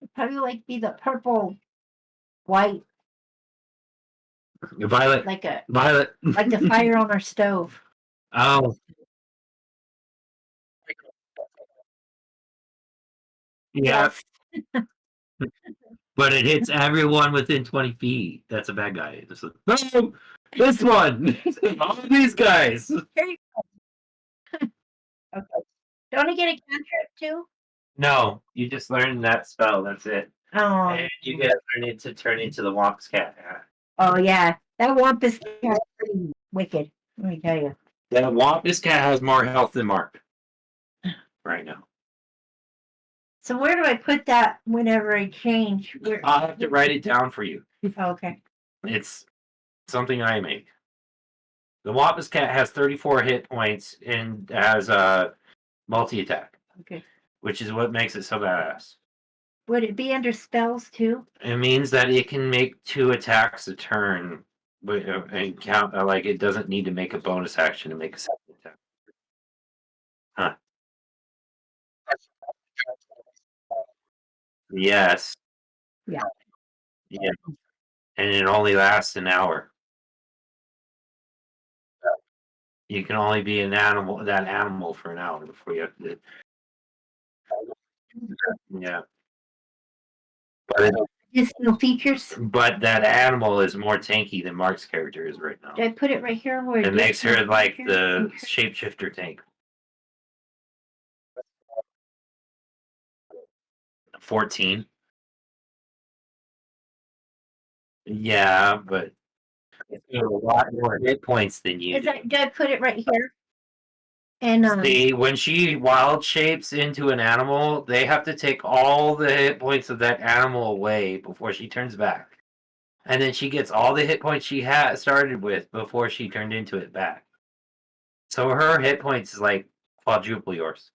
It'd probably like be the purple, white, Violet. like Violet. the fire on our stove. Oh. Yeah. Yes. But it hits everyone within 20 feet. That's a bad guy. Just like, no, this one. All of these guys. Here you go. Okay. Don't I get a cantrip too? No, you just learned that spell. That's it. Oh. And you get to turn into the Womp's cat. Oh yeah. That Wampus cat is pretty wicked. Let me tell you. The Wampus cat has more health than Mark right now. So where do I put that whenever I change? Where? I'll have to write it down for you. Oh, okay. It's something I make. The Wampus cat has 34 hit points and has a multi-attack, Okay. which is what makes it so badass. Would it be under spells too? It means that it can make 2 attacks a turn, but and count like it doesn't need to make a bonus action to make a second attack. Huh? Yes. Yeah. Yeah. And it only lasts an hour. You can only be that animal for an hour before you have to. Yeah. Just no features. But that animal is more tanky than Mark's character is right now. Did I put it right here where It makes her like the features? shapeshifter tank. 14. Yeah, but it's got a lot more hit points than you Is do. that, did I put it right here? And See, when she wild shapes into an animal, they have to take all the hit points of that animal away before she turns back. and then she gets all the hit points she had started with before she turned into it back. So her hit points is like quadruple yours.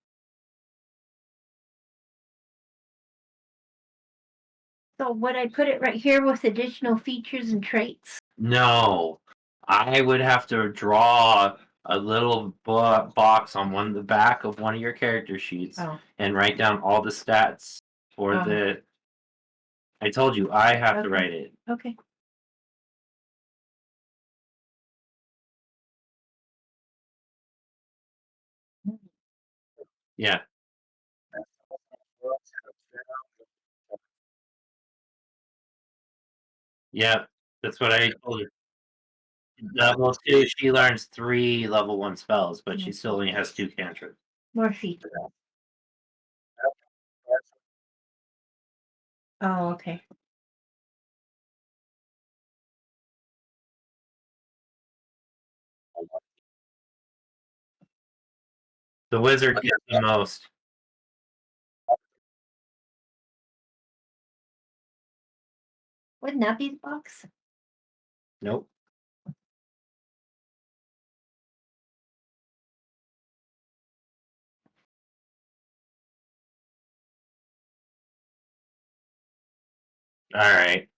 So would I put it right here with additional features and traits? No, I would have to draw a little box on the back of one of your character sheets Oh. and write down all the stats for Oh. the. I told you I have to Okay. write it. Okay. Yeah. Yeah, that's what I told her. Level 2, she learns 3 level 1 spells, but she still only has 2 cantrips. More features. Oh, okay. The wizard gets the most. Wouldn't that be the box? Nope. Alright.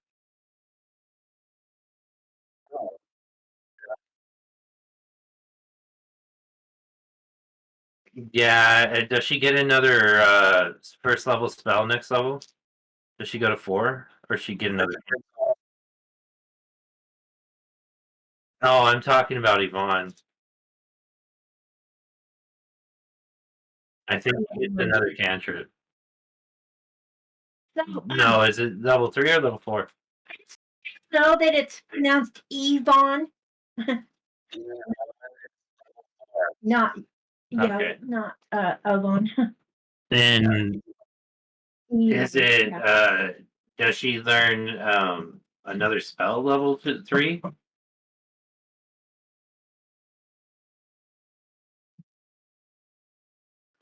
Yeah, does she get another first level spell next level? Does she go to 4? Or she get another? Oh, I'm talking about Yvonne. I think it's another cantrip. So, No, is it level 3 or level 4? know that it's pronounced Yvonne. Not, yeah, Okay. not Avon. Then is it Yeah. does she learn another spell level 3?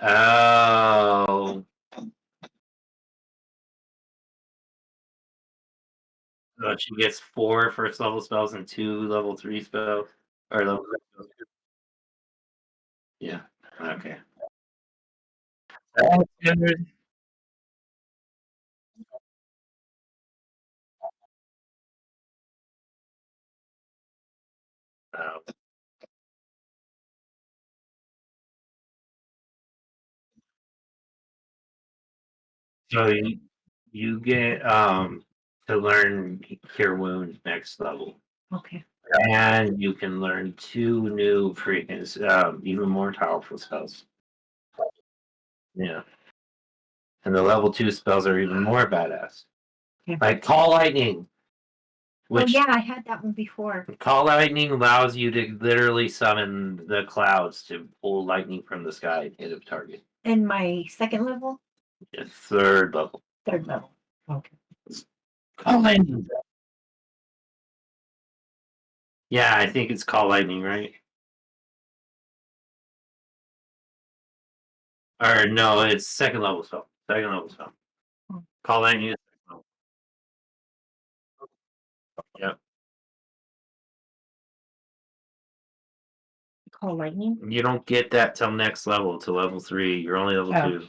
Oh. So she gets 4 first level spells and 2 level 3 spells or level 3 spells. Yeah. Okay. That's good. Um, so you get to learn Cure Wounds next level. Okay. And you can learn 2 new freaking even more powerful spells. Yeah. And the level 2 spells are even more badass. Okay. Like Call Lightning. Oh Which yeah, I had that one before. Call Lightning allows you to literally summon the clouds to pull lightning from the sky and hit a target. In my second level? Yeah, 3rd level. Third level. Okay. Call Lightning. Yeah, I think it's Call Lightning, right? Or no, it's 2nd level spell. 2nd level spell. Oh. Call Lightning is 2nd level. Yep. Call lightning? You don't get that till next level, till level 3. You're only level Oh. 2.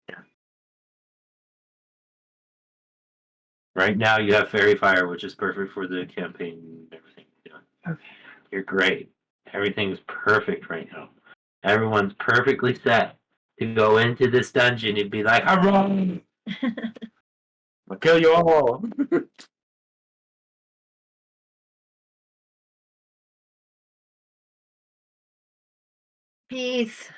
Yeah. Right now you have Fairy Fire, which is perfect for the campaign and everything. Yeah. Okay. You're great. Everything's perfect right now. Everyone's perfectly set to go into this dungeon and be like, "Hurrah! I'll kill you all." Peace.